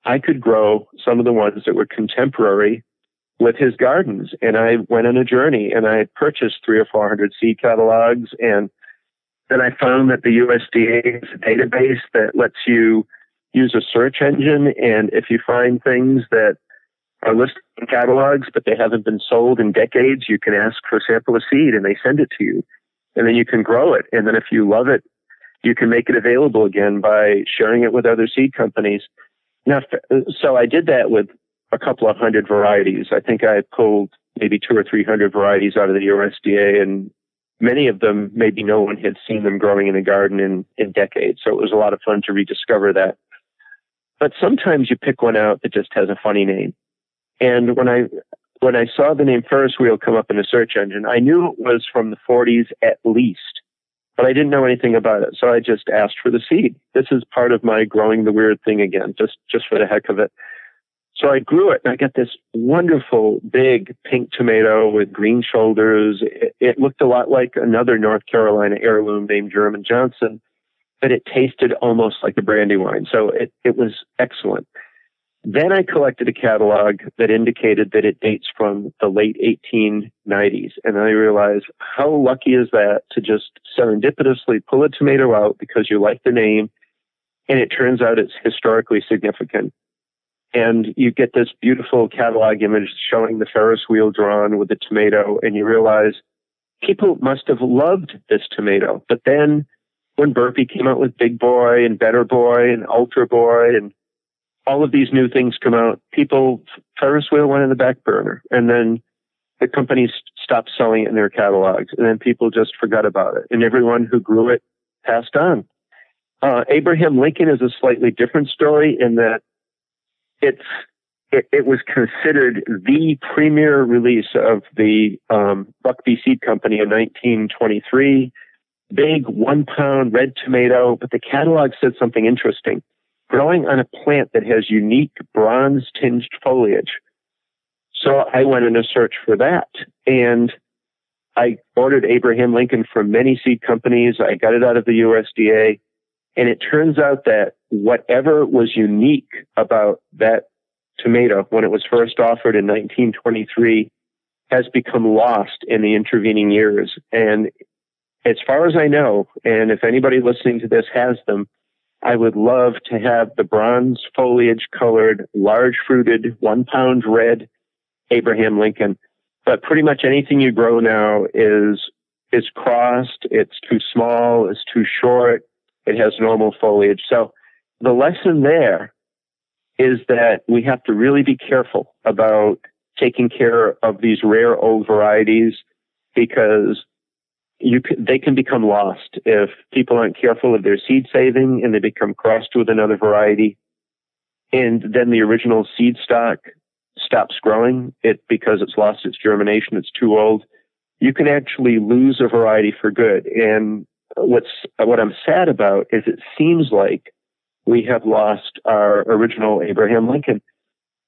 I could grow some of the ones that were contemporary with his gardens. And I went on a journey and I purchased 300 or 400 seed catalogs, and then I found that the USDA is a database that lets you use a search engine. And if you find things that are listed in catalogs, but they haven't been sold in decades, you can ask for a sample of seed and they send it to you. And then you can grow it. And then if you love it, you can make it available again by sharing it with other seed companies. Now, so I did that with a couple of hundred varieties. I think I pulled maybe 200 or 300 varieties out of the USDA, and many of them, maybe no one had seen them growing in a garden in decades. So it was a lot of fun to rediscover that. But sometimes you pick one out that just has a funny name. And when I saw the name Ferris wheel come up in the search engine, I knew it was from the 40s at least, but I didn't know anything about it. So I just asked for the seed. This is part of my growing the weird thing again, just for the heck of it. So I grew it, and I got this wonderful big pink tomato with green shoulders. It looked a lot like another North Carolina heirloom named German Johnson, but it tasted almost like a Brandywine. So it was excellent. Then I collected a catalog that indicated that it dates from the late 1890s. And I realized, how lucky is that to just serendipitously pull a tomato out because you like the name, and it turns out it's historically significant. And you get this beautiful catalog image showing the Ferris wheel drawn with the tomato, and you realize people must have loved this tomato. But then when Burpee came out with Big Boy and Better Boy and Ultra Boy and all of these new things come out, Ferris wheel went in the back burner, and then the companies stopped selling it in their catalogs, and then people just forgot about it, and everyone who grew it passed on. Abraham Lincoln is a slightly different story in that it was considered the premier release of the Buckbee Seed Company in 1923. Big 1 pound red tomato, but the catalog said something interesting. Growing on a plant that has unique bronze-tinged foliage. So I went in a search for that, and I ordered Abraham Lincoln from many seed companies. I got it out of the USDA, and it turns out that whatever was unique about that tomato when it was first offered in 1923 has become lost in the intervening years. And as far as I know, and if anybody listening to this has them, I would love to have the bronze foliage colored, large fruited, 1 pound red Abraham Lincoln. But pretty much anything you grow now is crossed. It's too small. It's too short. It has normal foliage. So the lesson there is that we have to really be careful about taking care of these rare old varieties, because they can become lost if people aren't careful of their seed saving and they become crossed with another variety. And then the original seed stock stops growing because it's lost its germination, it's too old. You can actually lose a variety for good. And what I'm sad about is it seems like we have lost our original Abraham Lincoln.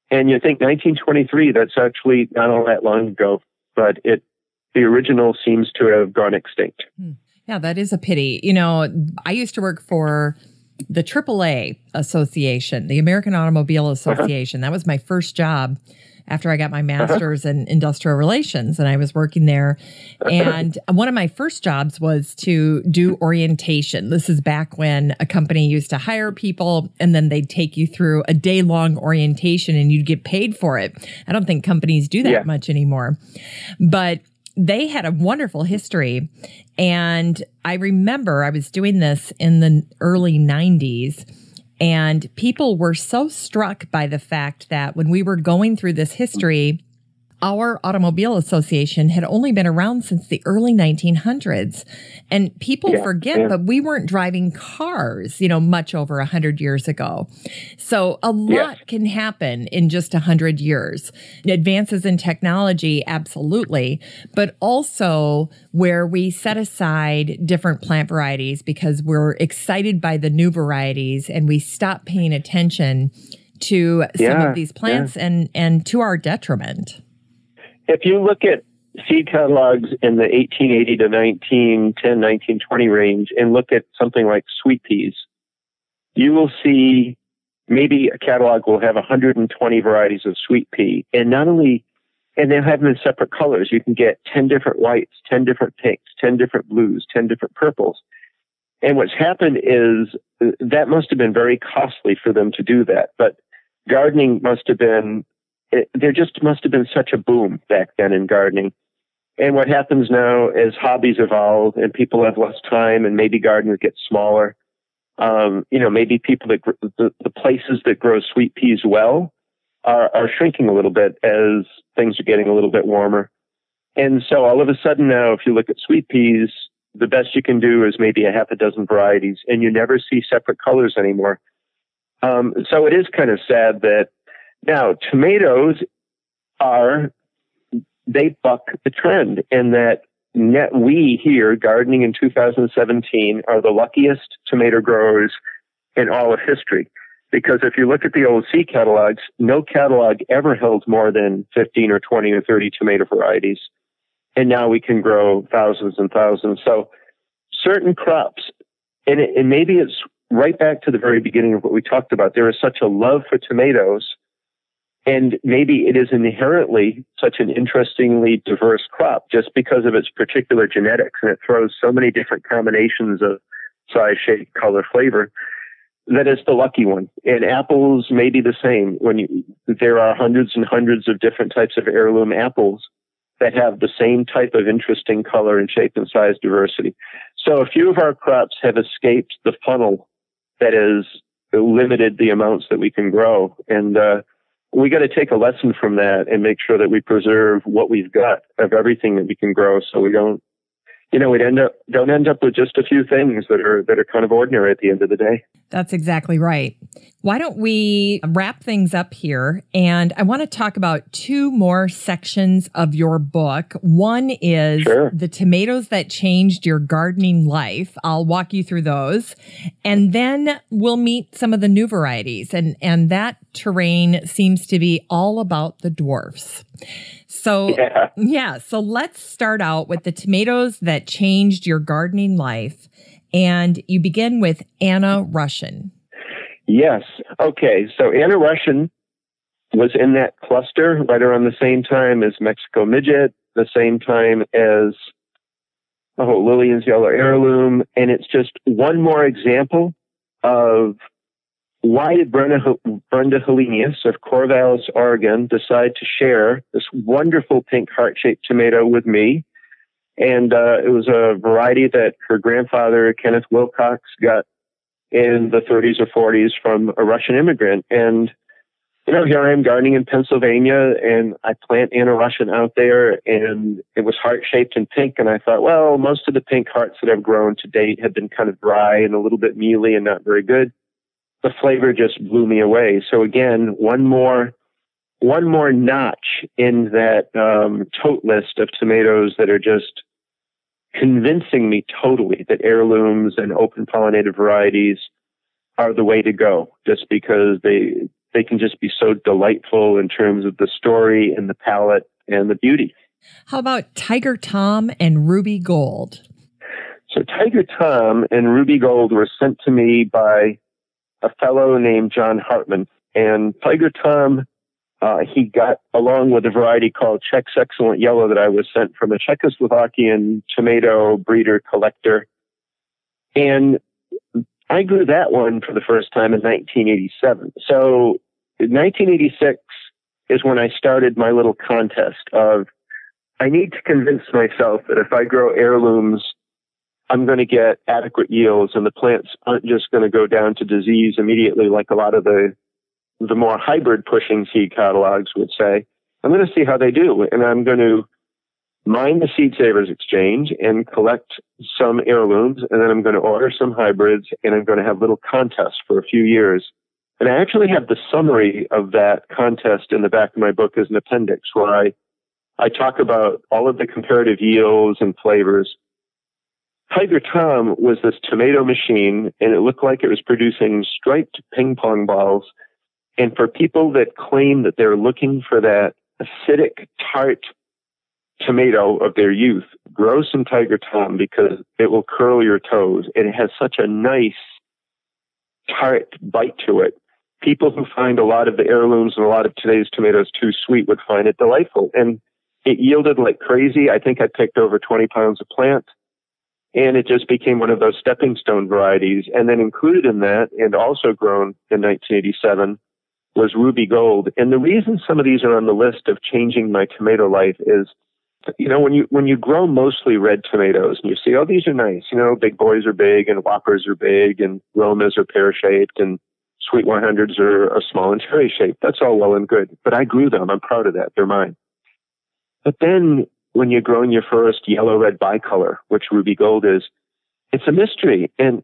And you think 1923, that's actually not all that long ago, but the original seems to have gone extinct. Yeah, that is a pity. You know, I used to work for the AAA Association, the American Automobile Association. That was my first job after I got my master's in industrial relations, and I was working there. And one of my first jobs was to do orientation. This is back when a company used to hire people, and then they'd take you through a day-long orientation, and you'd get paid for it. I don't think companies do that much anymore. But they had a wonderful history. And I remember I was doing this in the early 90s, and people were so struck by the fact that when we were going through this history, our automobile association had only been around since the early 1900s. And people forget that we weren't driving cars, much over 100 years ago. So a lot can happen in just 100 years. Advances in technology, absolutely, but also where we set aside different plant varieties because we're excited by the new varieties and we stop paying attention to some of these plants and to our detriment. If you look at seed catalogs in the 1880 to 1910, 1920 range and look at something like sweet peas, you will see maybe a catalog will have 120 varieties of sweet pea. And they'll have them in separate colors. You can get 10 different whites, 10 different pinks, 10 different blues, 10 different purples. And what's happened is that must have been very costly for them to do that. But gardening must have been there just must have been such a boom back then in gardening. And what happens now as hobbies evolve and people have less time and maybe gardens get smaller, maybe people the places that grow sweet peas well are shrinking a little bit as things are getting a little bit warmer. And so all of a sudden now, if you look at sweet peas, the best you can do is maybe a half a dozen varieties, and you never see separate colors anymore. So it is kind of sad that now tomatoes they buck the trend, and that we here gardening in 2017 are the luckiest tomato growers in all of history. Because if you look at the old seed catalogs, no catalog ever held more than 15 or 20 or 30 tomato varieties. And now we can grow thousands and thousands. So certain crops, and maybe it's right back to the very beginning of what we talked about. There is such a love for tomatoes, and maybe it is inherently such an interestingly diverse crop just because of its particular genetics, and it throws so many different combinations of size, shape, color, flavor, that it's the lucky one. And apples may be the same. There are hundreds and hundreds of different types of heirloom apples that have the same type of interesting color and shape and size diversity. So a few of our crops have escaped the funnel that has limited the amounts that we can grow. And we got to take a lesson from that and make sure that we preserve what we've got of everything that we can grow, so we don't end up with just a few things that are kind of ordinary at the end of the day. That's exactly right. Why don't we wrap things up here? And I want to talk about two more sections of your book. One is the tomatoes that changed your gardening life. I'll walk you through those. And then we'll meet some of the new varieties. And that terrain seems to be all about the dwarfs. So, so let's start out with the tomatoes that changed your gardening life. And you begin with Anna Russian. Yes. Okay. So Anna Russian was in that cluster right around the same time as Mexico Midget, the same time as Lillian's Yellow Heirloom. And it's just one more example of why did Brenda Helenius of Corvallis, Oregon, decide to share this wonderful pink heart-shaped tomato with me? And it was a variety that her grandfather, Kenneth Wilcox, got in the 30s or 40s from a Russian immigrant. And, here I am gardening in Pennsylvania, and I plant Anna Russian out there, and it was heart-shaped and pink. And I thought, well, most of the pink hearts that I've grown to date have been kind of dry and a little bit mealy and not very good. The flavor just blew me away. So again, one more notch in that tote list of tomatoes that are just convincing me totally that heirlooms and open pollinated varieties are the way to go, just because they can just be so delightful in terms of the story and the palette and the beauty. How about Tiger Tom and Ruby Gold? So Tiger Tom and Ruby Gold were sent to me by a fellow named John Hartman. And Tiger Tom, he got along with a variety called Czech's Excellent Yellow that I was sent from a Czechoslovakian tomato breeder collector. And I grew that one for the first time in 1987. So in 1986 is when I started my little contest of, I need to convince myself that if I grow heirlooms, I'm going to get adequate yields, and the plants aren't just going to go down to disease immediately like a lot of the more hybrid pushing seed catalogs would say. I'm going to see how they do, and I'm going to mine the Seed Savers Exchange and collect some heirlooms, and then I'm going to order some hybrids, and I'm going to have little contests for a few years. And I actually have the summary of that contest in the back of my book as an appendix, where I talk about all of the comparative yields and flavors. Tiger Tom was this tomato machine, and it looked like it was producing striped ping pong balls. And for people that claim that they're looking for that acidic, tart tomato of their youth, grow some Tiger Tom, because it will curl your toes. And it has such a nice, tart bite to it. People who find a lot of the heirlooms and a lot of today's tomatoes too sweet would find it delightful. And it yielded like crazy. I think I picked over 20 pounds of plant. And it just became one of those stepping stone varieties. And then included in that, and also grown in 1987, was Ruby Gold. And the reason some of these are on the list of changing my tomato life is, when you grow mostly red tomatoes and you see, oh, these are nice, big boys are big and whoppers are big and Romas are pear-shaped and sweet 100s are small and cherry-shaped. That's all well and good. But I grew them. I'm proud of that. They're mine. But then when you're growing your first yellow-red bicolor, which Ruby Gold is, it's a mystery. And,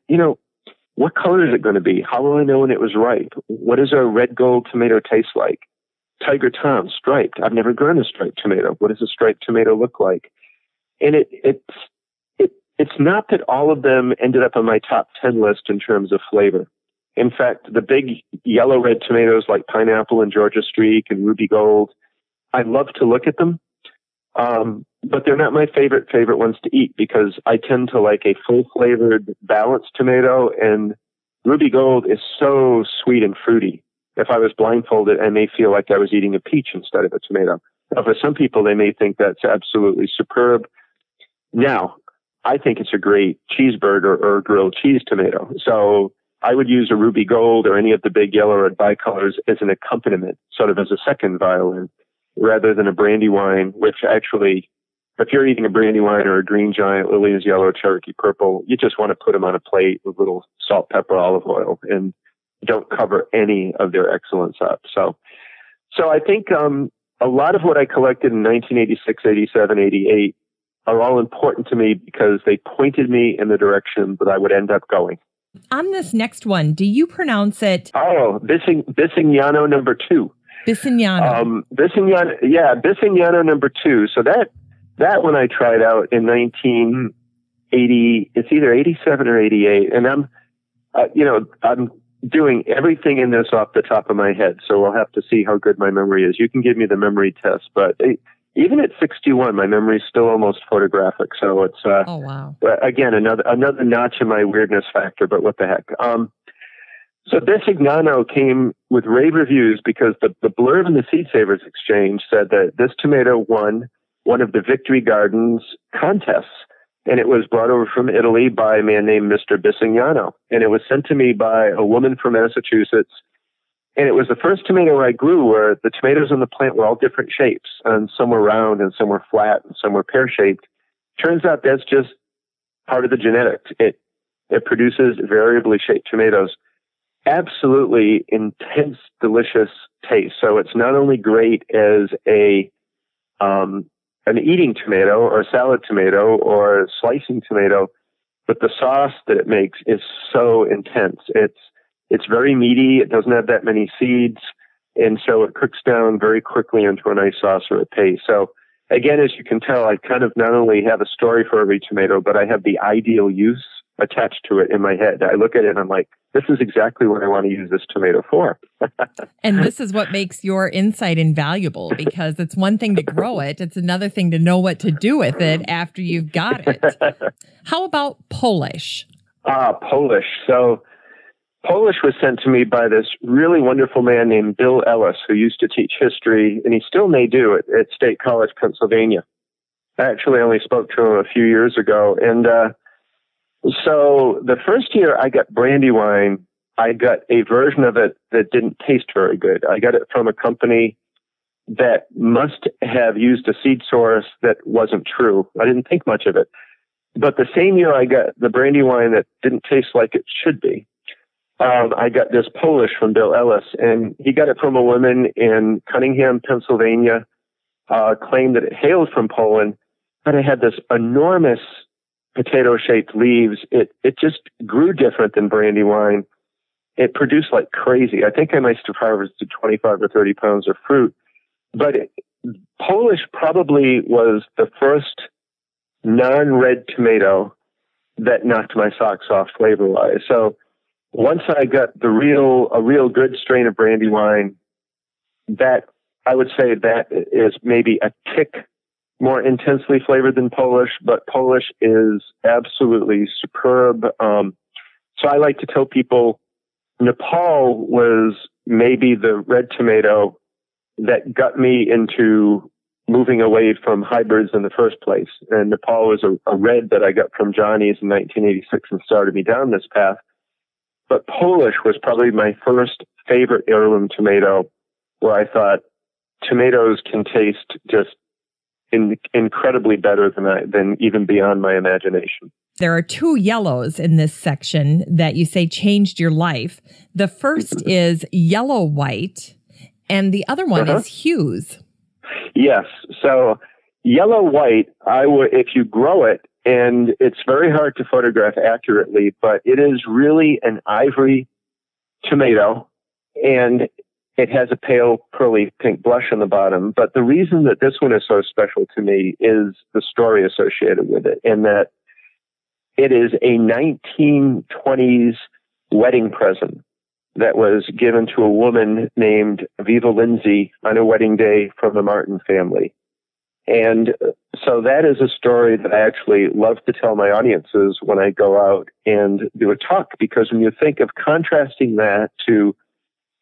what color is it going to be? How will I know when it was ripe? What does a red gold tomato taste like? Tiger Tom, striped. I've never grown a striped tomato. What does a striped tomato look like? And it's not that all of them ended up on my top 10 list in terms of flavor. In fact, the big yellow-red tomatoes like Pineapple and Georgia Streak and Ruby Gold, I love to look at them. But they're not my favorite ones to eat because I tend to like a full-flavored, balanced tomato, and Ruby Gold is so sweet and fruity. If I was blindfolded, I may feel like I was eating a peach instead of a tomato. Now, for some people, they may think that's absolutely superb. Now, I think it's a great cheeseburger or grilled cheese tomato. So I would use a Ruby Gold or any of the big yellow or bicolors as an accompaniment, sort of as a second violin, rather than a Brandywine, which actually, if you're eating a Brandywine or a Green Giant, Lillian's Yellow, Cherokee Purple, you just want to put them on a plate with little salt, pepper, olive oil, and don't cover any of their excellence up. So I think a lot of what I collected in 1986, 87, 88 are all important to me because they pointed me in the direction that I would end up going. On this next one, do you pronounce it? Oh, Bisignano number 2. Bisignano. Bisignano number 2. So that one I tried out in 1980. It's either 87 or 88, and I'm doing everything in this off the top of my head, so we'll have to see how good my memory is. You can give me the memory test, but even at 61, my memory is still almost photographic. So it's oh wow! Again, another notch in my weirdness factor, but what the heck? So Bisignano came with rave reviews because the blurb in the Seed Savers Exchange said that this tomato won one of the Victory Gardens contests. And it was brought over from Italy by a man named Mr. Bisignano. And it was sent to me by a woman from Massachusetts. And it was the first tomato I grew where the tomatoes on the plant were all different shapes. And some were round and some were flat and some were pear-shaped. Turns out that's just part of the genetics. It produces variably shaped tomatoes. Absolutely intense, delicious taste. So it's not only great as an eating tomato or a salad tomato or a slicing tomato, but the sauce that it makes is so intense. It's very meaty. It doesn't have that many seeds. And so it cooks down very quickly into a nice sauce or a paste. So again, as you can tell, I kind of not only have a story for every tomato, but I have the ideal use attached to it in my head. I look at it and I'm like, this is exactly what I want to use this tomato for. And this is what makes your insight invaluable, because it's one thing to grow it. It's another thing to know what to do with it after you've got it. How about Polish? Polish. So Polish was sent to me by this really wonderful man named Bill Ellis, who used to teach history, and he still may do it at State College, Pennsylvania. I actually only spoke to him a few years ago. And so the first year I got Brandywine, I got a version of it that didn't taste very good. I got it from a company that must have used a seed source that wasn't true. I didn't think much of it. But the same year I got the Brandywine that didn't taste like it should be. I got this Polish from Bill Ellis, and he got it from a woman in Cunningham, Pennsylvania, claimed that it hailed from Poland, but it had this enormous potato-shaped leaves. It just grew different than Brandywine. It produced like crazy. I think I must have harvested 25 or 30 pounds of fruit. But Polish probably was the first non-red tomato that knocked my socks off flavor-wise. So once I got a real good strain of Brandywine, that I would say that is maybe a tick more intensely flavored than Polish, but Polish is absolutely superb. So I like to tell people Nepal was maybe the red tomato that got me into moving away from hybrids in the first place. And Nepal was a red that I got from Johnny's in 1986 and started me down this path. But Polish was probably my first favorite heirloom tomato, where I thought tomatoes can taste just incredibly better than even beyond my imagination. There are two yellows in this section that you say changed your life. The first is yellow white, and the other one is hues. Yes. So yellow white, if you grow it, and it's very hard to photograph accurately, but it is really an ivory tomato, and it has a pale pearly pink blush on the bottom. But the reason that this one is so special to me is the story associated with it, and that it is a 1920s wedding present that was given to a woman named Viva Lindsay on a wedding day from the Martin family. And so that is a story that I actually love to tell my audiences when I go out and do a talk, because when you think of contrasting that to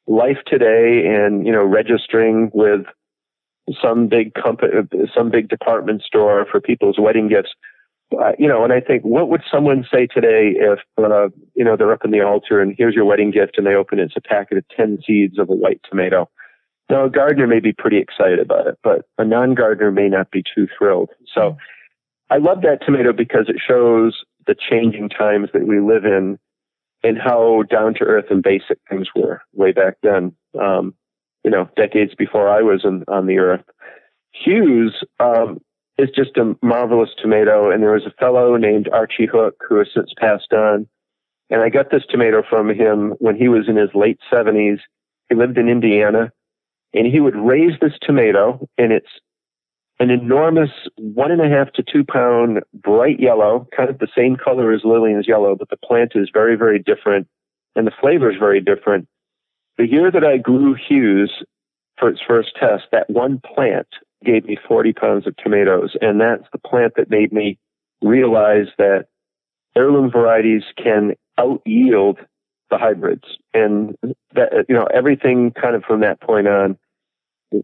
life today and, registering with some big company, some big department store for people's wedding gifts, and I think, what would someone say today if, they're up in the altar and here's your wedding gift and they open it, it's a packet of 10 seeds of a white tomato. Now, a gardener may be pretty excited about it, but a non-gardener may not be too thrilled. So I love that tomato because it shows the changing times that we live in and how down to earth and basic things were way back then, decades before I was on the earth. Hues, is just a marvelous tomato. And there was a fellow named Archie Hook who has since passed on. And I got this tomato from him when he was in his late 70s. He lived in Indiana, and he would raise this tomato, and it's an enormous 1.5 to 2 pound bright yellow, kind of the same color as Lillian's yellow, but the plant is very, very different, and the flavor is very different. The year that I grew Hues for its first test, that one plant gave me 40 pounds of tomatoes. And that's the plant that made me realize that heirloom varieties can out-yield the hybrids. And that, everything kind of from that point on,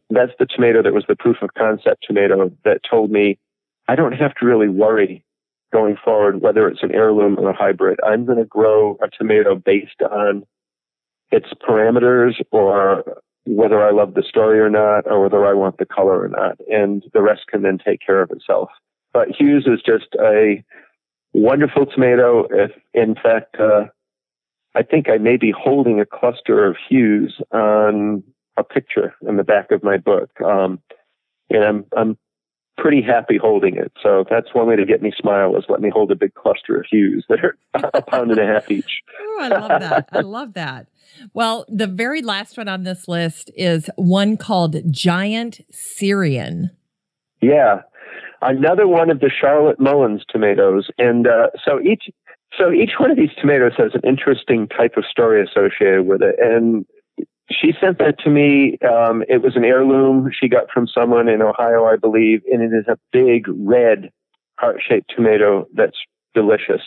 that's the tomato that was the proof of concept tomato that told me I don't have to really worry going forward whether it's an heirloom or a hybrid. I'm going to grow a tomato based on its parameters, or whether I love the story or not, or whether I want the color or not. And the rest can then take care of itself. But Hues is just a wonderful tomato. In fact, I think I may be holding a cluster of Hues on a picture in the back of my book. And I'm pretty happy holding it. So that's one way to get me smile, is let me hold a big cluster of Hues that are 1.5 pounds each. Oh, I love that. I love that. Well, the very last one on this list is one called Giant Syrian. Yeah. Another one of the Charlotte Mullins tomatoes. And so each one of these tomatoes has an interesting type of story associated with it. And she sent that to me. It was an heirloom she got from someone in Ohio, I believe. And it is a big red heart-shaped tomato that's delicious.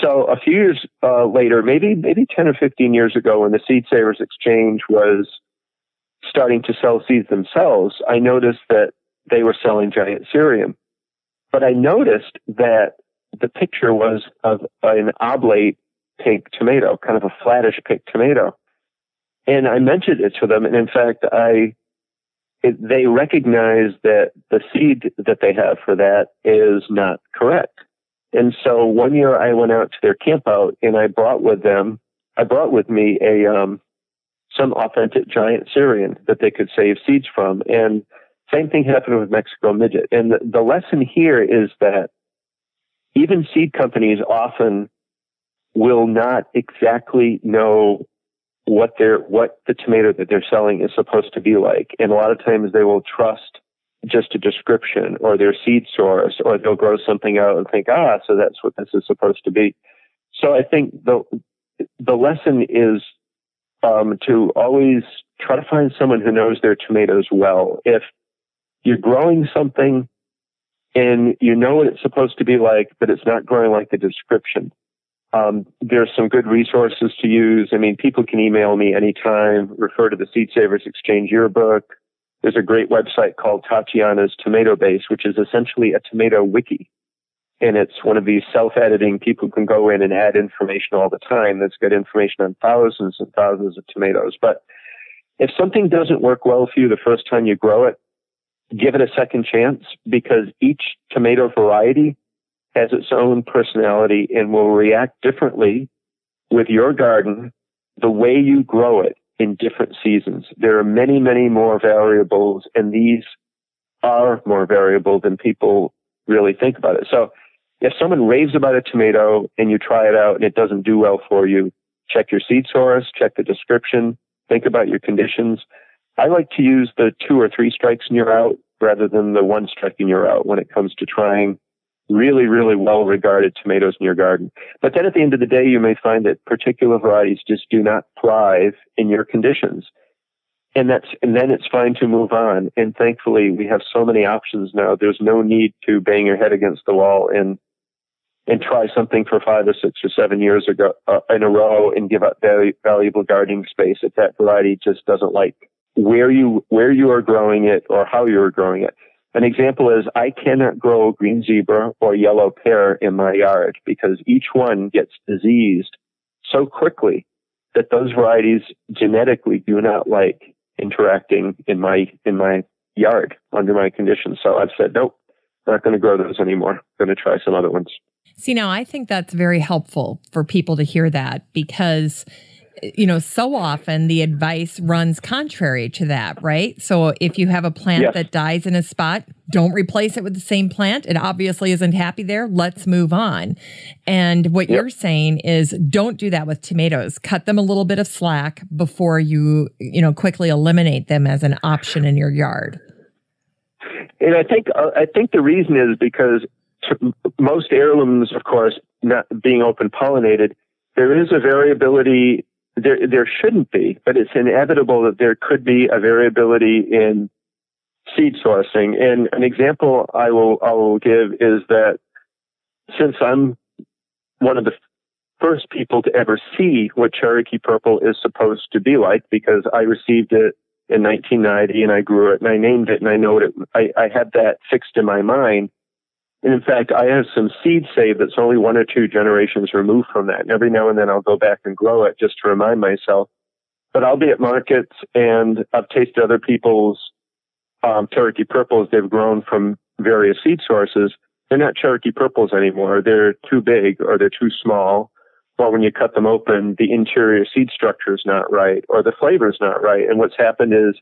So a few years later, maybe 10 or 15 years ago, when the Seed Savers Exchange was starting to sell seeds themselves, I noticed that they were selling Giant Syrian. But I noticed that the picture was of an oblate pink tomato, kind of a flattish pink tomato. And I mentioned it to them. And in fact, they recognize that the seed that they have for that is not correct. And so one year I went out to their camp out, and I brought with me some authentic Giant Syrian that they could save seeds from. And same thing happened with Mexico Midget. And the lesson here is that even seed companies often will not exactly know what the tomato that they're selling is supposed to be like. And a lot of times they will trust just a description or their seed source, or they'll grow something out and think, so that's what this is supposed to be. So I think the lesson is to always try to find someone who knows their tomatoes well. If you're growing something and you know what it's supposed to be like, but it's not growing like the description, there's some good resources to use. I mean, people can email me anytime, refer to the Seed Savers Exchange yearbook. There's a great website called Tatiana's Tomato Base, which is essentially a tomato wiki. And it's one of these self-editing, people can go in and add information all the time. That's got information on thousands and thousands of tomatoes. But if something doesn't work well for you the first time you grow it, give it a second chance, because each tomato variety has its own personality and will react differently with your garden, the way you grow it in different seasons. There are many, many more variables, and these are more variable than people really think about it. So if someone raves about a tomato and you try it out and it doesn't do well for you, check your seed source, check the description, think about your conditions. I like to use the 2 or 3 strikes and you're out rather than the 1 strike and you're out when it comes to trying really, really well-regarded tomatoes in your garden. But then at the end of the day, you may find that particular varieties just do not thrive in your conditions. And then it's fine to move on. And thankfully, we have so many options now. There's no need to bang your head against the wall and try something for 5 or 6 or 7 years ago in a row and give up valuable gardening space if that variety just doesn't like where you are growing it or how you are growing it. An example is I cannot grow green zebra or yellow pear in my yard because each one gets diseased so quickly that those varieties genetically do not like interacting in my yard under my conditions. So I've said, nope, not going to grow those anymore. I'm going to try some other ones. See, now I think that's very helpful for people to hear that because, so often the advice runs contrary to that, right? So if you have a plant that dies in a spot, don't replace it with the same plant. It obviously isn't happy there. Let's move on. And what you're saying is don't do that with tomatoes. Cut them a little bit of slack before you quickly eliminate them as an option in your yard. And I think the reason is because most heirlooms, of course, not being open pollinated, there is a variability. There shouldn't be, but it's inevitable that there could be a variability in seed sourcing. And an example I will give is that since I'm one of the first people to ever see what Cherokee Purple is supposed to be like, because I received it in 1990 and I grew it and I named it and I know it. I had that fixed in my mind. And in fact, I have some seed saved that's only 1 or 2 generations removed from that. And every now and then I'll go back and grow it just to remind myself. But I'll be at markets and I've tasted other people's Cherokee Purples they've grown from various seed sources. They're not Cherokee Purples anymore. They're too big or they're too small. Or when you cut them open, the interior seed structure is not right or the flavor is not right. And what's happened is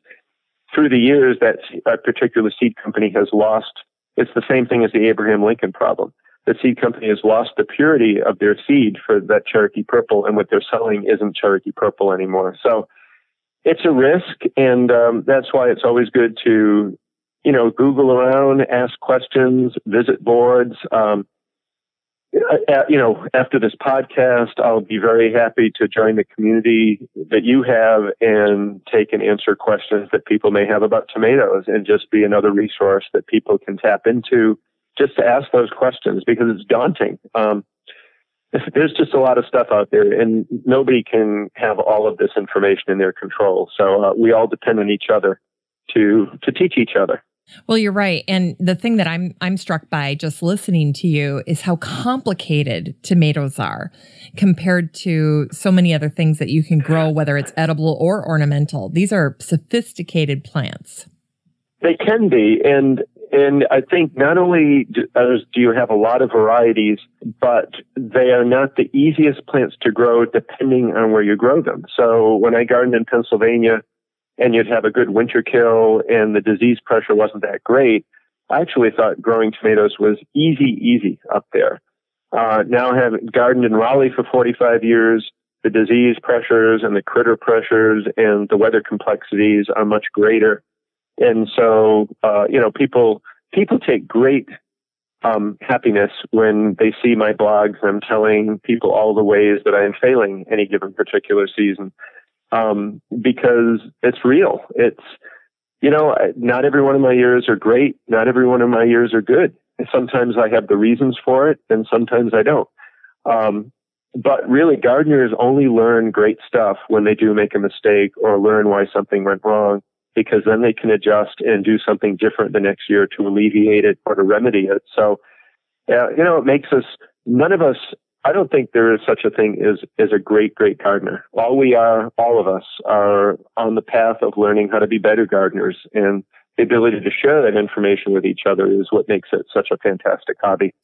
through the years that particular seed company has lost. It's the same thing as the Abraham Lincoln problem. The seed company has lost the purity of their seed for that Cherokee Purple, and what they're selling isn't Cherokee Purple anymore. So it's a risk, and that's why it's always good to, Google around, ask questions, visit boards. After this podcast, I'll be very happy to join the community that you have and take and answer questions that people may have about tomatoes and just be another resource that people can tap into just to ask those questions because it's daunting. There's just a lot of stuff out there and nobody can have all of this information in their control. So we all depend on each other to teach each other. Well, you're right. And the thing that I'm struck by just listening to you is how complicated tomatoes are compared to so many other things that you can grow, whether it's edible or ornamental. These are sophisticated plants. They can be. And I think not only do you have a lot of varieties, but they are not the easiest plants to grow depending on where you grow them. So when I gardened in Pennsylvania, and you'd have a good winter kill and the disease pressure wasn't that great, I actually thought growing tomatoes was easy up there. Now having gardened in Raleigh for 45 years, the disease pressures and the critter pressures and the weather complexities are much greater. And so, people take great happiness when they see my blogs. I'm telling people all the ways that I am failing any given particular season. Because it's real. It's, not every one of my years are great. Not every one of my years are good. And sometimes I have the reasons for it and sometimes I don't. But really gardeners only learn great stuff when they do make a mistake or learn why something went wrong, because then they can adjust and do something different the next year to alleviate it or to remedy it. So It makes us, none of us, I don't think there is such a thing as a great gardener. All of us are on the path of learning how to be better gardeners, and the ability to share that information with each other is what makes it such a fantastic hobby.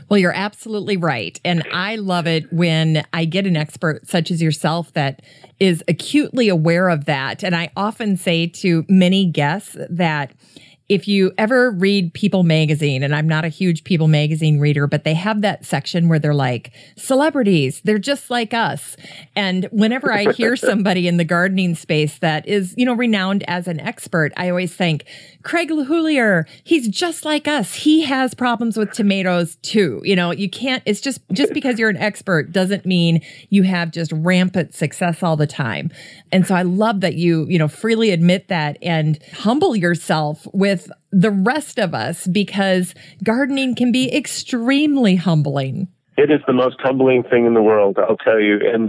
Well, you're absolutely right. And I love it when I get an expert such as yourself that is acutely aware of that. And I often say to many guests that if you ever read People magazine, and I'm not a huge People magazine reader, but they have that section where they're like, celebrities, they're just like us. And whenever I hear somebody in the gardening space that is, renowned as an expert, I always think, Craig LeHoullier, he's just like us. He has problems with tomatoes too. You can't, it's just because you're an expert doesn't mean you have just rampant success all the time. And so I love that you freely admit that and humble yourself with the rest of us, because gardening can be extremely humbling. It is the most humbling thing in the world, I'll tell you. And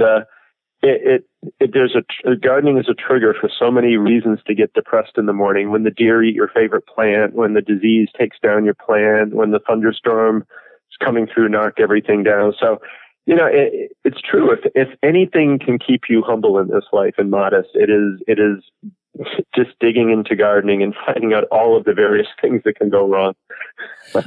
gardening is a trigger for so many reasons to get depressed in the morning. When the deer eat your favorite plant, when the disease takes down your plant, when the thunderstorm is coming through, knock everything down. So, it's true. If anything can keep you humble in this life and modest, it is just digging into gardening and finding out all of the various things that can go wrong.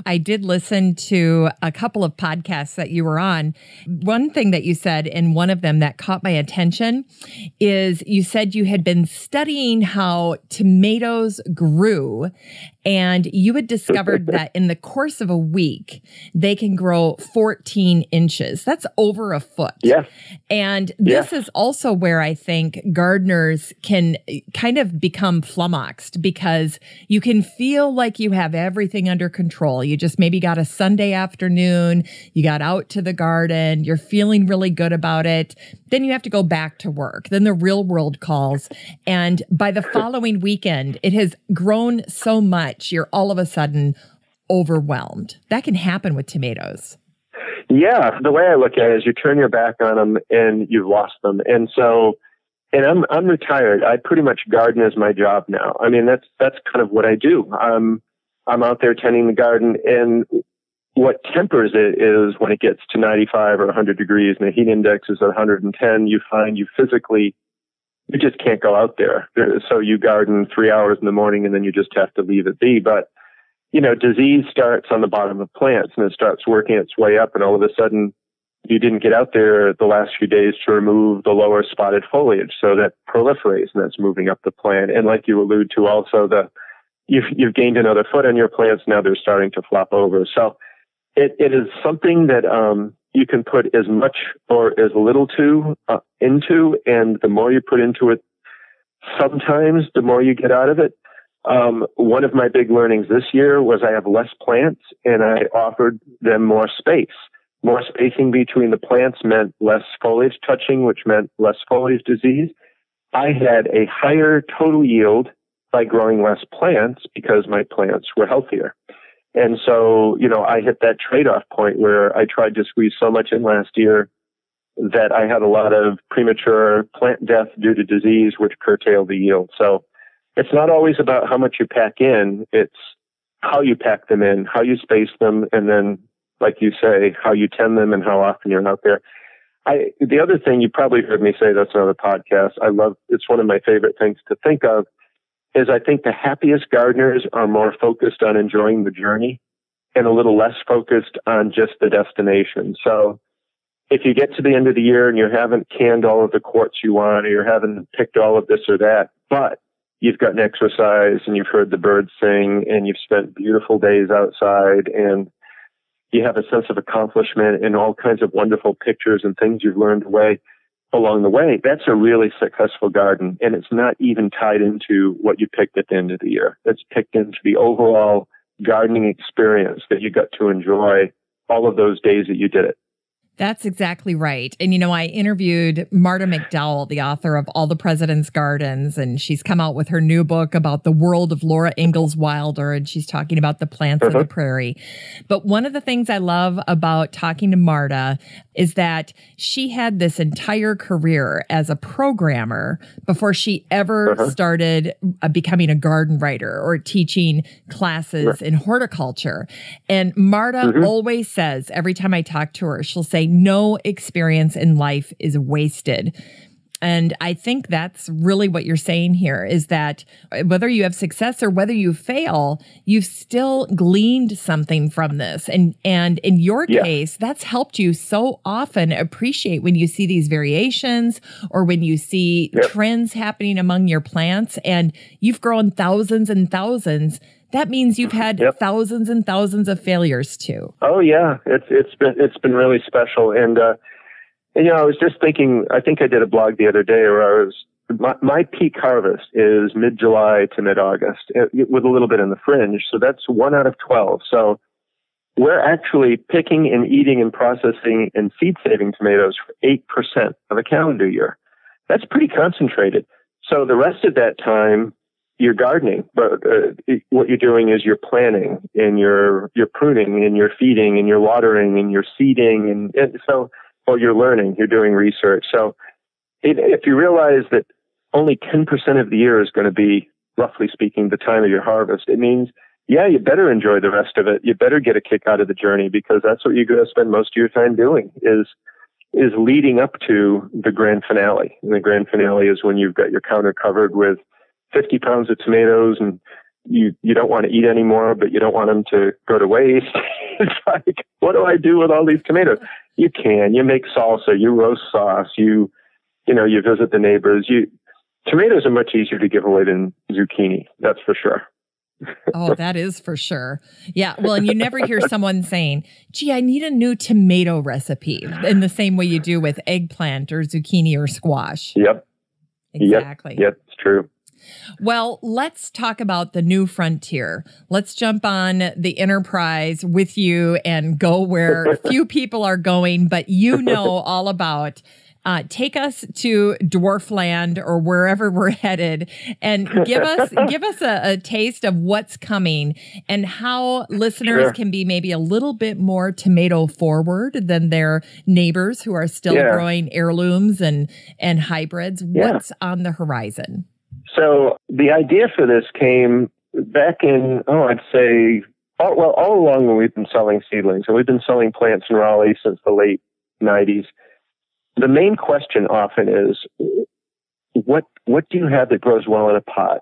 I did listen to a couple of podcasts that you were on. One thing that you said in one of them that caught my attention is you said you had been studying how tomatoes grew, and you had discovered that in the course of a week, they can grow 14 inches. That's over a foot. Yeah. And this is also where I think gardeners can kind of become flummoxed, because you can feel like you have everything under control. You just maybe got a Sunday afternoon, you got out to the garden, you're feeling really good about it. Then you have to go back to work. Then the real world calls. And by the following weekend, it has grown so much, you're all of a sudden overwhelmed. That can happen with tomatoes. Yeah. The way I look at it is you turn your back on them and you've lost them. And I'm retired. I pretty much garden as my job now. I mean, that's kind of what I do. I'm out there tending the garden, and what tempers it is when it gets to 95 or 100 degrees and the heat index is at 110, you find you just can't go out there. So you garden 3 hours in the morning and then you just have to leave it be. But, disease starts on the bottom of plants and it starts working its way up, and all of a sudden you didn't get out there the last few days to remove the lower spotted foliage, so that proliferates and that's moving up the plant. And like you allude to also, you've gained another foot on your plants. Now they're starting to flop over. So it is something that you can put as much or as little into, and the more you put into it, sometimes the more you get out of it. One of my big learnings this year was I have less plants, and I offered them more space. More spacing between the plants meant less foliage touching, which meant less foliage disease. I had a higher total yield by growing less plants because my plants were healthier. And so, I hit that trade-off point where I tried to squeeze so much in last year that I had a lot of premature plant death due to disease, which curtailed the yield. So it's not always about how much you pack in, it's how you pack them in, how you space them, and then, like you say, how you tend them and how often you're out there. The other thing you probably heard me say, that's another podcast, it's one of my favorite things to think of, is I think the happiest gardeners are more focused on enjoying the journey and a little less focused on just the destination. So if you get to the end of the year and you haven't canned all of the quarts you want, or you haven't picked all of this or that, but you've gotten exercise and you've heard the birds sing and you've spent beautiful days outside and you have a sense of accomplishment and all kinds of wonderful pictures and things you've learned along the way, that's a really successful garden. And it's not even tied into what you picked at the end of the year. It's picked into the overall gardening experience that you got to enjoy all of those days that you did it. That's exactly right. And, I interviewed Martyr Mcdowell, the author of All the President's Gardens, and she's come out with her new book about the world of Laura Ingalls Wilder, and she's talking about the plants of the prairie. But one of the things I love about talking to Marta, is that she had this entire career as a programmer before she ever started becoming a garden writer or teaching classes in horticulture. And Marta always says, every time I talk to her, she'll say, no experience in life is wasted. And I think that's really what you're saying here, is that whether you have success or whether you fail, you've still gleaned something from this. And in your case, that's helped you so often appreciate when you see these variations or when you see trends happening among your plants, and you've grown thousands and thousands. That means you've had thousands and thousands of failures too. Oh yeah, it's been really special. And I was just thinking, I think I did a blog the other day where my peak harvest is mid-July to mid-August with a little bit in the fringe. So that's 1 out of 12. So we're actually picking and eating and processing and seed saving tomatoes for 8% of a calendar year. That's pretty concentrated. So the rest of that time, you're gardening, but what you're doing is you're planting and you're pruning and you're feeding and you're watering and you're seeding. And so, well, you're learning, you're doing research. So if you realize that only 10% of the year is going to be, roughly speaking, the time of your harvest, it means, you better enjoy the rest of it. You better get a kick out of the journey, because that's what you're going to spend most of your time doing is leading up to the grand finale. And the grand finale is when you've got your counter covered with 50 pounds of tomatoes and you don't want to eat anymore, but you don't want them to go to waste. It's like, what do I do with all these tomatoes? You make salsa, you roast sauce, you visit the neighbors. Tomatoes are much easier to give away than zucchini. That's for sure. Oh, that is for sure. Yeah. Well, and you never hear someone saying, gee, I need a new tomato recipe, in the same way you do with eggplant or zucchini or squash. Yep. Exactly. Yep. It's true. Well, let's talk about the new frontier. Let's jump on the Enterprise with you and go where few people are going, but you know all about. Take us to Dwarfland or wherever we're headed, and give us a taste of what's coming and how listeners can be maybe a little bit more tomato forward than their neighbors who are still growing heirlooms and hybrids. What's on the horizon? So the idea for this came back in, I'd say, all along when we've been selling seedlings. And we've been selling plants in Raleigh since the late 90s. The main question often is, what do you have that grows well in a pot?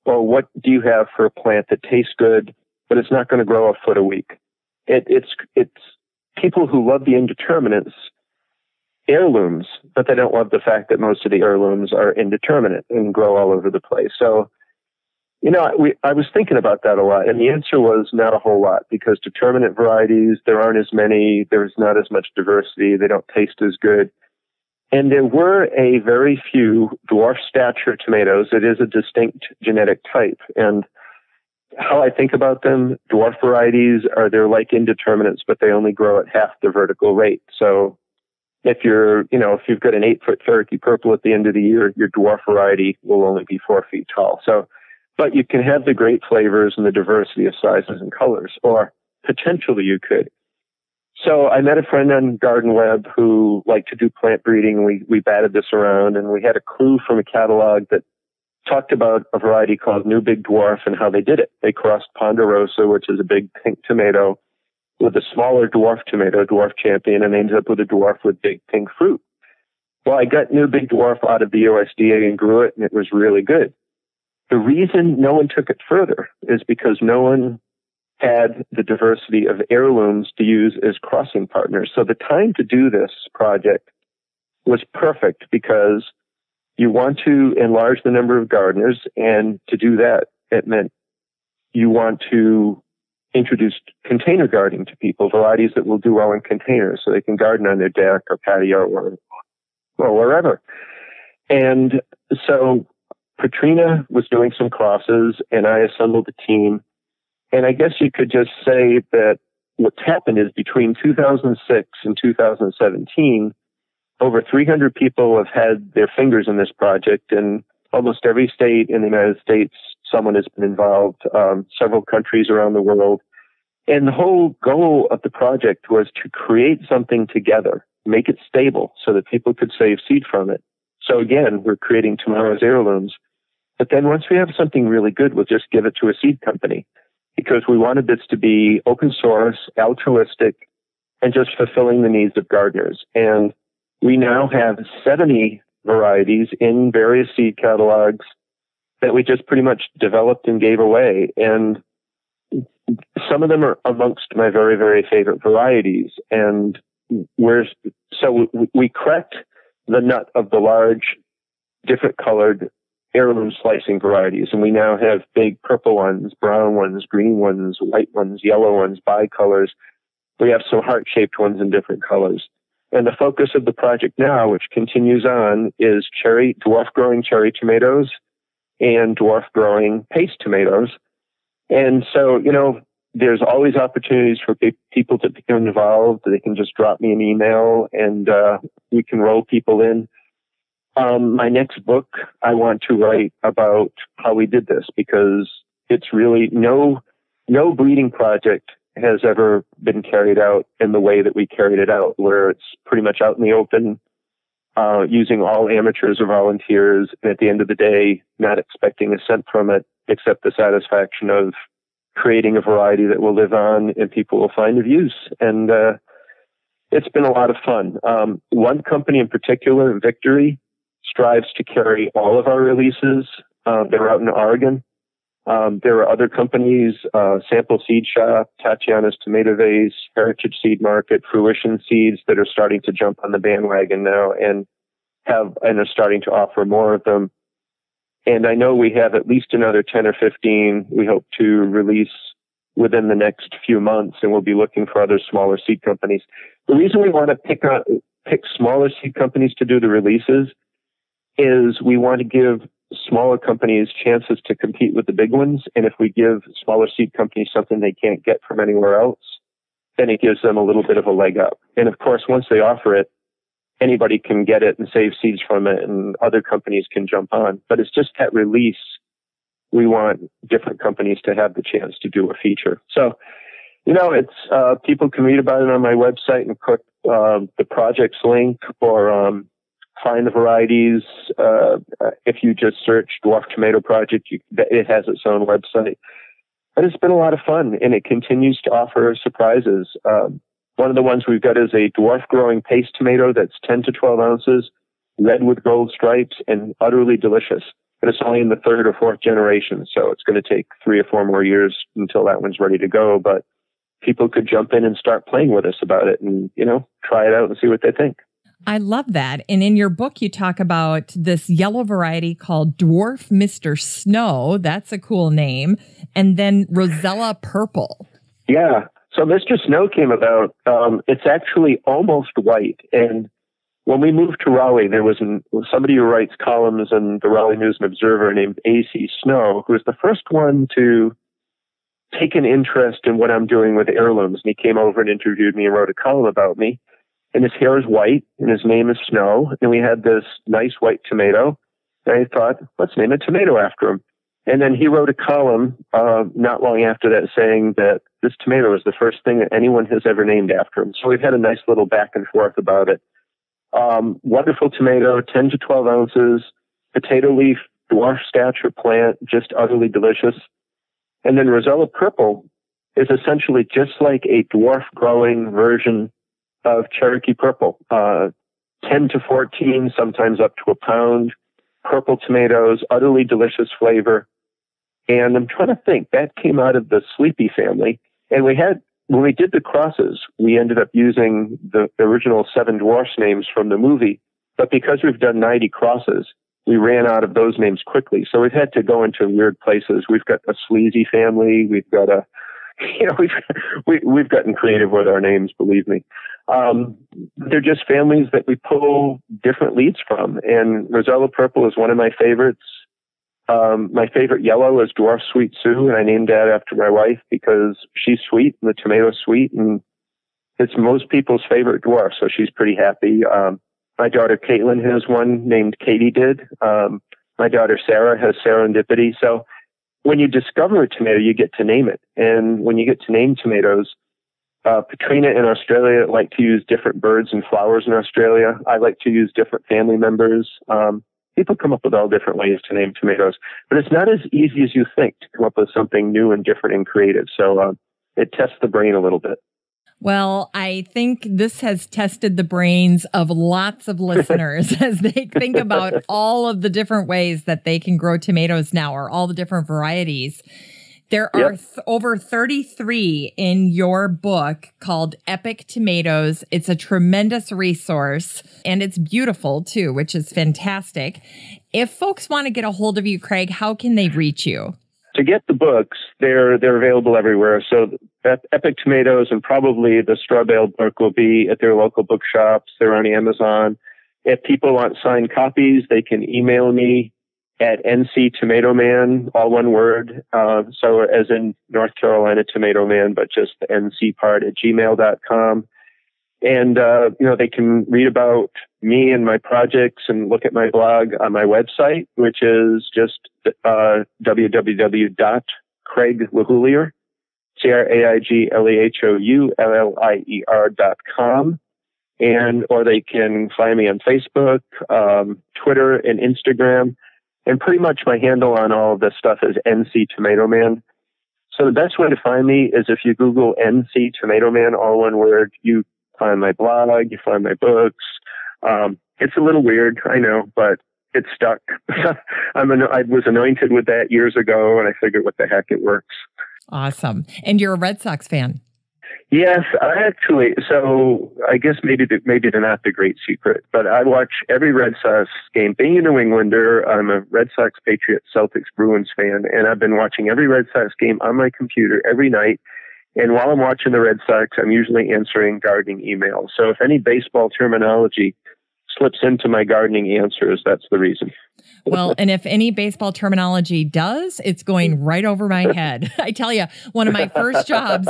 Or what do you have for a plant that tastes good, but it's not going to grow a foot a week? It's people who love the indeterminates, heirlooms, but they don't love the fact that most of the heirlooms are indeterminate and grow all over the place. So, I was thinking about that a lot, and the answer was not a whole lot, because determinate varieties, there aren't as many, there's not as much diversity, they don't taste as good. And there were a very few dwarf stature tomatoes. It is a distinct genetic type. And how I think about them, dwarf varieties they're like indeterminates, but they only grow at half the vertical rate. So if you've got an 8-foot Cherokee Purple at the end of the year, your dwarf variety will only be 4 feet tall. So, but you can have the great flavors and the diversity of sizes and colors, or potentially you could. So I met a friend on Garden Web who liked to do plant breeding. We batted this around, and we had a clue from a catalog that talked about a variety called New Big Dwarf and how they did it. They crossed Ponderosa, which is a big pink tomato, with a smaller dwarf tomato, Dwarf Champion, and they ended up with a dwarf with big pink fruit. Well, I got New Big Dwarf out of the USDA and grew it, and it was really good. The reason no one took it further is because no one had the diversity of heirlooms to use as crossing partners. So the time to do this project was perfect, because you want to enlarge the number of gardeners, and to do that, it meant you want to introduce container gardening to people, varieties that will do well in containers so they can garden on their deck or patio or wherever. And so Katrina was doing some crosses, and I assembled a team. And I guess you could just say that what's happened is between 2006 and 2017, over 300 people have had their fingers in this project. In almost every state in the United States, someone has been involved, several countries around the world. And the whole goal of the project was to create something together make it stable so that people could save seed from it. So again, we're creating tomorrow's heirlooms. But then once we have something really good, we'll just give it to a seed company, because we wanted this to be open source, altruistic, and just fulfilling the needs of gardeners. And we now have 70 varieties in various seed catalogs that we just pretty much developed and gave away. And some of them are amongst my very, very favorite varieties. And we cracked the nut of the large, different colored heirloom slicing varieties. And we now have big purple ones, brown ones, green ones, white ones, yellow ones, bicolors. We have some heart-shaped ones in different colors. And the focus of the project now, which continues on, is dwarf growing cherry tomatoes and dwarf growing paste tomatoes. And so, there's always opportunities for people to become involved. They can just drop me an email and we can roll people in. My next book, I want to write about how we did this, because it's really no breeding project has ever been carried out in the way that we carried it out, where it's pretty much out in the open, using all amateurs or volunteers, and at the end of the day, not expecting a cent from it, except the satisfaction of creating a variety that will live on and people will find of use. And it's been a lot of fun. One company in particular, Victory, strives to carry all of our releases. They're out in Oregon. There are other companies, Sample Seed Shop, Tatiana's Tomato Vase, Heritage Seed Market, Fruition Seeds, that are starting to jump on the bandwagon now and are starting to offer more of them. And I know we have at least another 10 or 15 we hope to release within the next few months, and we'll be looking for other smaller seed companies. The reason we want to pick smaller seed companies to do the releases is we want to give smaller companies chances to compete with the big ones. And if we give smaller seed companies something they can't get from anywhere else, then it gives them a little bit of a leg up. And of course, once they offer it, anybody can get it and save seeds from it, and other companies can jump on. But it's just that release. We want different companies to have the chance to do a feature. So, it's people can read about it on my website and click the projects link, or find the varieties. If you just search Dwarf Tomato Project, it has its own website. But it's been a lot of fun, and it continues to offer surprises. One of the ones we've got is a dwarf growing paste tomato that's 10 to 12 ounces, red with gold stripes, and utterly delicious. But it's only in the third or fourth generation, so it's going to take 3 or 4 more years until that one's ready to go. But people could jump in and start playing with us about it and, try it out and see what they think. I love that. And in your book, you talk about this yellow variety called Dwarf Mr. Snow. That's a cool name. And then Rosella Purple. Yeah. So Mr. Snow came about. It's actually almost white. And when we moved to Raleigh, there was somebody who writes columns in the Raleigh News and Observer named A.C. Snow, who was the first one to take an interest in what I'm doing with heirlooms. And he came over and interviewed me and wrote a column about me. And his hair is white, and his name is Snow. And we had this nice white tomato. And I thought, let's name a tomato after him. And then he wrote a column not long after that saying that this tomato is the first thing that anyone has ever named after him. So we've had a nice little back and forth about it. Wonderful tomato, 10 to 12 ounces, potato leaf, dwarf stature plant, just utterly delicious. And then Rosella Purple is essentially just like a dwarf growing version of Cherokee Purple, 10 to 14, sometimes up to a pound, purple tomatoes, utterly delicious flavor. And I'm trying to think, that came out of the Sleepy family. And when we did the crosses, we ended up using the original 7 dwarfs names from the movie. But because we've done 90 crosses, we ran out of those names quickly. So we've had to go into weird places. We've got a Sleazy family. We've got we've gotten creative with our names, believe me. They're just families that we pull different leads from. And Rosella Purple is one of my favorites. My favorite yellow is Dwarf Sweet Sue, and I named that after my wife because she's sweet and the tomato's sweet, and it's most people's favorite dwarf, so she's pretty happy. My daughter Caitlin has one named Katie Did. My daughter Sarah has Serendipity. So when you discover a tomato, you get to name it. And when you get to name tomatoes, Katrina in Australia like to use different birds and flowers in Australia. I like to use different family members. People come up with all different ways to name tomatoes, but it's not as easy as you think to come up with something new and different and creative. So it tests the brain a little bit. Well, I think this has tested the brains of lots of listeners as they think about all of the different ways that they can grow tomatoes now, or all the different varieties. There are over 33 in your book called Epic Tomatoes. It's a tremendous resource, and it's beautiful too, which is fantastic. If folks want to get a hold of you, Craig, how can they reach you? To get the books, they're available everywhere. So Epic Tomatoes and probably the Straw Bale book will be at their local bookshops. They're on Amazon. If people want signed copies, they can email me at nctomatoman, all one word. So as in North Carolina Tomato Man, but just the NC part at gmail.com. And, they can read about me and my projects and look at my blog on my website, which is just www.craiglehoulier, CRAIGLEHOULLIER.com. Or they can find me on Facebook, Twitter, and Instagram. And pretty much my handle on all of this stuff is NC Tomato Man. So the best way to find me is if you Google NC Tomato Man, all one word, you find my blog, you find my books. It's a little weird, I know, but it's stuck. I was anointed with that years ago, and I figured, what the heck, it works. Awesome. And you're a Red Sox fan. Yes, so I guess maybe they're not the great secret, but I watch every Red Sox game. Being a New Englander, I'm a Red Sox, Patriots, Celtics, Bruins fan, and I've been watching every Red Sox game on my computer every night. And while I'm watching the Red Sox, I'm usually answering gardening emails. So if any baseball terminology slips into my gardening answers, that's the reason. Well, and if any baseball terminology does, it's going right over my head. I tell you, one of my first jobs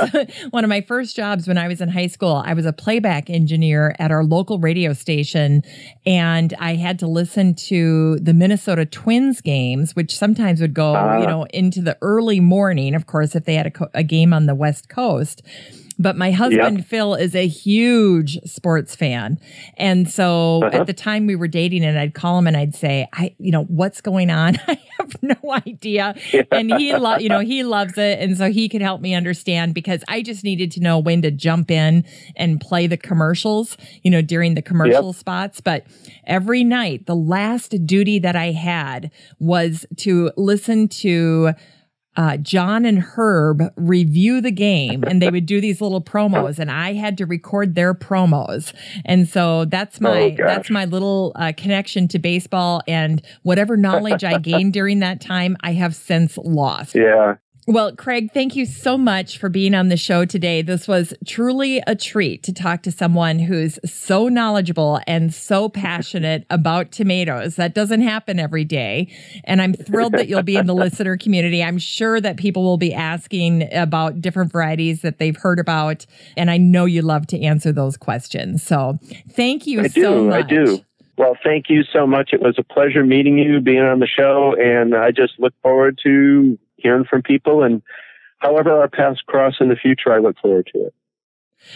when I was in high school, I was a playback engineer at our local radio station, and I had to listen to the Minnesota Twins games, which sometimes would go, into the early morning, of course, if they had a game on the West Coast. But my husband, Phil, is a huge sports fan. And so at the time we were dating, and I'd call him and I'd say, what's going on? I have no idea. Yeah. And he loves it. And so he could help me understand, because I just needed to know when to jump in and play the commercials, during the commercial spots. But every night, the last duty that I had was to listen to John and Herb review the game, and they would do these little promos, and I had to record their promos. And so that's my little connection to baseball, and whatever knowledge I gained during that time, I have since lost. Yeah. Well, Craig, thank you so much for being on the show today. This was truly a treat to talk to someone who's so knowledgeable and so passionate about tomatoes. That doesn't happen every day. And I'm thrilled that you'll be in the listener community. I'm sure that people will be asking about different varieties that they've heard about. And I know you love to answer those questions. So thank you so much. I do. Well, thank you so much. It was a pleasure meeting you, being on the show. And I just look forward to hearing from people, and however our paths cross in the future, I look forward to it.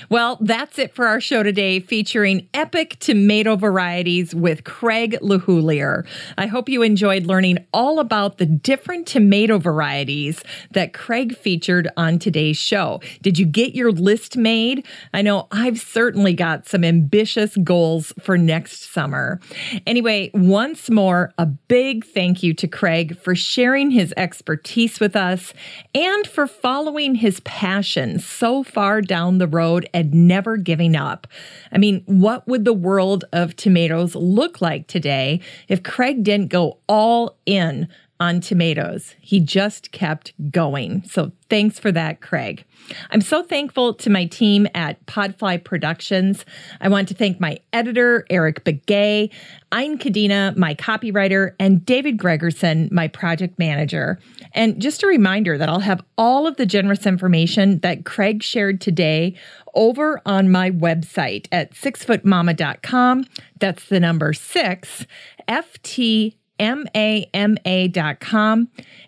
Well, that's it for our show today, featuring epic tomato varieties with Craig LeHoullier. I hope you enjoyed learning all about the different tomato varieties that Craig featured on today's show. Did you get your list made? I know I've certainly got some ambitious goals for next summer. Anyway, once more, a big thank you to Craig for sharing his expertise with us and for following his passion so far down the road and never giving up. I mean, what would the world of tomatoes look like today if Craig didn't go all in on tomatoes? He just kept going. So thanks for that, Craig. I'm so thankful to my team at Podfly Productions. I want to thank my editor, Eric Begay, Ayn Kadena, my copywriter, and David Gregerson, my project manager. And just a reminder that I'll have all of the generous information that Craig shared today over on my website at 6footmama.com. That's the number 6, FTMAMA.com. MAMA.com.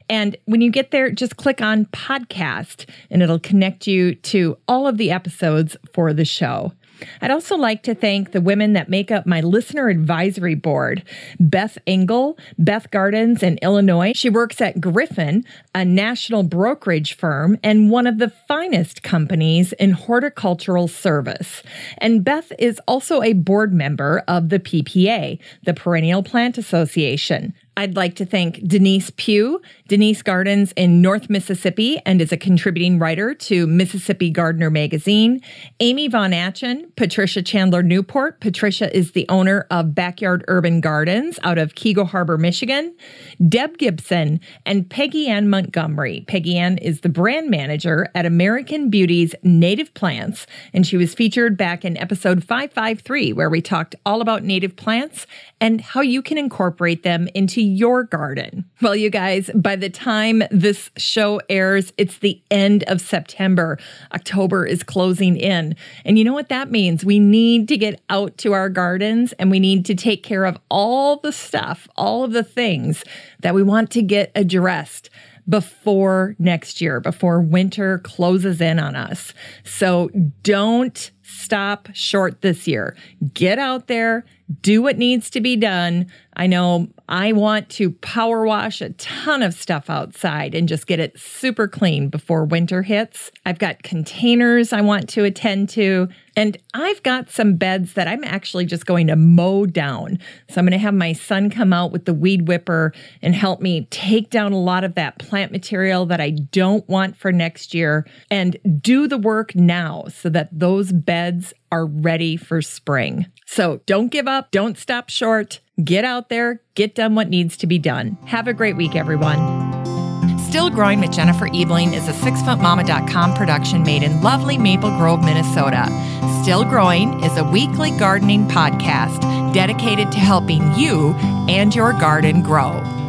And when you get there, just click on podcast and it'll connect you to all of the episodes for the show. I'd also like to thank the women that make up my listener advisory board. Beth Engel, Beth Gardens in Illinois. She works at Griffin, a national brokerage firm and one of the finest companies in horticultural service. And Beth is also a board member of the PPA, the Perennial Plant Association. I'd like to thank Denise Pugh. Denise gardens in North Mississippi and is a contributing writer to Mississippi Gardener magazine. Amy Von Atchen, Patricia Chandler Newport. Patricia is the owner of Backyard Urban Gardens out of Kego Harbor, Michigan. Deb Gibson and Peggy Ann Montgomery. Peggy Ann is the brand manager at American Beauty's Native Plants, and she was featured back in episode 553, where we talked all about native plants and how you can incorporate them into your garden. Well, you guys, by the time this show airs, it's the end of September. October is closing in. And you know what that means? We need to get out to our gardens and we need to take care of all the stuff, all of the things that we want to get addressed before next year, before winter closes in on us. So don't stop short this year. Get out there, do what needs to be done. I know I want to power wash a ton of stuff outside and just get it super clean before winter hits. I've got containers I want to attend to, and I've got some beds that I'm actually just going to mow down. So I'm going to have my son come out with the weed whipper and help me take down a lot of that plant material that I don't want for next year and do the work now so that those beds are ready for spring. So don't give up. Don't stop short. Get out there. Get done what needs to be done. Have a great week, everyone. Still Growing with Jennifer Ebeling is a 6footmama.com production made in lovely Maple Grove, Minnesota. Still Growing is a weekly gardening podcast dedicated to helping you and your garden grow.